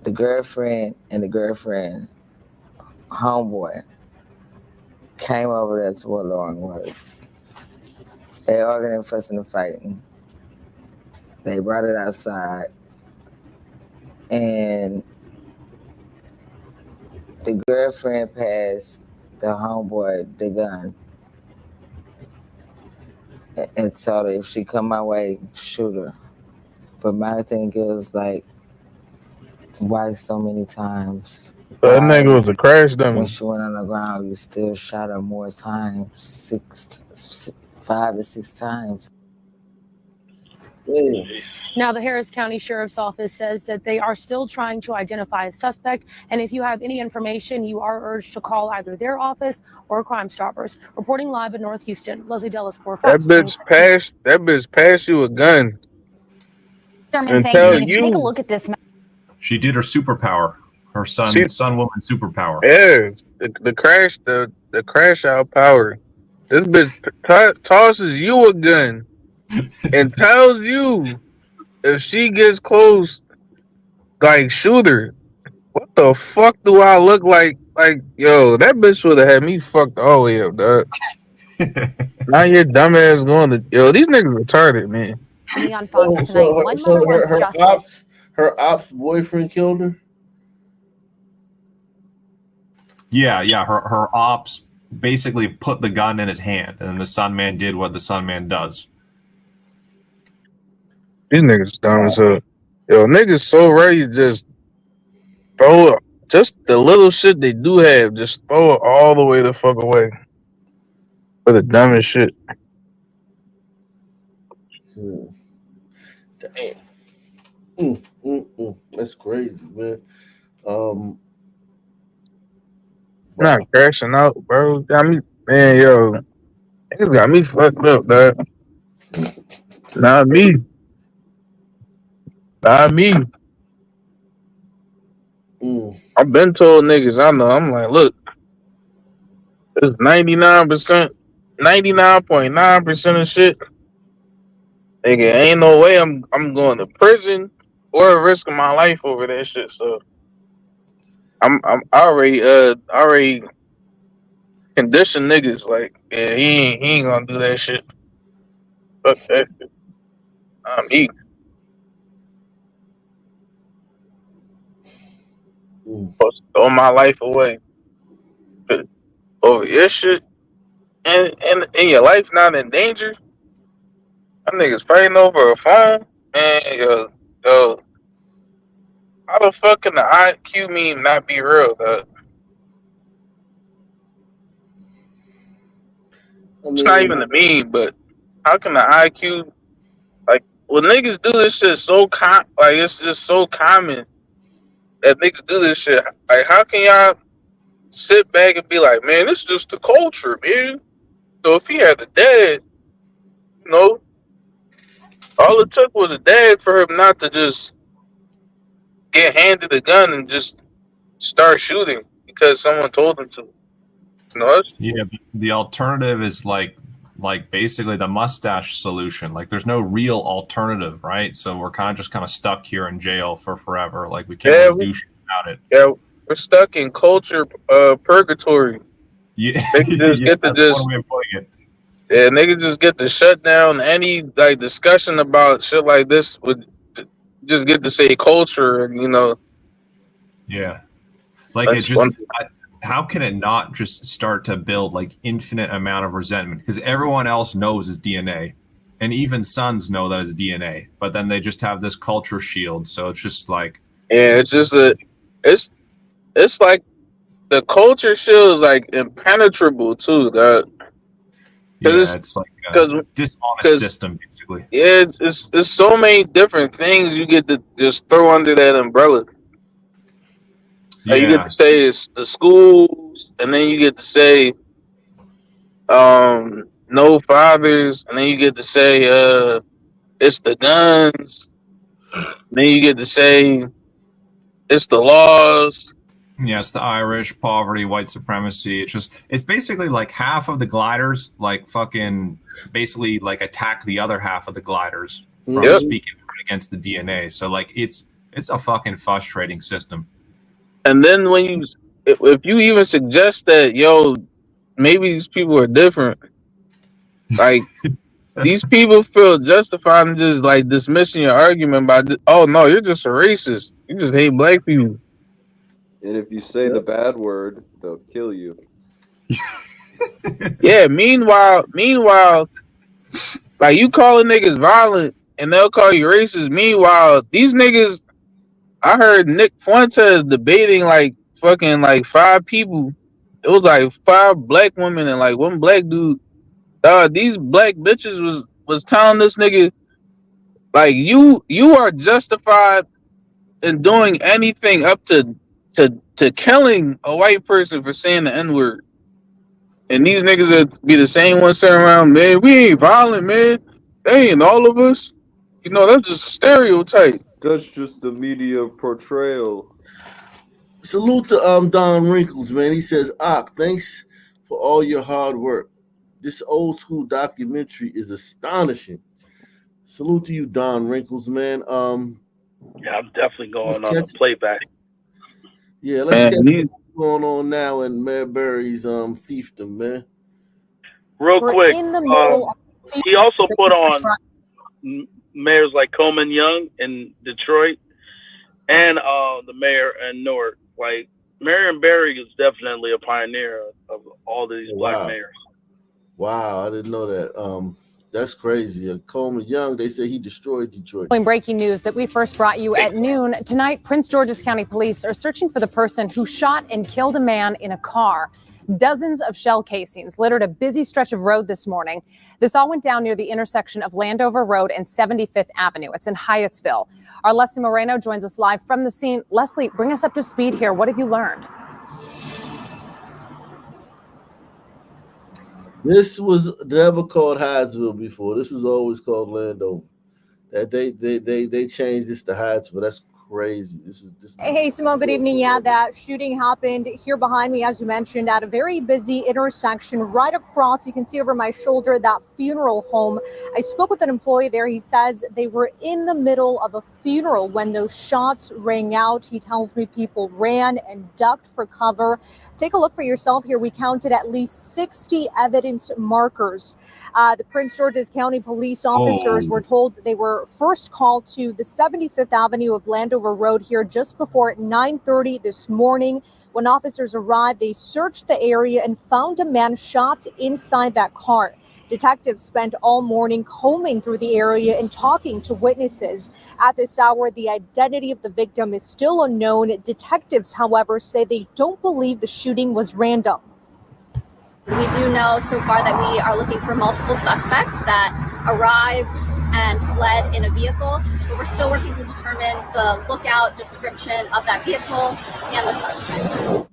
The girlfriend and the girlfriend homeboy came over there to where Lauren was. They arguing and fussing and fighting. They brought it outside. And the girlfriend passed the homeboy the gun and told her if she come my way, shoot her. But my thing is like, why so many times? That nigga was a crash dummy. When she went on the ground, you still shot her more times, 5 or 6 times. Now, the Harris County Sheriff's Office says that they are still trying to identify a suspect. And if you have any information, you are urged to call either their office or Crime Stoppers. Reporting live in North Houston, Leslie Delasport, That Fox bitch passed you a gun. And tell If you take a you, look at this map, She did her superpower, her son woman superpower. yeah, the crash out power. This bitch tosses you a gun and tells you if she gets close, like shoot her. What the fuck do I look like? Like, yo, that bitch would have had me fucked all the way up, dog. Now your dumb ass going to these niggas retarded, man. only on Fox tonight, one mother wants justice. Her ops boyfriend killed her. Yeah. Her ops basically put the gun in his hand, and then the Sun Man did what the Sun Man does. These niggas dumb as hell. Yo, niggas so ready to just throw it. Just the little shit they do have, just throw it all the way the fuck away. For the dumbest shit. Damn. That's crazy, man. Not crashing out, bro. Got me, man, yo. Niggas got me fucked up, dog. Not me. Not me. I've been told niggas, I know. I'm like, look, it's 99%, 99.9% of shit. Nigga, ain't no way I'm going to prison or risking my life over that shit. So I'm already conditioned niggas like, yeah, he ain't gonna do that shit. Fuck that shit. I'm eating. Supposed to throw my life away over your shit, and your life not in danger. Them niggas fighting over a phone, man. Yo, how the fuck can the IQ meme not be real, dog? It's not even a meme, but how can the IQ, like, when niggas do this shit it's just so common that niggas do this shit. Like, how can y'all sit back and be like, man, this is just the culture, man. So if he had a dad, all it took was a dad for him not to just get handed a gun and just start shooting because someone told him to. Yeah, the alternative is like like basically the mustache solution. Like there's no real alternative, right? So we're kind of stuck here in jail for forever. Like we can't really do shit about it. Yeah, we're stuck in culture purgatory. Yeah, They can just get to that's just one way of putting it. yeah, they can just get to shut down any like discussion about shit like this with just get to say culture and Yeah. Like it just, how can it not just start to build like infinite amount of resentment? Because everyone else knows it's DNA, and even sons know that it's DNA. But then they just have this culture shield, so it's just like it's just it's like the culture shield is like impenetrable too. It's like a dishonest system, basically. Yeah, it's so many different things you get to just throw under that umbrella. Like you get to say it's the schools, and then you get to say no fathers, and then you get to say it's the guns, then you get to say it's the laws. Yeah, it's the Irish, poverty, white supremacy. It's basically like half of the gliders like fucking basically like attack the other half of the gliders from speaking against the DNA. So like it's a fucking frustrating system. And then if you even suggest that, maybe these people are different, like these people feel justified in just like dismissing your argument by, oh no, you're just a racist. You just hate black people. And if you say the bad word, they'll kill you. Yeah. Meanwhile, like you calling niggas violent and they'll call you racist. Meanwhile, these niggas, I heard Nick Fuentes debating like fucking like 5 people. It was like 5 black women and like 1 black dude. These black bitches was telling this nigga like you are justified in doing anything up to killing a white person for saying the N-word. And these niggas that be the same ones sitting around, man, we ain't violent, man. They ain't all of us. That's just a stereotype. That's just the media portrayal. Salute to Don Wrinkles, man. He says, thanks for all your hard work. This old school documentary is astonishing. Salute to you, Don Wrinkles, man. Yeah, I'm definitely going on a playback. Yeah, let's get what's going on now in Mayberry's fiefdom, man. Real quick, he also put on mayors like Coleman Young in Detroit and the mayor in Newark. Like Marion Barry is definitely a pioneer of all these black mayors. Wow, I didn't know that. That's crazy. Coleman Young, they say he destroyed Detroit. Breaking news that we first brought you at noon. Tonight, Prince George's County Police are searching for the person who shot and killed a man in a car. Dozens of shell casings littered a busy stretch of road this morning. This all went down near the intersection of Landover Road and 75th Avenue. It's in Hyattsville. Our Leslie Moreno joins us live from the scene. Leslie, bring us up to speed here. What have you learned? This was never called Hyattsville before. This was always called Landover. That they changed this to Hyattsville. That's crazy. Hey, Simone, good evening. Yeah, that shooting happened here behind me, as you mentioned, at a very busy intersection right across. You can see over my shoulder that funeral home. I spoke with an employee there. He says they were in the middle of a funeral when those shots rang out. He tells me people ran and ducked for cover. Take a look for yourself here. We counted at least 60 evidence markers. The Prince George's County police officers were told they were first called to the 75th Avenue of Landover Road here just before 9:30 this morning. When officers arrived, they searched the area and found a man shot inside that car. Detectives spent all morning combing through the area and talking to witnesses. At this hour, the identity of the victim is still unknown. Detectives, however, say they don't believe the shooting was random. We do know so far that we are looking for multiple suspects that arrived and fled in a vehicle, but we're still working to determine the lookout description of that vehicle and the suspects.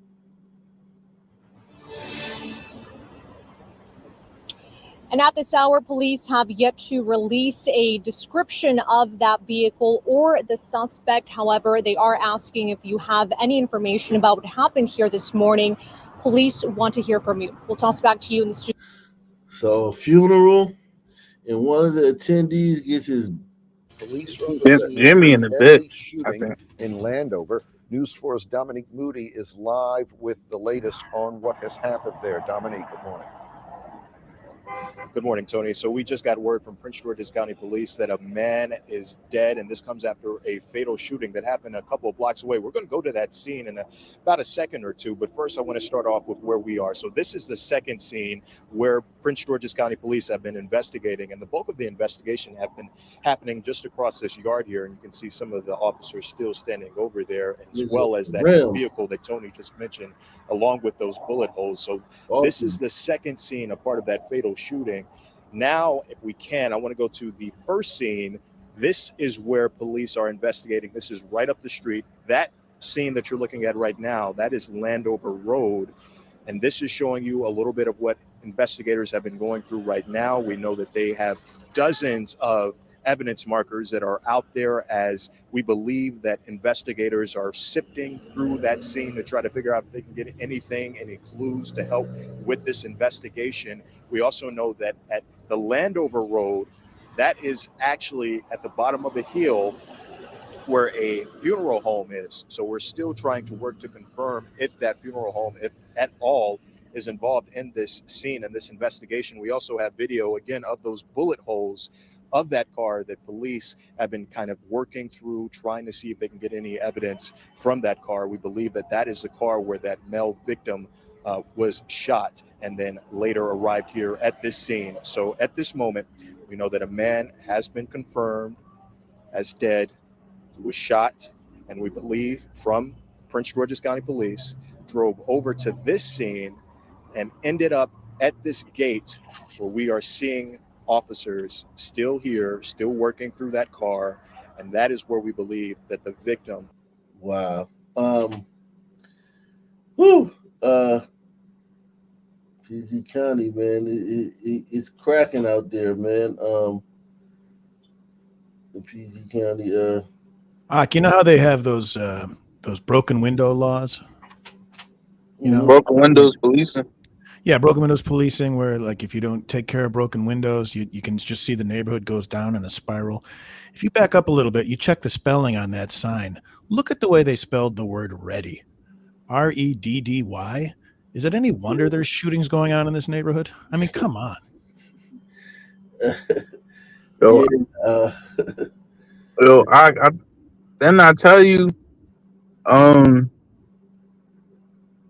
And at this hour, police have yet to release a description of that vehicle or the suspect. However, they are asking if you have any information about what happened here this morning. Police want to hear from you. We'll toss back to you in the studio. So a funeral, and one of the attendees gets his. Police from the scene Jimmy in of the a bit, deadly I shooting think. in Landover. News 4's Dominique Moody is live with the latest on what has happened there. Dominique, good morning. Good morning, Tony. So we just got word from Prince George's County Police that a man is dead, and this comes after a fatal shooting that happened a couple of blocks away. We're going to go to that scene in about a second or two, but first I want to start off with where we are. So this is the second scene where Prince George's County Police have been investigating, and the bulk of the investigation have been happening just across this yard here, and you can see some of the officers still standing over there, as well as that vehicle that Tony just mentioned, along with those bullet holes. So this is the second scene, a part of that fatal shooting. Now, if we can, I want to go to the first scene. This is where police are investigating. This is right up the street. That scene that you're looking at right now, that is Landover Road. And this is showing you a little bit of what investigators have been going through right now. We know that they have dozens of evidence markers that are out there, as we believe that investigators are sifting through that scene to try to figure out if they can get anything, any clues to help with this investigation. We also know that at the Landover Road, that is actually at the bottom of a hill where a funeral home is. So we're still trying to work to confirm if that funeral home, if at all, is involved in this scene and this investigation. We also have video, again, of those bullet holes of that car that police have been kind of working through, trying to see if they can get any evidence from that car. We believe that that is the car where that male victim was shot and then later arrived here at this scene. So at this moment, we know that a man has been confirmed as dead, who was shot, and we believe from Prince George's County Police drove over to this scene and ended up at this gate where we are seeing officers still here, still working through that car, and that is where we believe that the victim. Wow. PG County, man, it's cracking out there, man. The PG County. You know how they have those broken window laws? You know, broken windows policing. Yeah, broken windows policing, where like if you don't take care of broken windows, you can just see the neighborhood goes down in a spiral. If you back up a little bit, you check the spelling on that sign. Look at the way they spelled the word ready. REDDY. Is it any wonder there's shootings going on in this neighborhood? I mean, come on. I then I tell you, I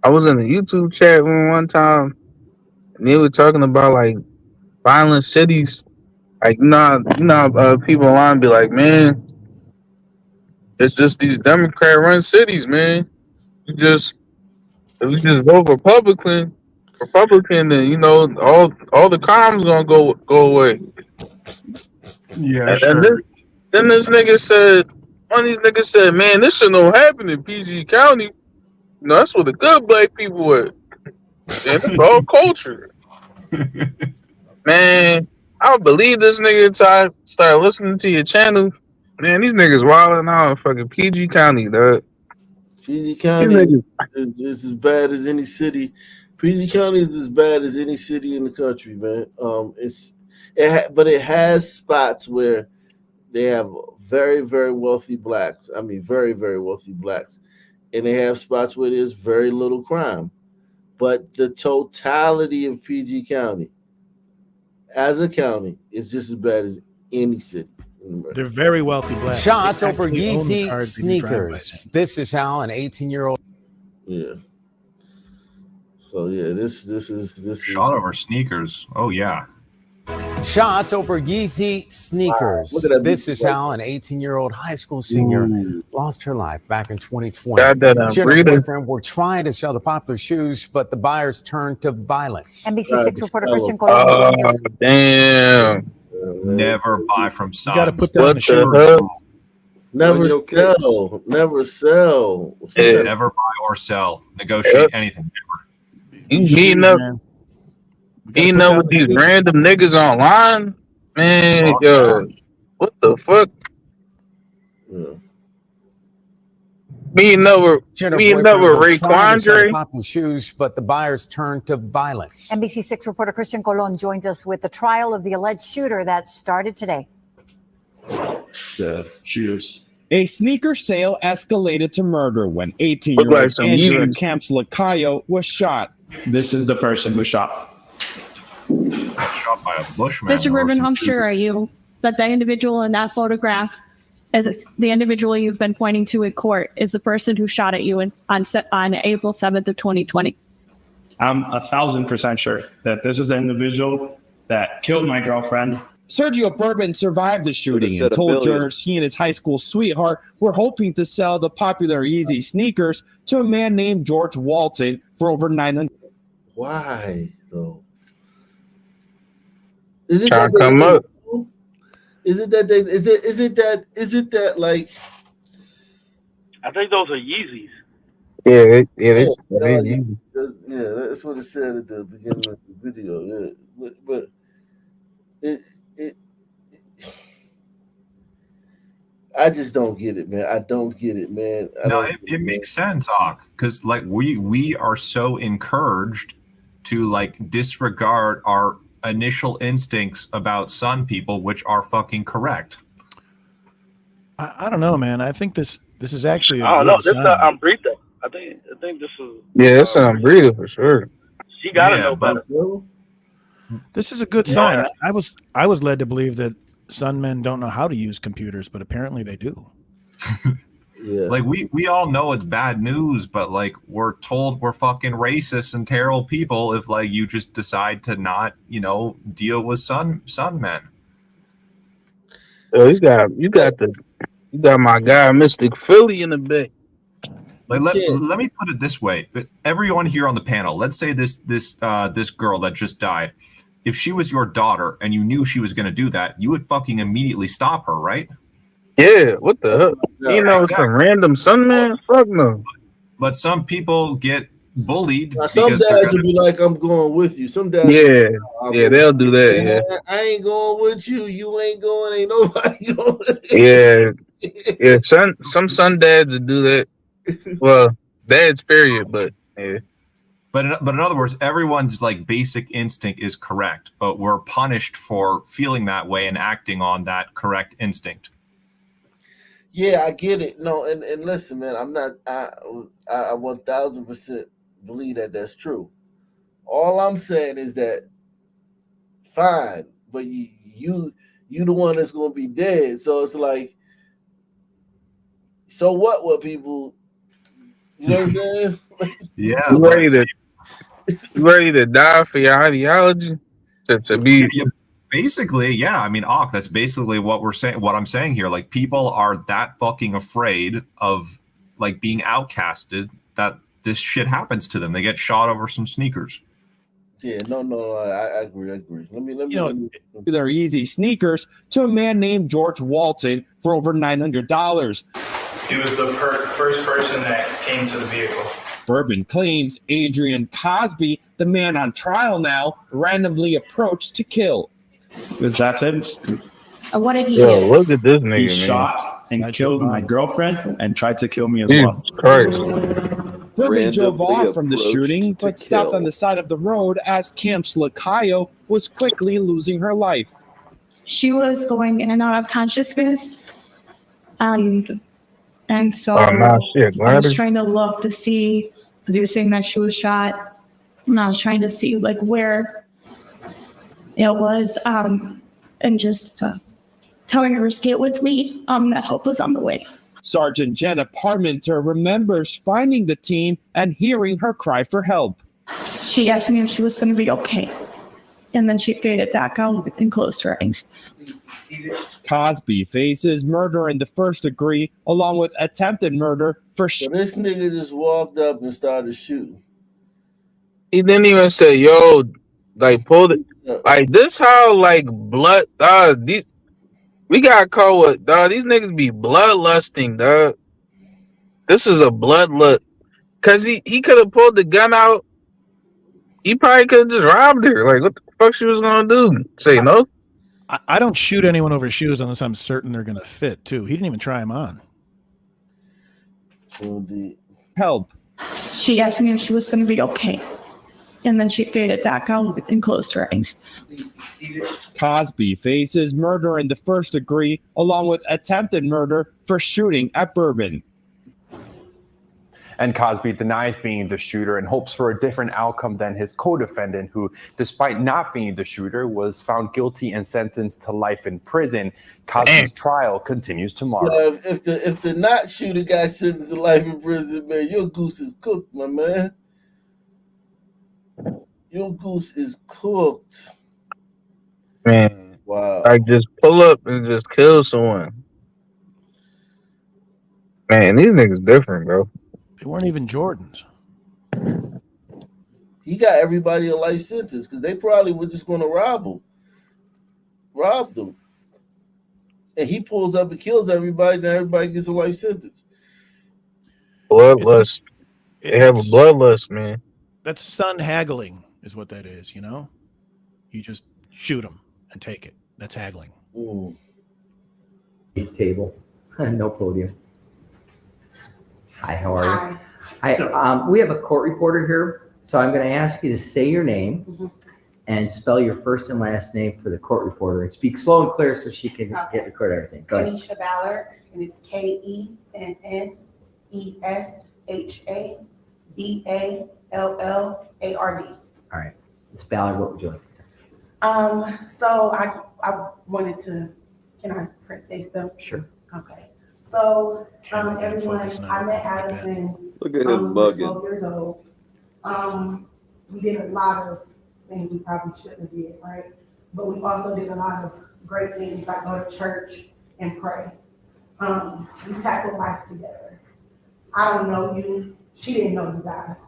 was in the YouTube chat room one time, and they were talking about like violent cities. Like people online be like, man, it's just these Democrat-run cities, man. If we just vote Republican, then all the crime's gonna go away. Yeah, and sure. Then this nigga said, one of these niggas said, man, this shit don't happen in PG County. That's where the good black people were. And it's all culture. Man, I don't believe this nigga until I start listening to your channel. Man, these niggas wilding out in fucking PG County, dog. PG County is as bad as any city. PG County is as bad as any city in the country, man. But it has spots where they have very, very wealthy blacks. I mean, very, very wealthy blacks, and they have spots where there's very little crime. But the totality of PG County, as a county, is just as bad as any city. They're very wealthy blacks. Shots They over actually own the Yeezy cars they do drive-bys sneakers. This is how an 18-year-old. Yeah. So yeah, this shot over sneakers. Oh yeah. Shots over Yeezy sneakers. Wow, this is how an 18-year-old high school senior lost her life back in 2020. She and her boyfriend were trying to sell the popular shoes, but the buyers turned to violence. NBC6 reporter Christian Colon joins us. Damn. Never buy from signs. You got to put down the shoes. Never sell. Never sell. Never buy or sell. Negotiate anything. You meeting up with these random niggas online? Man, yo, what the fuck? Yeah. Me and Ray tried to sell the Quandre. popular shoes, but the buyers turned to violence. NBC6 reporter Christian Colon joins us with the trial of the alleged shooter that started today. The shooters. A sneaker sale escalated to murder when 18-year-old Andrea Camps Lacayo was shot. This is the person who shot. Shot by a bushman. Mr. Griffin, how sure are you that the individual in that photograph, as the individual you've been pointing to in court, is the person who shot at you on April 7th of 2020? I'm 1,000% sure that this is the individual that killed my girlfriend. Sergio Bourbon survived the shooting and told jurors he and his high school sweetheart were hoping to sell the popular Yeezy sneakers to a man named George Walton for over $900. Why though? Is it Trying that to come up. Is it that they? Is it that like? I think those are Yeezys. Yeah, that's what it said at the beginning of the video. Yeah, but it I just don't get it, man. I don't get it, man. It makes sense, because like we are so encouraged to like disregard our initial instincts about sun people, which are fucking correct. I don't know, man. I think this is actually. I don't know. This is Ambrita. I think this is. Yeah, it's Ambrita for sure. She gotta know better. This is a good sign. I was led to believe that sun men don't know how to use computers, but apparently they do. Yeah. Like we all know it's bad news, but like we're told we're fucking racist and terrible people if like you just decide to not, deal with sun men. Oh, you got my guy Mystic Philly in the back. Like let me put it this way. Everyone here on the panel, let's say this girl that just died. If she was your daughter and you knew she was going to do that, you would fucking immediately stop her, right? Yeah, what the hell? It's a random sun man? Fuck no. But some people get bullied. Now, some dads will be like, I'm going with you. Some dads they'll do that. Yeah. I ain't going with you. You ain't going. Ain't nobody going. Yeah. Some sun dads will do that. Well, dads, period, but yeah. But in other words, everyone's like basic instinct is correct, but we're punished for feeling that way and acting on that correct instinct. Yeah, I get it. No, and listen, man, I'm not. I 1,000% believe that that's true. All I'm saying is that fine, but you the one that's gonna be dead. So it's like, so what people? You know what I'm saying? Yeah, you ready to die for your ideology? To be basically, yeah. I mean, that's basically what we're saying. What I'm saying here, like people are that fucking afraid of like being outcasted that this shit happens to them. They get shot over some sneakers. Yeah, no, I agree. Let me. Their Yeezy sneakers to a man named George Walton for over $900. He was the first person that came to the vehicle. Bourbon claims Adrian Cosby, the man on trial now, randomly approached to kill. Was that it? What did he Yo, do? look at this nigga, He man. shot and killed my girlfriend and tried to kill me as Jesus well. Christ. Bourbon drove Randomly off from the approached shooting, to but stopped kill. on the side of the road as Camps Lacayo was quickly losing her life. She was going in and out of consciousness. And so Oh, nah, shit, I was ladder. trying to look to see, because you were saying that she was shot, and I was trying to see like where it was, and just telling her to get with me, that help was on the way. Sergeant Jenna Parmenter remembers finding the teen and hearing her cry for help. She asked me if she was going to be okay, and then she faded back out and closed her eyes. Cosby faces murder in the first degree, along with attempted murder for So this nigga just walked up and started shooting. He didn't even say, yo, like, pull it. Like, this how, like, blood, we got caught with, dog, these niggas be bloodlusting, dog. This is a bloodlust. Because he could have pulled the gun out. He probably could have just robbed her. Like, what the fuck she was going to do? Say no? I don't shoot anyone over shoes unless I'm certain they're going to fit, too. He didn't even try them on. Indeed. Help. She asked me if she was going to be okay. And then she faded back out and closed her eyes. Cosby faces murder in the first degree, along with attempted murder for shooting at Bourbon. And Cosby denies being the shooter and hopes for a different outcome than his co-defendant, who, despite not being the shooter, was found guilty and sentenced to life in prison. Cosby's trial continues tomorrow. Yeah, if the not shooter got sentenced to life in prison, man, your goose is cooked, my man. Your goose is cooked. Man, wow. Like just pull up and just kill someone. Man, these niggas different, bro. They weren't even Jordans. He got everybody a life sentence because they probably were just going to rob them. And he pulls up and kills everybody, and everybody gets a life sentence. Bloodlust. They have a bloodlust, man. That's son haggling is what that is, you know? You just shoot them and take it. That's haggling. Table. No podium. Hi, how are you? Hi. We have a court reporter here, so I'm going to ask you to say your name and spell your first and last name for the court reporter, and speak slow and clear so she can get record everything. Go ahead. Kenesha Ballard, and it's KENNESHABALLARD. All right. Ms. Ballard, what would you like to do? So I wanted to, can I face them? Sure. Okay. So everyone, I met Addison. Look at him bugging. 12 years old. We did a lot of things we probably shouldn't have did, right? But we also did a lot of great things like go to church and pray. We tackled life together. I don't know you. She didn't know you guys.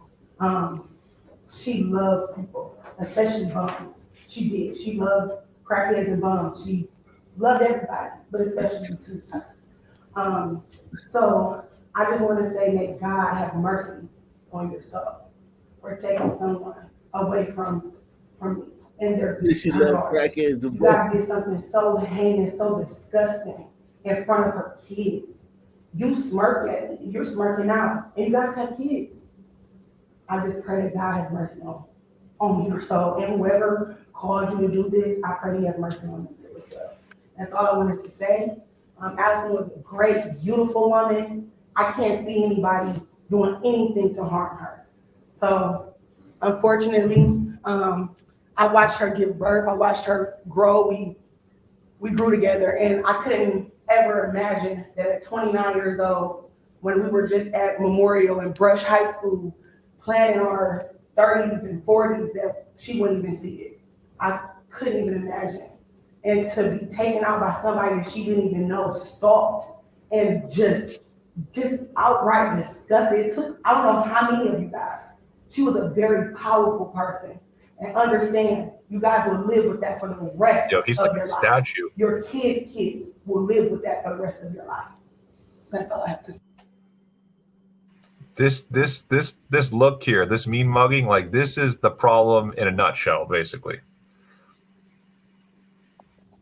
She loved people, especially bums. She did. She loved crackheads and bums. She loved everybody, but especially you too. So I just want to say, may God have mercy on your soul for taking someone away from me and their She loved crackheads and you guys did something so heinous, so disgusting in front of her kids. You smirk at me. You're smirking out, and you guys have kids. I just pray that God have mercy on your soul, and whoever called you to do this, I pray He have mercy on them too as well. That's all I wanted to say. Allison was a great, beautiful woman. I can't see anybody doing anything to harm her. So, unfortunately, I watched her give birth. I watched her grow. We grew together, and I couldn't ever imagine that at 29 years old, when we were just at Memorial and Brush High School, planning our 30s and 40s, that she wouldn't even see it. I couldn't even imagine. And to be taken out by somebody that she didn't even know, stalked, and just outright disgusted. It took, I don't know how many of you guys. She was a very powerful person. And understand, you guys will live with that for the rest of he's your like a life. statue. Your kids will live with that for the rest of your life. That's all I have to say. This look here, this mean mugging, like this is the problem in a nutshell, basically.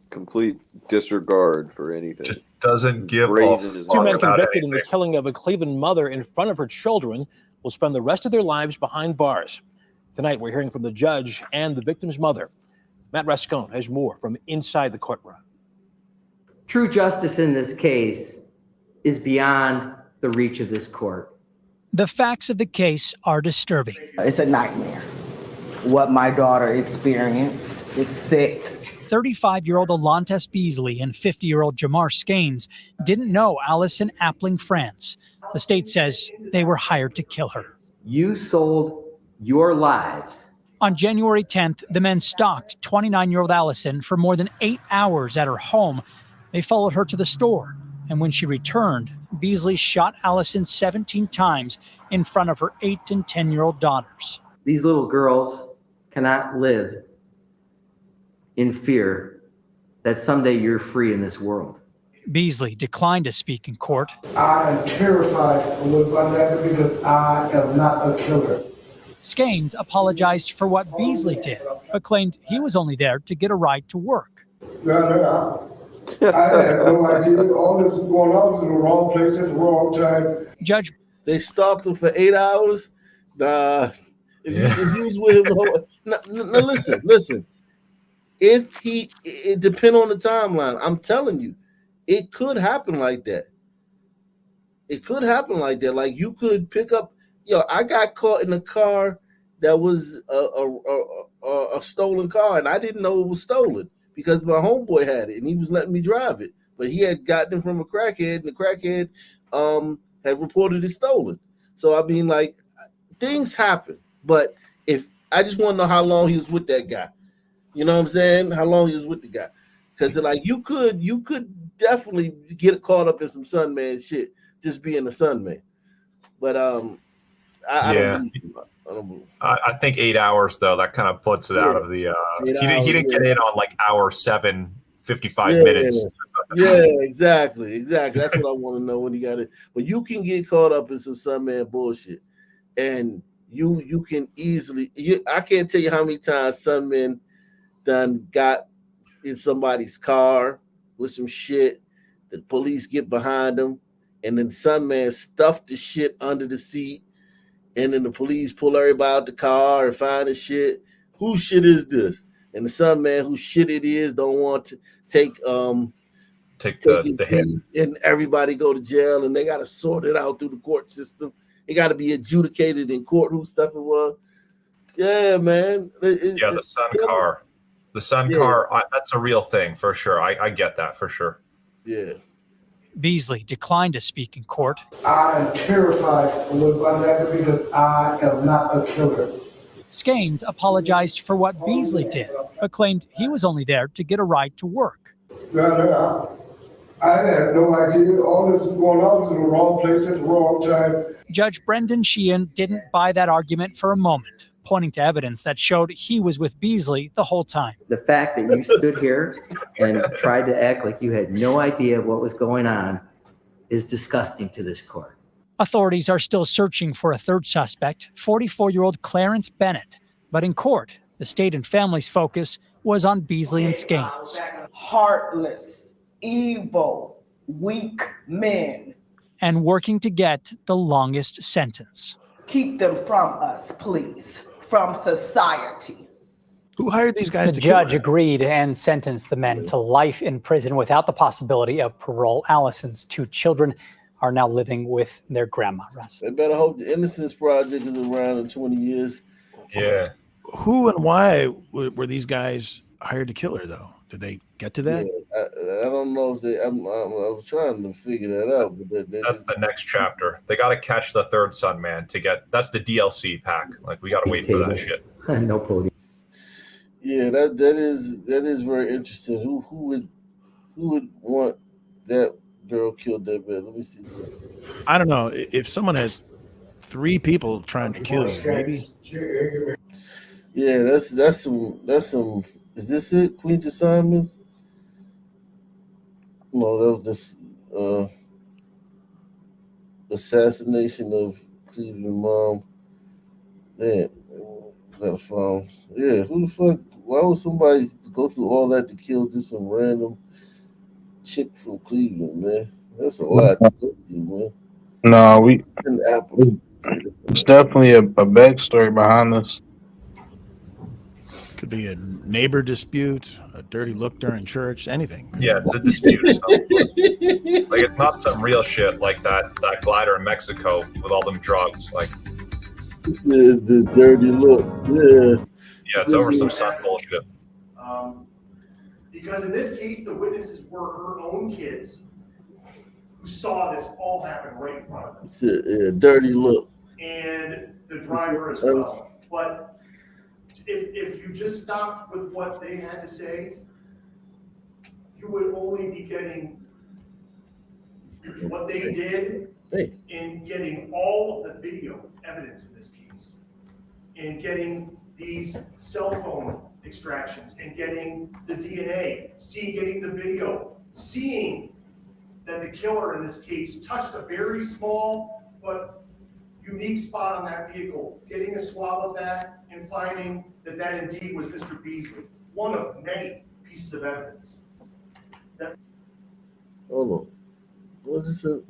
Complete disregard for anything. Just doesn't give Brazen a as fuck Two men about convicted in the anything. killing of a Cleveland mother in front of her children will spend the rest of their lives behind bars. Tonight, we're hearing from the judge and the victim's mother. Matt Rascone has more from inside the courtroom. True justice in this case is beyond the reach of this court. The facts of the case are disturbing. It's a nightmare. What my daughter experienced is sick. 35-year-old Alontes Beasley and 50-year-old Jamar Skanes didn't know Allison Appling France. The state says they were hired to kill her. You sold your lives. On January 10th, the men stalked 29-year-old Allison for more than 8 hours at her home. They followed her to the store, and when she returned, Beasley shot Allison 17 times in front of her 8 and 10-year-old daughters. These little girls cannot live in fear that someday you're free in this world. Beasley declined to speak in court. I am terrified of what's going to happen because I am not a killer. Skanes apologized for what Beasley did, but claimed he was only there to get a ride to work. No, I had no idea. All this was going on. I was in the wrong place at the wrong time. Judge, They stalked him for 8 hours. Nah, if you was with him the whole. No, listen. If it depend on the timeline. I'm telling you, it could happen like that. It could happen like that. Like you could pick up. I got caught in a car that was a stolen car, and I didn't know it was stolen because my homeboy had it, and he was letting me drive it. But he had gotten it from a crackhead, and the crackhead had reported it stolen. So I mean, like, things happen. But if I just want to know how long he was with that guy, you know what I'm saying? How long he was with the guy? Because like you could definitely get caught up in some Sunman shit just being a Sunman. But I don't believe. I think 8 hours though, that kind of puts it out of the. He didn't get in on like hour 7:55 minutes. Yeah, exactly. That's what I want to know when he got it. But you can get caught up in some Sunman bullshit, and you can easily. I can't tell you how many times Sunmen done got in somebody's car with some shit. The police get behind them, and then Sunman stuffed the shit under the seat, and then the police pull everybody out the car and find the shit. Whose shit is this? And the Sunman, whose shit it is, don't want to take the hit, and everybody go to jail, and they got to sort it out through the court system. It got to be adjudicated in court whose stuff it was. Yeah, man. The Sun car. That's a real thing for sure. I get that for sure. Yeah. Beasley declined to speak in court. I am terrified of what about that because I am not a killer. Skanes apologized for what Beasley did, but claimed he was only there to get a ride to work. I had no idea all this was going on. I was in the wrong place at the wrong time. Judge Brendan Sheehan didn't buy that argument for a moment, pointing to evidence that showed he was with Beasley the whole time. The fact that you stood here and tried to act like you had no idea what was going on is disgusting to this court. Authorities are still searching for a third suspect, 44-year-old Clarence Bennett. But in court, the state and family's focus was on Beasley and Skanes. Heartless, evil, weak men. And working to get the longest sentence. Keep them from us, please. From society. Who hired these guys The to kill judge agreed and sentenced the men to life in prison without the possibility of parole. Allison's 2 children are now living with their grandma. They better hope the Innocence Project is around in 20 years. Yeah. Who and why were these guys hired to kill her, though? Did they get to that? Yeah, I don't know if they. I was trying to figure that out, but that's the next chapter. They got to catch the third Sunman to get. That's the DLC pack. Like we got to wait for that shit. No podium. Yeah, that is very interesting. Who would want that girl killed that bad? Let me see. I don't know. If someone has 3 people trying to kill you, maybe. Yeah, that's some. Is this it? Queen's Assignments? No, that was this assassination of Cleveland mom. Man, got a phone. Yeah, who the fuck? Why would somebody go through all that to kill just some random chick from Cleveland, man? That's a lot to go through, man. No, It's definitely a backstory behind this. Could be a neighbor dispute, a dirty look during church, anything. Yeah, it's a dispute. Like it's not some real shit like that glider in Mexico with all them drugs. Like the dirty look. Yeah, it's over some sun bullshit. Because in this case, the witnesses were her own kids who saw this all happen right in front of them. It's a dirty look. And the driver as well. But if you just stopped with what they had to say, you would only be getting what they did in getting all of the video evidence in this case, and getting these cell phone extractions, and getting the DNA, getting the video, seeing that the killer in this case touched a very small but unique spot on that vehicle, getting a swab of that and finding that that indeed was Mr. Beasley, one of many pieces of evidence. Hold on. What is it?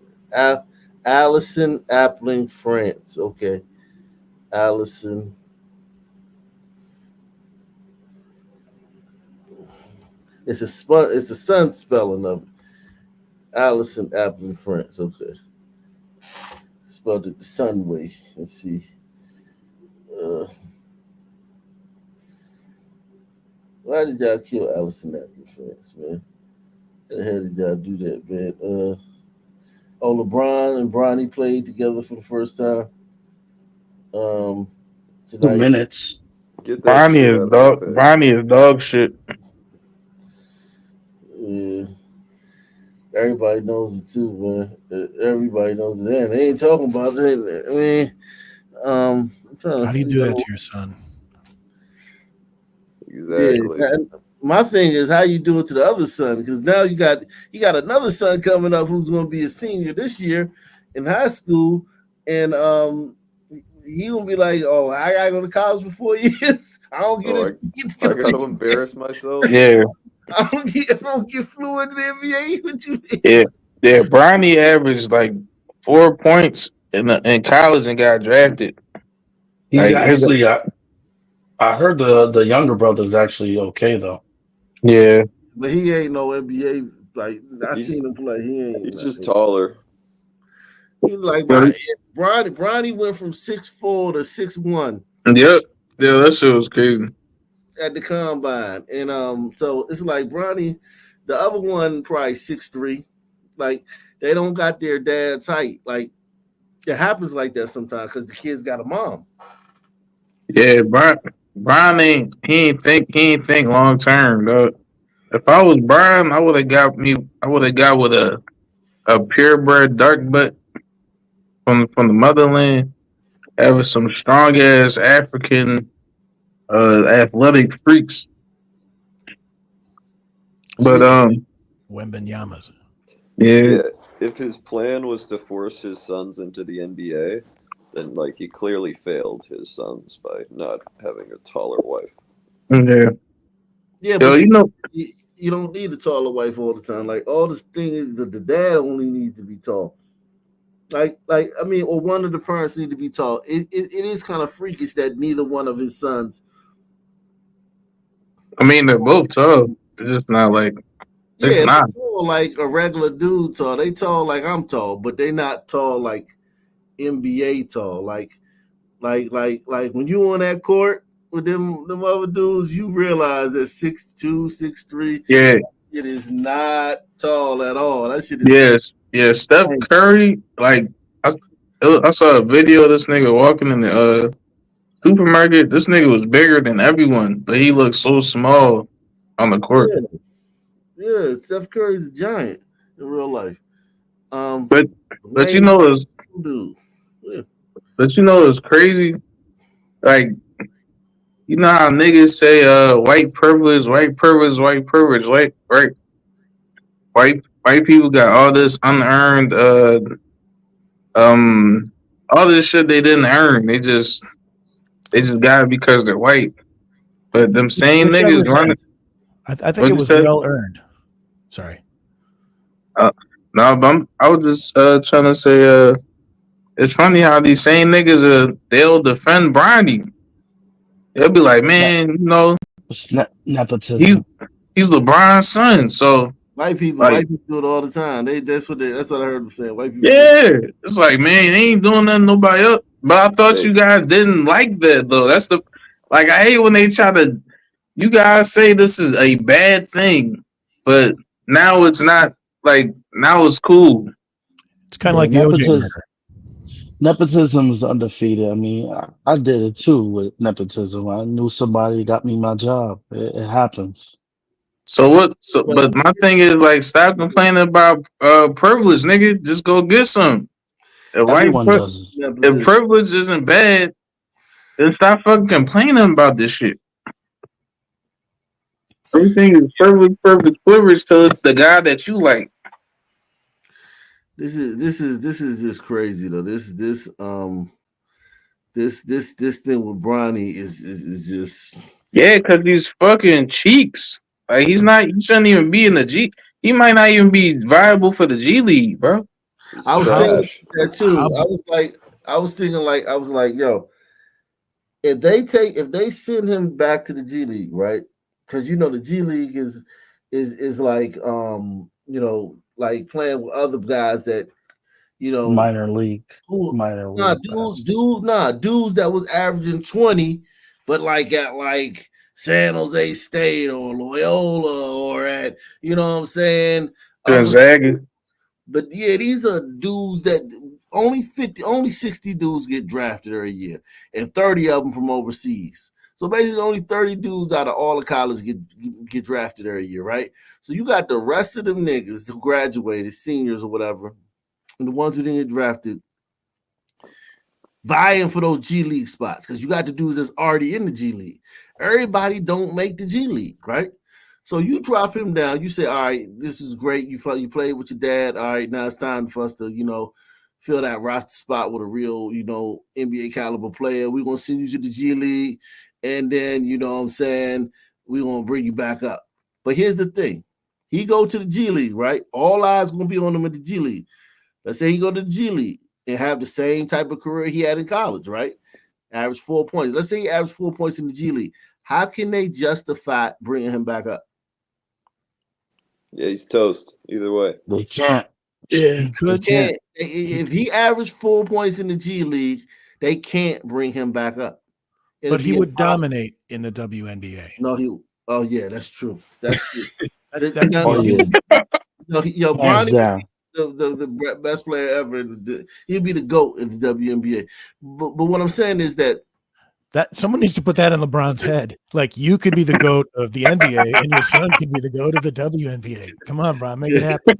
Allison Appling France. Okay. Allison. It's a sun spelling of it. Allison Appling France. Okay. Spelled it the sun way. Let's see. Why did y'all kill Allison Appling France, man? How the hell did y'all do that, man? LeBron and Bronny played together for the first time. Tonight. 2 minutes. Get that Bonnie shit is out of my dog. face. Bonnie is dog shit. Yeah. Everybody knows it too, man. Everybody knows it. And they ain't talking about it. I mean, I'm trying to. How do you do that to your son? Exactly. Yeah, my thing is how you do it to the other son, because now you got another son coming up who's going to be a senior this year in high school, and he gonna be like, "Oh, I gotta go to college for 4 years. I don't get it. I gotta embarrass myself. Yeah, I don't get fluent in the NBA. What you mean? yeah. Bronny averaged like 4 points in college and got drafted. He's Like, actually, I heard the younger brother's actually okay though. Yeah, But he ain't no NBA. Like I seen him play. He's just taller. He like Bronny went from 6'4" to 6'1". Yep. Yeah, that shit was crazy. At the combine, and so it's like Bronny, the other one probably 6'3". Like they don't got their dad's height. Like it happens like that sometimes because the kid's got a mom. Yeah, Brian ain't think long term, though. If I was Brian, I would have got with a purebred dark butt from the motherland, having some strong ass African athletic freaks. But Wembanyamas. yeah. If his plan was to force his sons into the NBA, then like he clearly failed his sons by not having a taller wife. Yeah. Yeah, but you don't need a taller wife all the time. Like all this thing is the dad only needs to be tall. Like I mean, or one of the parents need to be tall. It is kind of freakish that neither one of his sons. I mean, they're both tall. It's just not like it's not. They're tall like a regular dude tall. They tall like I'm tall, but they not tall like NBA tall. Like when you on that court with them other dudes, you realize that 6'2", 6'3". Yeah. It is not tall at all. That shit is Yeah. Steph Curry, like I saw a video of this nigga walking in the supermarket. This nigga was bigger than everyone, but he looked so small on the court. Yeah, Steph Curry's a giant in real life. But you know it's But you know it's crazy. Like, you know how niggas say white privilege, white people got all this unearned all this shit they didn't earn. They just got it because they're white. But them same niggas running. I think it was well earned. Sorry. No, but I was just trying to say it's funny how these same niggas they'll defend Bronny. They'll be like, man, you know, nepotism. He's LeBron's son, so white people do it all the time. That's what I heard them saying. White people. Yeah, it's like, man, they ain't doing nothing nobody else. But I thought you guys didn't like that though. That's I hate when they try to. You guys say this is a bad thing, but now it's not. Like now it's cool. It's kind of like the OJ murder. Nepotism is undefeated. I mean, I did it too with nepotism. I knew somebody got me my job. It happens. So what? But my thing is like, stop complaining about privilege, nigga. Just go get some. If privilege isn't bad, then stop fucking complaining about this shit. Everything is privilege to the guy that you like. This is just crazy though. This thing with Bronny is just because these fucking cheeks. Like he shouldn't even be in the G. He might not even be viable for the G League, bro. I was trash. thinking that too. I was thinking, yo, if they send him back to the G League, right? Because the G League is like like playing with other guys that Minor league. dudes that was averaging 20, but like at like San Jose State or Loyola or at what I'm saying. Gonzaga. But yeah, these are dudes that only 60 dudes get drafted every year, and 30 of them from overseas. So basically, only 30 dudes out of all the college get drafted every year, right? So you got the rest of them niggas who graduated, seniors or whatever, and the ones who didn't get drafted, vying for those G League spots because you got the dudes that's already in the G League. Everybody don't make the G League, right? So you drop him down. You say, all right, this is great. You played with your dad. All right, now it's time for us to, fill that roster spot with a real, NBA caliber player. We're going to send you to the G League. And then, we're going to bring you back up. But here's the thing. He go to the G League, right? All eyes going to be on him at the G League. Let's say he go to the G League and have the same type of career he had in college, right? Average 4 points. Let's say he averaged 4 points in the G League. How can they justify bringing him back up? Yeah, he's toast either way. They can't. Yeah, they can't. If he averaged 4 points in the G League, they can't bring him back up. But he would dominate in the WNBA. No, oh yeah, that's true. That's true. Bronny, the best player ever. He'd be the GOAT in the WNBA. But what I'm saying is that someone needs to put that in LeBron's head. Like, you could be the GOAT of the NBA and your son could be the GOAT of the WNBA. Come on, Bron, make it happen.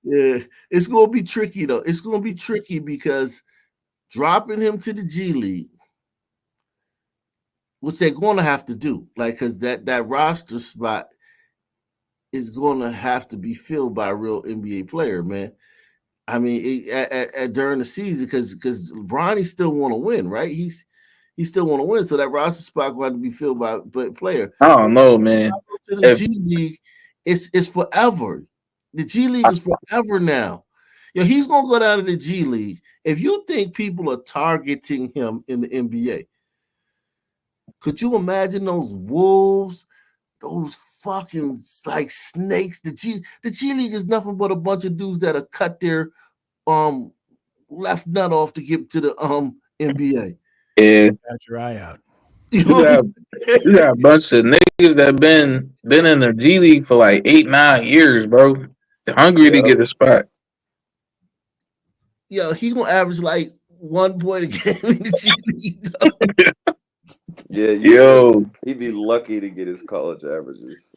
Yeah, it's going to be tricky, though. It's going to be tricky because dropping him to the G League, which they're going to have to do, because that roster spot is going to have to be filled by a real NBA player, man. I mean, during the season, because Bronny still want to win, right? He still want to win, so that roster spot going to be filled by a player. I don't know, man. To the G League, it's forever. The G League is forever now. He's gonna go down to the G League. If you think people are targeting him in the NBA, could you imagine those wolves, those fucking like snakes? The G League is nothing but a bunch of dudes that have cut their left nut off to get to the NBA. Yeah. Got your eye out. You got a bunch of niggas that been in the G League for like 8-9 years, bro. They're hungry to get a spot. Yo, he gonna average like 1 point a game in the G League. Yeah, he'd be lucky to get his college averages.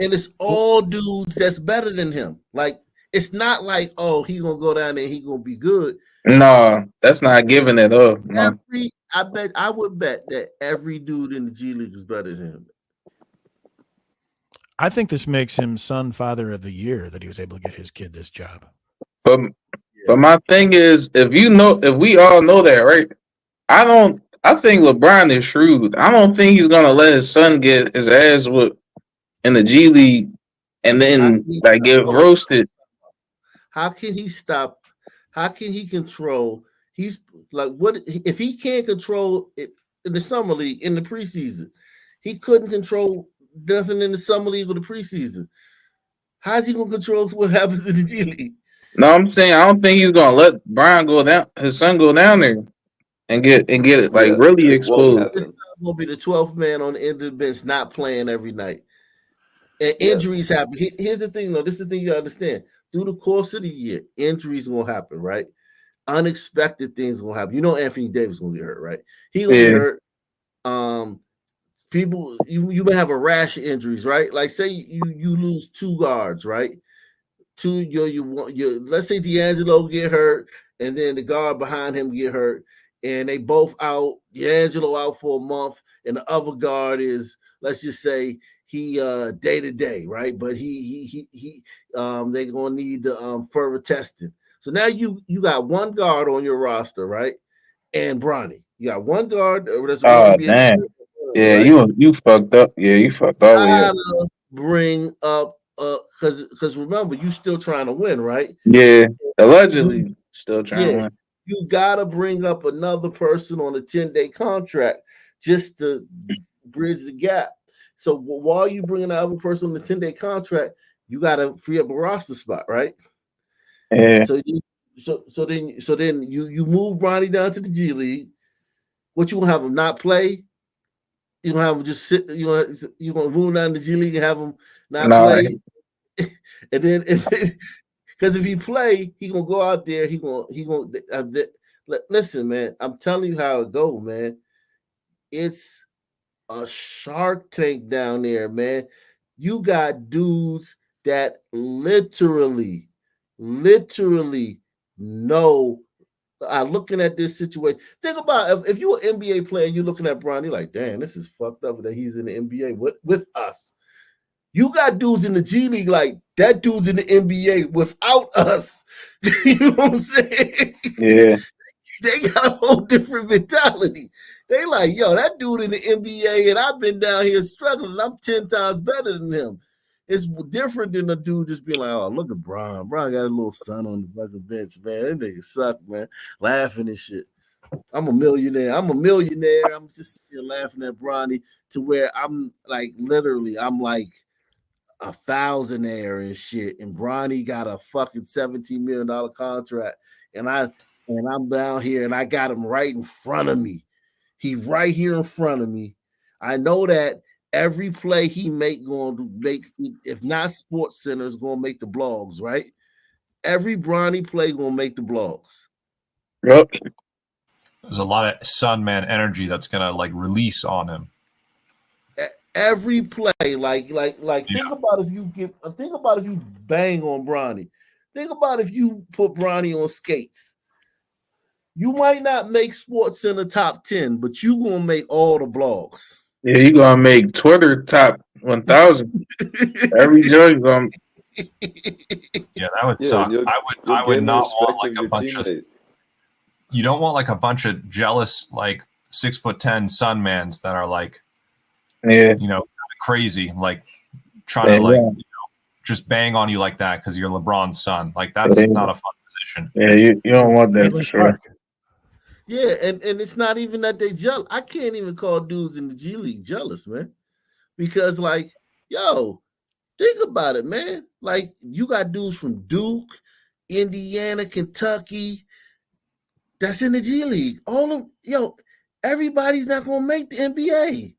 And it's all dudes that's better than him. Like, it's not like, oh, he gonna go down there and he gonna be good. No, that's not giving it up. No. I would bet that every dude in the G League is better than him. I think this makes him son father of the year that he was able to get his kid this job. But my thing is, if we all know that, right? I think LeBron is shrewd. I don't think he's gonna let his son get his ass whooped in the G League and then get roasted. How can he stop? How can he control? He's like, what if he can't control it in the summer league in the preseason? He couldn't control nothing in the summer league or the preseason. How's he gonna control what happens in the G League? No, I'm saying I don't think he's gonna let Brian his son go down there and get it really exposed. This gonna be the 12th man on the end of the bench, not playing every night. And injuries happen. Here's the thing, though. This is the thing you understand. Through the course of the year, injuries gonna happen, right? Unexpected things gonna happen. Anthony Davis gonna get hurt, right? He gonna get hurt. People, you may have a rash of injuries, right? Like, say you lose 2 guards, right? Let's say D'Angelo get hurt, and then the guard behind him get hurt, and they both out. D'Angelo out for a month, and the other guard is, let's just say, he day to day, right? But they're gonna need the further testing. So now you got 1 guard on your roster, right? And Bronny, you got 1 guard. Damn. Yeah, right? you fucked up. Yeah, you fucked all the way up. Bring up because remember, you still trying to win, right? Yeah, allegedly still trying to win. You gotta bring up another person on a 10-day contract just to bridge the gap. So while you bringing the other person on the 10-day contract, you gotta free up a roster spot, right? Yeah. So then you move Bronny down to the G League. What you gonna have him not play? You gonna have him just sit? You gonna move down to the G League and have him not play? And then because if he play, he gonna go out there. He gonna listen, man. I'm telling you how it go, man. It's a Shark Tank down there, man. You got dudes that literally know. Looking at this situation. Think about if you're an NBA player, you're looking at Bron, you're like, damn, this is fucked up that he's in the NBA with us. You got dudes in the G League like that dude's in the NBA without us. You know what I'm saying? Yeah. They got a whole different mentality. They like, yo, that dude in the NBA, and I've been down here struggling. I'm 10 times better than him. It's different than a dude just being like, oh, look at Bron. Bron got a little son on the fucking bench, man. That nigga suck, man. Laughing and shit. I'm a millionaire. I'm just sitting here laughing at Bronny to where I'm like, literally, I'm like a thousandaire and shit. And Bronny got a fucking $17 million contract. And I'm down here and I got him right in front of me. He's right here in front of me. I know that every play he going to make, if not Sports Center, is going to make the blogs, right? Every Bronny play going to make the blogs. Yep. There's a lot of Sun Man energy that's going to like release on him. Every play, like think about if you bang on Bronny. Think about if you put Bronny on skates. You might not make Sports Center top 10, but you gonna make all the blogs. Yeah, you gonna make Twitter top 1,000. Every joint gonna. Yeah, that would suck. I would not want like a bunch of. You don't want like a bunch of jealous like 6'10" Sun Mans that are like, crazy, like trying to like just bang on you like that because you're LeBron's son. Like that's not a fun position. Yeah, you don't want that for sure. Yeah, and it's not even that they jealous. I can't even call dudes in the G League jealous, man. Because like, yo, think about it, man. Like you got dudes from Duke, Indiana, Kentucky that's in the G League. Everybody's not gonna make the NBA.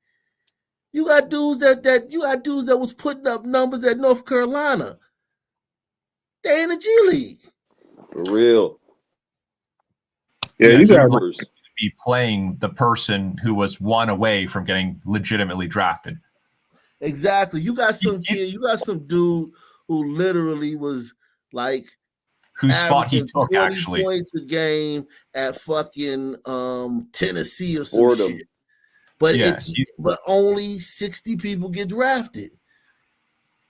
You got dudes that was putting up numbers at North Carolina. They in the G League. For real. Yeah, you got to be playing the person who was one away from getting legitimately drafted. Exactly. You got some kid, you got some dude who literally was like whose spot he took 20 actually points a game at fucking Tennessee or some shit. But but only 60 people get drafted.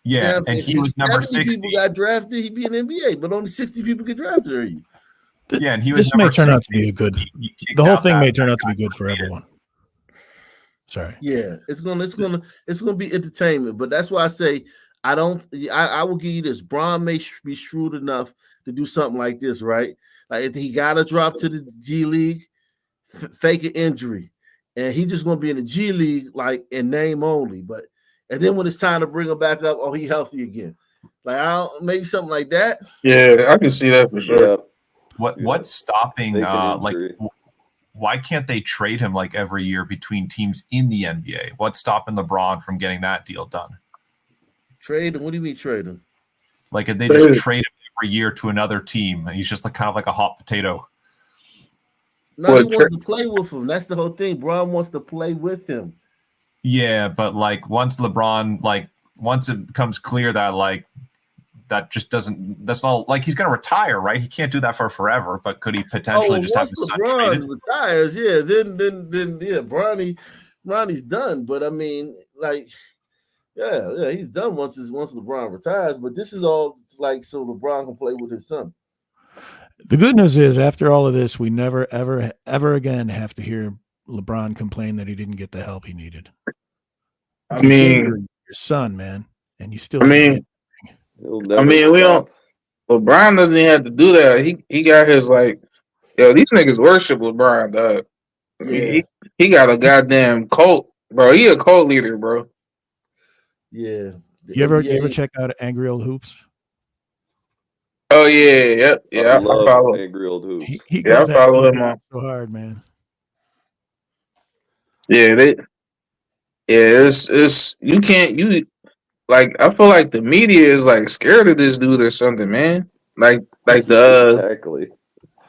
Yeah, and he was number 60. People got drafted, he'd be in the NBA, but only 60 people get drafted. Are you? Yeah, and he was. This may turn out to be a good. The whole thing may turn out to be good for everyone. Sorry. Yeah, it's gonna be entertainment, but that's why I say I will give you this. Bron may be shrewd enough to do something like this, right? Like if he got to drop to the G League, fake an injury, and he just gonna be in the G League like in name only. And then when it's time to bring him back up, he healthy again. Like maybe something like that. Yeah, I can see that for sure. Yeah. What's stopping why can't they trade him like every year between teams in the NBA? What's stopping LeBron from getting that deal done? Trade him? What do you mean trade him? Like if they just trade him every year to another team and he's just like kind of like a hot potato. No, he wants to play with him. That's the whole thing. Bron wants to play with him. Yeah, but like once it becomes clear that like that just doesn't. That's not like he's going to retire, right? He can't do that for forever. But could he potentially just have his son traded? Retires, yeah. Then yeah, Bronny's done. But I mean, like, yeah, he's done once LeBron retires. But this is all like so LeBron can play with his son. The good news is, after all of this, we never, ever again have to hear LeBron complain that he didn't get the help he needed. I mean, your son, man, and you still. He'll I never mean, we don't. stop. LeBron doesn't even have to do that. He got his like, yo, these niggas worship LeBron, dog. Yeah, He got a goddamn cult, bro. He a cult leader, bro. yeah. The You ever NBA. check out Angry Old Hoops? Oh yeah, I yeah. I love follow. Angry Old Hoops. He Yeah, I goes after follow him LeBron on. so hard, man. Yeah, it's you can't you like. I feel like the media is like scared of this dude or something, man. Like the Exactly.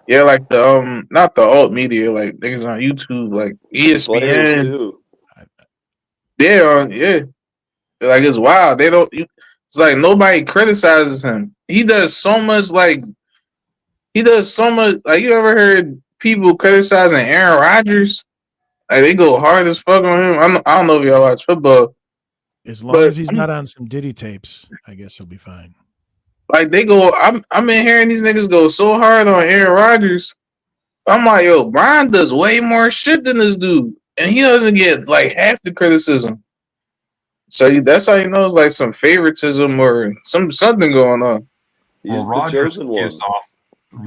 yeah, like the not the alt media, like niggas on YouTube, like The players ESPN. too. Yeah. Like it's wild. They don't. It's like nobody criticizes him. He does so much. Like he does so much. Like you ever heard people criticizing Aaron Rodgers? Like they go hard as fuck on him. I don't know if y'all watch football, As long but as he's not on some Diddy tapes, I guess he'll be fine. like they go. I'm in hearing these niggas go so hard on Aaron Rodgers. I'm like, yo, Brian does way more shit than this dude, and he doesn't get like half the criticism. So that's how you know it's like some favoritism or something going on. Well, He's the Rogers chosen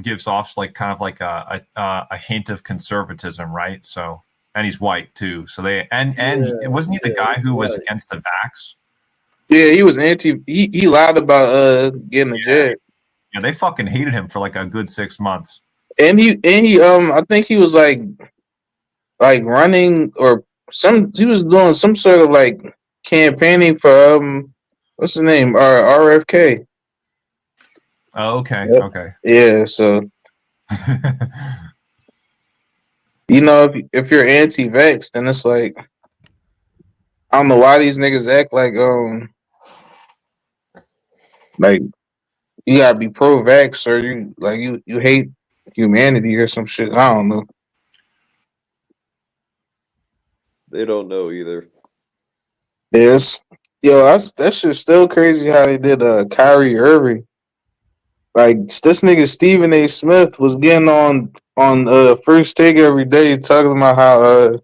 gives one. off like kind of like a hint of conservatism, right? So, and he's white too. So they and wasn't he the guy who was against the vax? Yeah, he was anti. He lied about getting a jab. Yeah, they fucking hated him for like a good 6 months. And he I think he was like running or he was doing some sort of like campaigning for what's the name? RFK. Oh, okay, Yep. okay. Yeah, so you know if you're anti-vax, then it's like I don't know why these niggas act like you gotta be pro-vax or you hate humanity or some shit. I don't know. They don't know either. Yes, yo, that shit's still crazy how they did Kyrie Irving. Like this nigga Stephen A. Smith was getting on First Take every day talking about how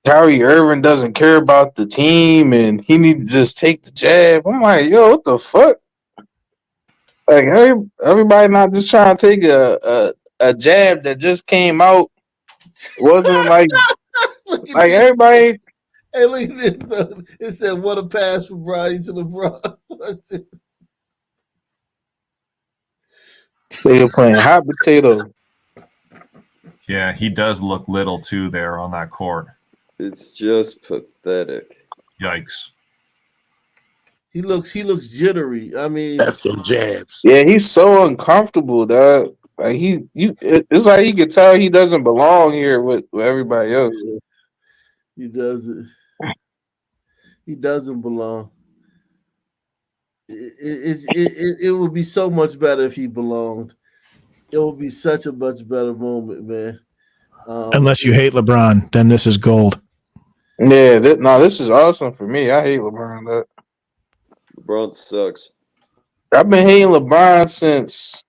Kyrie Irving doesn't care about the team and he need to just take the jab. I'm like, yo, what the fuck? Like everybody not just trying to take a jab that just came out. Wasn't like everybody. Hey, look at this though. It said, "What a pass from Bronny to LeBron." They were playing hot potato. Yeah, he does look little too there on that court. It's just pathetic. Yikes. He looks jittery. I mean, that's them jabs. Yeah, he's so uncomfortable, dog. Like it's like he could tell he doesn't belong here with everybody else. Yeah, he doesn't. He doesn't belong. It would be so much better if he belonged. It would be such a much better moment, man. Unless you hate LeBron, then this is gold. Yeah, this is awesome for me. I hate LeBron. Dog. LeBron sucks. I've been hating LeBron since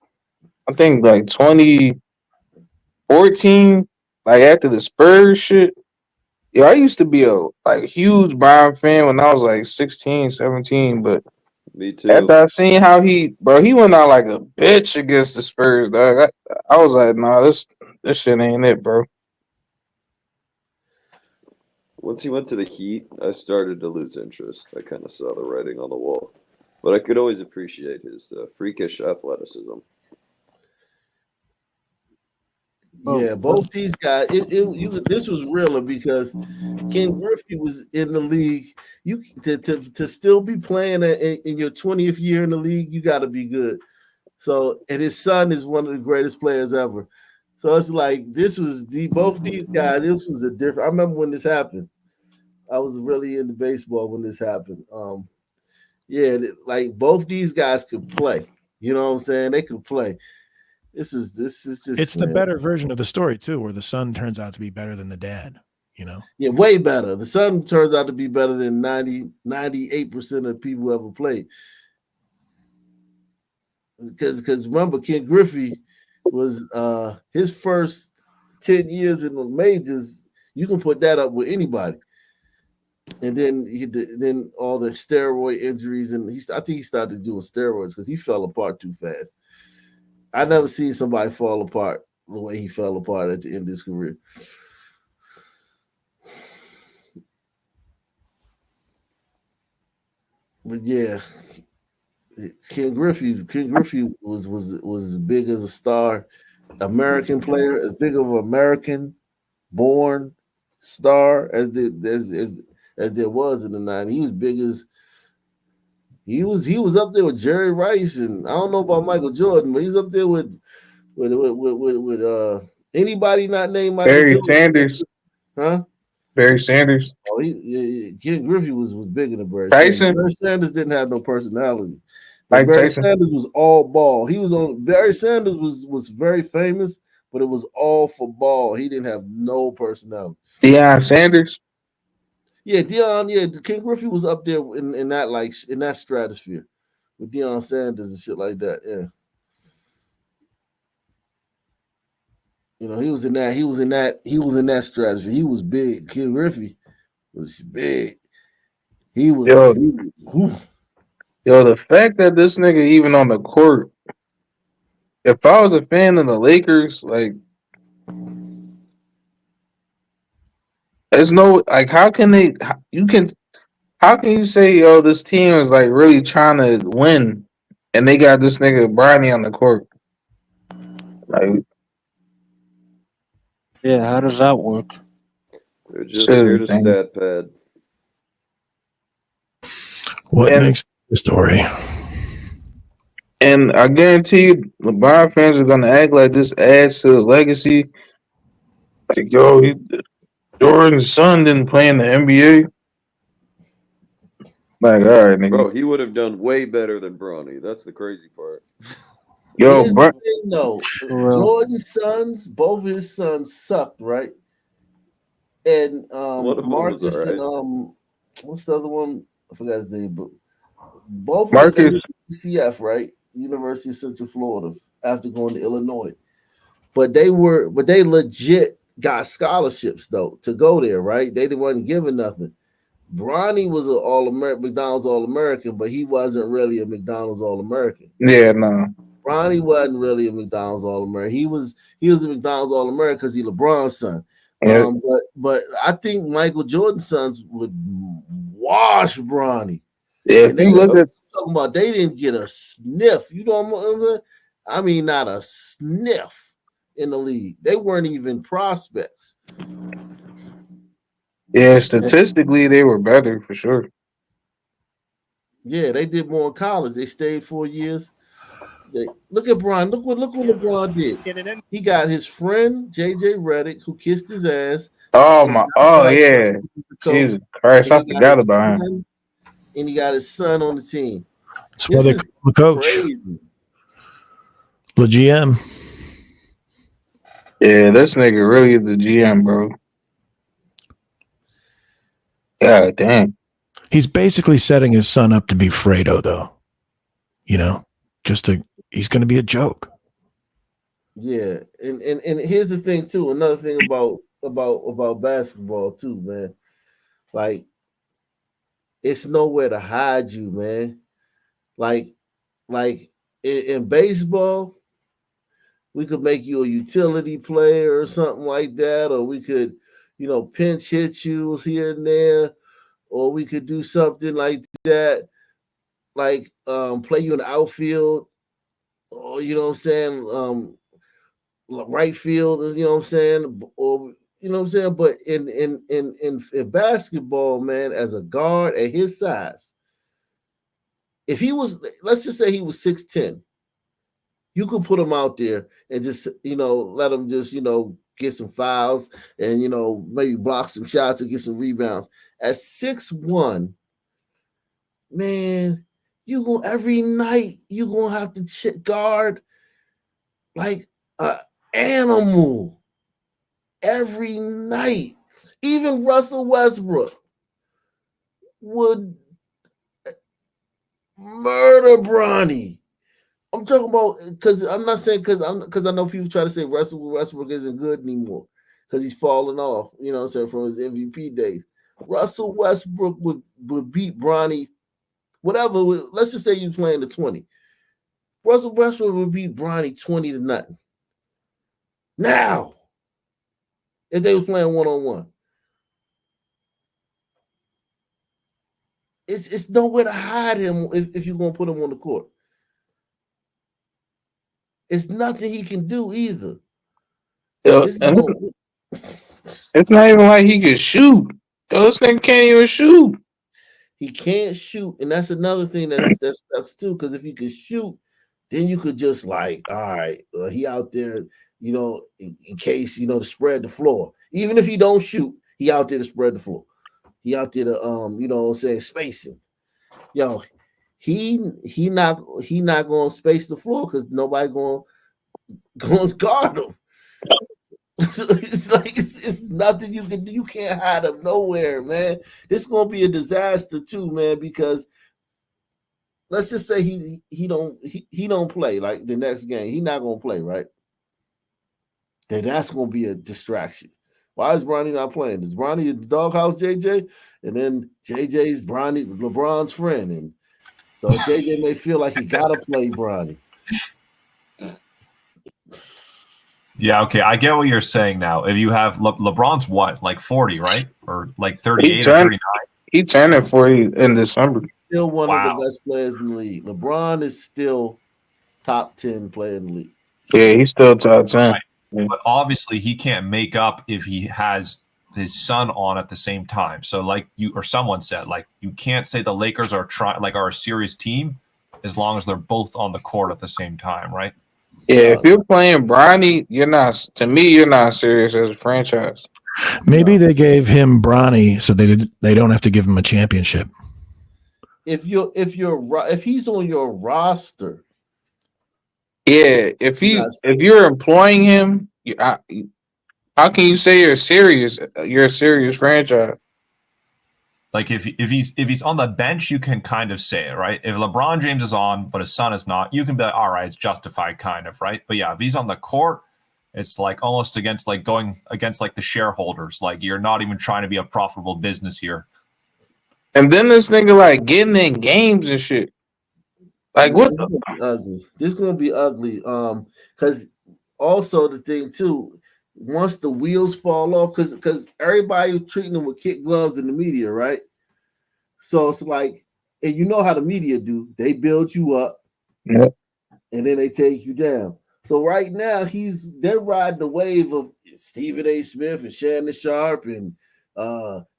I think like 2014, like after the Spurs shit. Yeah, I used to be a huge Brian fan when I was like 16, 17, but me too. After I seen how he went out like a bitch against the Spurs, dog. I was like, nah, this shit ain't it, bro. Once he went to the Heat, I started to lose interest. I kind of saw the writing on the wall. But I could always appreciate his freakish athleticism. Yeah, both these guys. This was realer because Ken Griffey was in the league. You to still be playing in your 20th year in the league, you got to be good. So, and his son is one of the greatest players ever. So it's like both these guys. This was a different. I remember when this happened. I was really into baseball when this happened. Yeah, like both these guys could play. You know what I'm saying? They could play. This is just. It's the better version of the story too, where the son turns out to be better than the dad. You know? Yeah, way better. The son turns out to be better than 98% of people who ever played. Because remember, Ken Griffey was his first 10 years in the majors. You can put that up with anybody. And then then all the steroid injuries, and I think he started doing steroids because he fell apart too fast. I never seen somebody fall apart the way he fell apart at the end of his career. But yeah, Ken Griffey was as big as a star, American player, as big of an American born star as there was in the '90s. He was big as he was up there with Jerry Rice, and I don't know about Michael Jordan, but he's up there with anybody not named Michael Barry Jordan. Sanders. Huh? Barry Sanders. Oh, Ken Griffey was bigger than Barry Tyson. Sanders. Barry Sanders didn't have no personality. Like Barry Tyson. Sanders was all ball. Barry Sanders was very famous, but it was all for ball. He didn't have no personality. Deion Sanders. Yeah, Ken Griffey was up there in that stratosphere with Deion Sanders and shit like that. Yeah. You know, he was in that stratosphere. He was big. Ken Griffey was big. He was Yo, the fact that this nigga even on the court, if I was a fan of the Lakers, like, there's no, like, how can you say, yo, this team is like really trying to win and they got this nigga Bronny on the court? Like, Yeah, how does that work? They're just here to stat pad. What makes the story? And I guarantee you, LeBron fans are gonna act like this adds to his legacy. Like, yo, Jordan's son didn't play in the NBA. Like, all right, nigga. Bro, he would have done way better than Bronny. That's the crazy part. Yo, here's bro. the thing, though. Jordan's sons, both of his sons sucked, right? And One of them was Marcus all right. and what's the other one? I forgot his name, but both Marcus. of them UCF, right? University of Central Florida, after going to Illinois. But they legit got scholarships though to go there, right? They wasn't given nothing. Bronny was an McDonald's All-American, but he wasn't really a McDonald's All-American. Yeah, no. Bronny wasn't really a McDonald's All-American. He was a McDonald's All-American because he LeBron's son. Yeah. But I think Michael Jordan's sons would wash Bronny. Yeah, and talking about they didn't get a sniff. You know what I'm saying? I mean, not a sniff in the league. They weren't even prospects. Yeah, statistically, they were better for sure. Yeah, they did more in college. They stayed 4 years. Look at Bron. Look what LeBron did. He got his friend JJ Redick, who kissed his ass. Oh my! Oh yeah! Jesus Christ! I forgot about him. And he got his son on the team. That's why they call him the coach. Crazy. The GM. Yeah, this nigga really is the GM, bro. God damn. He's basically setting his son up to be Fredo, though. You know, he's going to be a joke. Yeah, and here's the thing too. Another thing about basketball too, man. Like, it's nowhere to hide you, man. Like in baseball, we could make you a utility player or something like that, or we could, pinch hit you here and there, or we could do something like that, like play you in the outfield, or you know what I'm saying, right field, you know what I'm saying, or you know what I'm saying. But in basketball, man, as a guard at his size, if he was, let's just say he was 6'10", you could put him out there and just, let him just, get some fouls and, maybe block some shots and get some rebounds. At 6'1", man, every night you're going to have to guard like an animal every night. Even Russell Westbrook would murder Bronny. I'm talking about, because I'm not saying because I know people try to say Russell Westbrook isn't good anymore because he's falling off, from his MVP days. Russell Westbrook would beat Bronny, whatever. Let's just say you're playing the 20. Russell Westbrook would beat Bronny 20-0. Now, if they was playing one-on-one. It's nowhere to hide him if you're going to put him on the court. It's nothing he can do either. It's not even like he can shoot. Those things can't even shoot. He can't shoot, and that's another thing that sucks too. Because if he could shoot, then you could just like, all right, he out there, in case to spread the floor. Even if he don't shoot, he out there to spread the floor. He out there to spacing. He not going to space the floor because nobody going to guard him. It's nothing you can do. You can't hide him nowhere, man. This is gonna be a disaster too, man. Because let's just say he don't play like the next game. He not gonna play, right? Then that's gonna be a distraction. Why is Bronny not playing? Is Bronny in the doghouse, JJ? And then JJ's LeBron's friend, and so JJ may feel like he gotta play Bronny. Yeah, okay, I get what you're saying now. If you have LeBron's what, like 40, right? Or like 38 or 39? He turned at 40 in December. Still one of the best players in the league. LeBron is still top 10 player in the league. Yeah, he's still top 10. Right. But obviously he can't make up if he has his son on at the same time. So like you or someone said, like you can't say the Lakers are a serious team as long as they're both on the court at the same time, right? Yeah, if you're playing Bronny, you're not serious as a franchise. Maybe they gave him Bronny so they don't have to give him a championship. If he's on your roster, yeah. If you're employing him, how can you say you're serious? You're a serious franchise. Like if he's on the bench, you can kind of say it, right? If LeBron James is on, but his son is not, you can be like, all right, it's justified, kind of, right? But yeah, if he's on the court, it's like almost going against like the shareholders. Like you're not even trying to be a profitable business here. And then this nigga like getting in games and shit. Like what? This is gonna be ugly. Because also the thing too, once the wheels fall off, because everybody was treating them with kid gloves in the media, right? So it's like, and you know how the media do, they build you up, and then they take you down. So right now they're riding the wave of Stephen A. Smith and Shannon Sharp and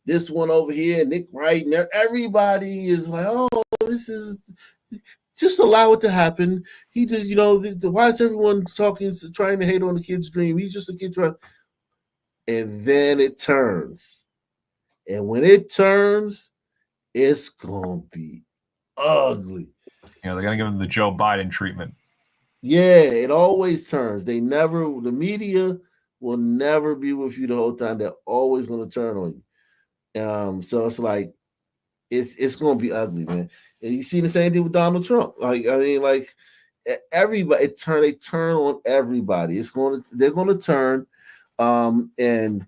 this one over here, Nick Wright, and everybody is like, oh, this is just allow it to happen. He just, why is everyone trying to hate on the kid's dream? He's just a kid trying. And then it turns. And when it turns, it's going to be ugly. They're going to give him the Joe Biden treatment. Yeah, it always turns. The media will never be with you the whole time. They're always going to turn on you. So it's like, it's going to be ugly, man. And you see the same thing with Donald Trump. Everybody, they turn on everybody. They're going to turn, and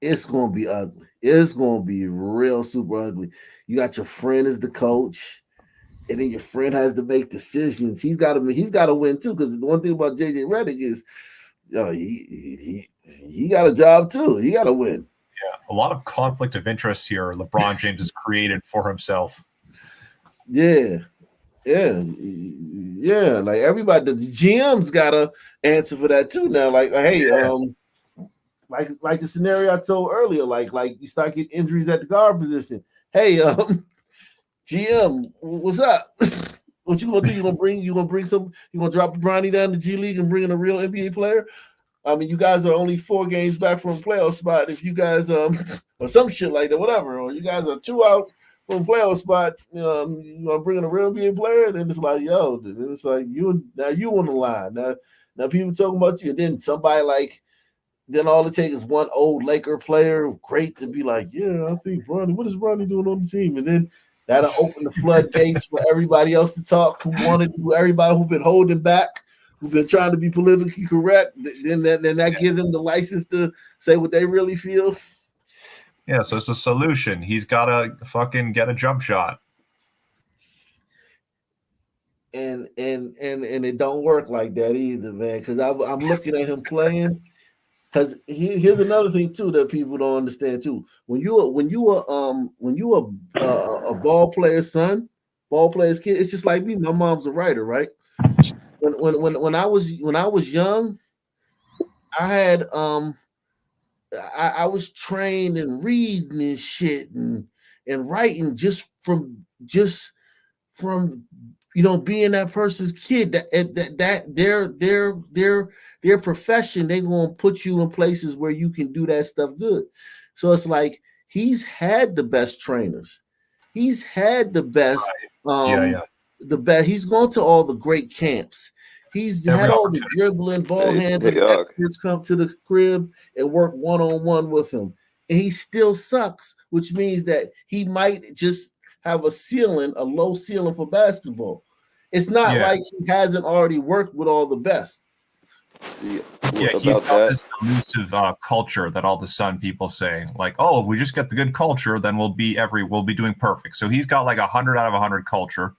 it's going to be ugly. It's going to be real super ugly. You got your friend as the coach, and then your friend has to make decisions. He's got to win too. Because the one thing about JJ Redick is, he got a job too. He got to win. Yeah, a lot of conflict of interest here. LeBron James has created for himself. Yeah. Like everybody, the GM's got to answer for that too. Now, like, hey, like the scenario I told earlier, like you start getting injuries at the guard position. Hey, GM, what's up? What you gonna do? You gonna drop Bronny down to G League and bring in a real NBA player? I mean, you guys are only 4 games back from a playoff spot. If you guys or some shit like that, whatever, or you guys are 2 out from a playoff spot, you gonna bring in a real NBA player, then it's like, then it's like you on the line. Now people talking about you, and then somebody then all it takes is one old Laker player, great to be like, yeah, I think Bronny, what is Bronny doing on the team? And then that'll open the floodgates for everybody else to talk, everybody who's been holding back, who've been trying to be politically correct, then that gives them the license to say what they really feel. Yeah, so it's a solution. He's got to fucking get a jump shot. And it don't work like that either, man. Because I'm looking at him playing. Because here's another thing too that people don't understand too. When you a ball player's son, ball player's kid, it's just like me. My mom's a writer, right? When I was young, I had I was trained in reading and shit and writing just from being that person's kid. That their profession, they're gonna put you in places where you can do that stuff good. So it's like he's had the best trainers. He's had the best the best. He's gone to all the great camps. He's had all the dribbling, ball handling experts come to the crib and work one-on-one with him. And he still sucks, which means that he might just have a low ceiling for basketball. It's not like he hasn't already worked with all the best. He's got this elusive culture that all the Sun people say, like, oh, if we just get the good culture, then we'll be doing perfect. So he's got like 100 out of 100 culture,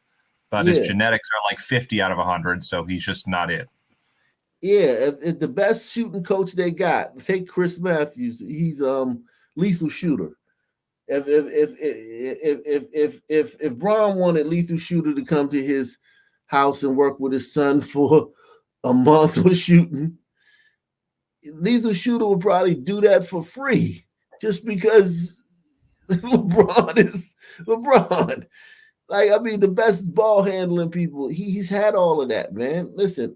but his genetics are like 50 out of 100, so he's just not it. Yeah, if the best shooting coach they got, take Chris Matthews. He's lethal shooter. If Bron wanted lethal shooter to come to his house and work with his son for a month with shooting, lethal shooter would probably do that for free just because LeBron is LeBron. Like, I mean, the best ball handling people, he's had all of that, man. Listen,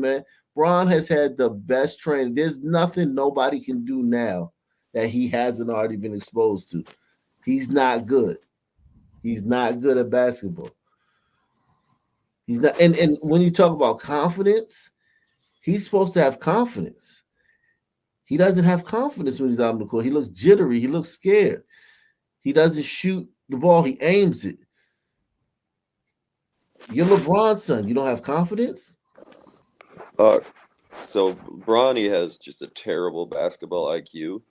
man. Bron has had the best training. There's nothing nobody can do now that he hasn't already been exposed to. He's not good. He's not good at basketball. He's not, and when you talk about confidence, he's supposed to have confidence. He doesn't have confidence when he's out on the court. He looks jittery. He looks scared. He doesn't shoot the ball. He aims it. You're LeBron's son. You don't have confidence? So Bronny has just a terrible basketball IQ,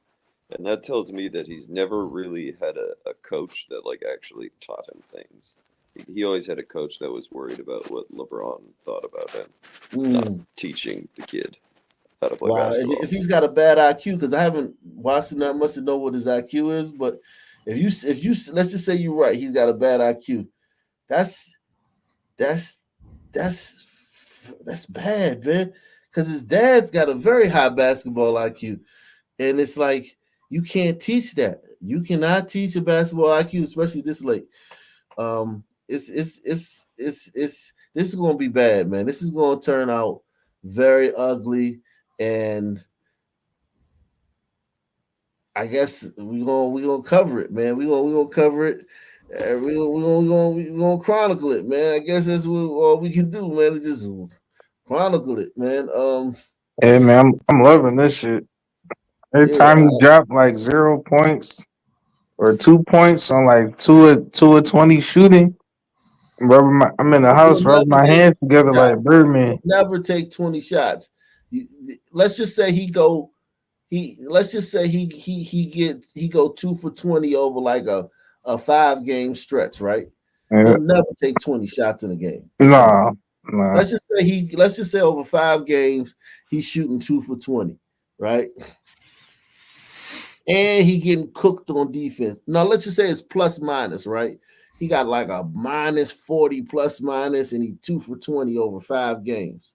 and that tells me that he's never really had a coach that like actually taught him things. He always had a coach that was worried about what LeBron thought about him, not teaching the kid how to play basketball. If he's got a bad IQ, because I haven't watched him that much to know what his IQ is, but if you let's just say you're right, he's got a bad IQ. That's bad, man. Because his dad's got a very high basketball IQ, and it's like you can't teach that. You cannot teach a basketball IQ, especially this late. This is going to be bad, man. This is going to turn out very ugly, and I guess we're gonna cover it, man. We're gonna cover it. We're gonna chronicle it, man. I guess that's all we can do, man. Just chronicle it, man. Hey man, I'm loving this shit. Every time you drop like 0 points or 2 points on like 2 of 20 shooting, I'm in the house rubbing my hands together like Birdman. Never take 20 shots. Let's just say he go 2 for 20 over like a 5-game stretch, right? Yeah. He'll never take 20 shots in a game. Nah. Let's just say over 5 games he's shooting 2 for 20, right? And he getting cooked on defense. Now let's just say it's plus minus, right? He got like a minus 40 plus minus, and he 2 for 20 over 5 games.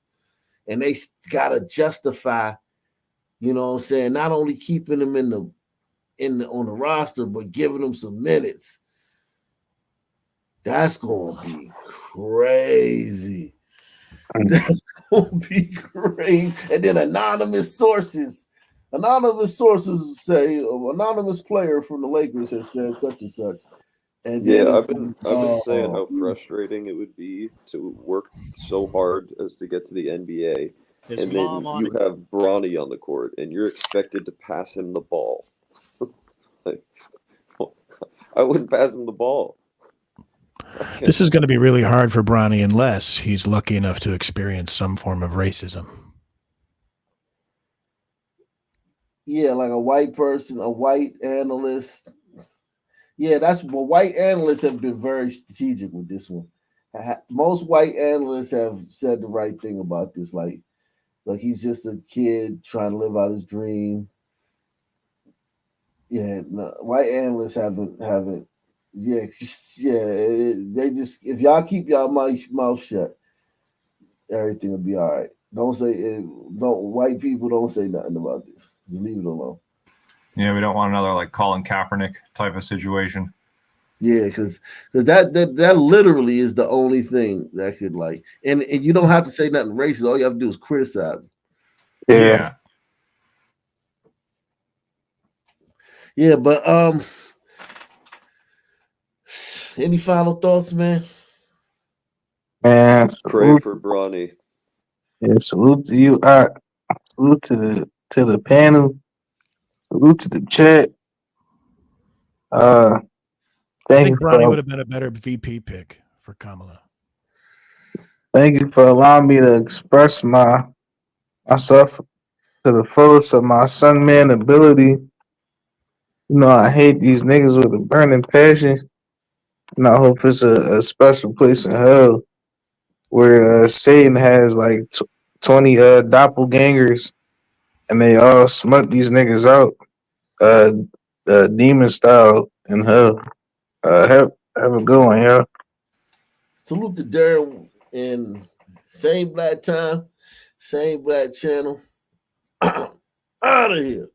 And they gotta justify, you know what I'm saying, not only keeping him on the roster, but giving him some minutes. That's gonna be crazy. That's gonna be crazy. And then anonymous sources say an anonymous player from the Lakers has said such and such. And yeah, I've been saying how frustrating it would be to work so hard as to get to the NBA, and then you have Bronny on the court, and you're expected to pass him the ball. Like, I wouldn't pass him the ball. This is going to be really hard for Bronny unless he's lucky enough to experience some form of racism. Yeah, like a white person, a white analyst. Yeah, that's what white analysts have been very strategic with this one. Most white analysts have said the right thing about this. Like he's just a kid trying to live out his dream. Yeah, no, white analysts haven't. Yeah, they just if y'all keep y'all mouth shut, everything will be all right. Don't say it. Don't white people don't say nothing about this. Just leave it alone. Yeah, we don't want another like Colin Kaepernick type of situation. Yeah, because that literally is the only thing that could like, and you don't have to say nothing racist. All you have to do is criticize him. Yeah. Yeah, but any final thoughts, man? Man, Pray for Bronny. Yeah, salute to you. Salute to the panel. Salute to the chat. I Thank think you Bronny for would have been a better VP pick for Kamala. thank you for allowing me to express myself to the fullest of my son man ability. You know, I hate these niggas with a burning passion, and I hope it's a special place in hell where Satan has like 20 doppelgangers, and they all smut these niggas out, demon style in hell. Have a good one, y'all. Salute to Darren and same black time, same black channel. Out of here.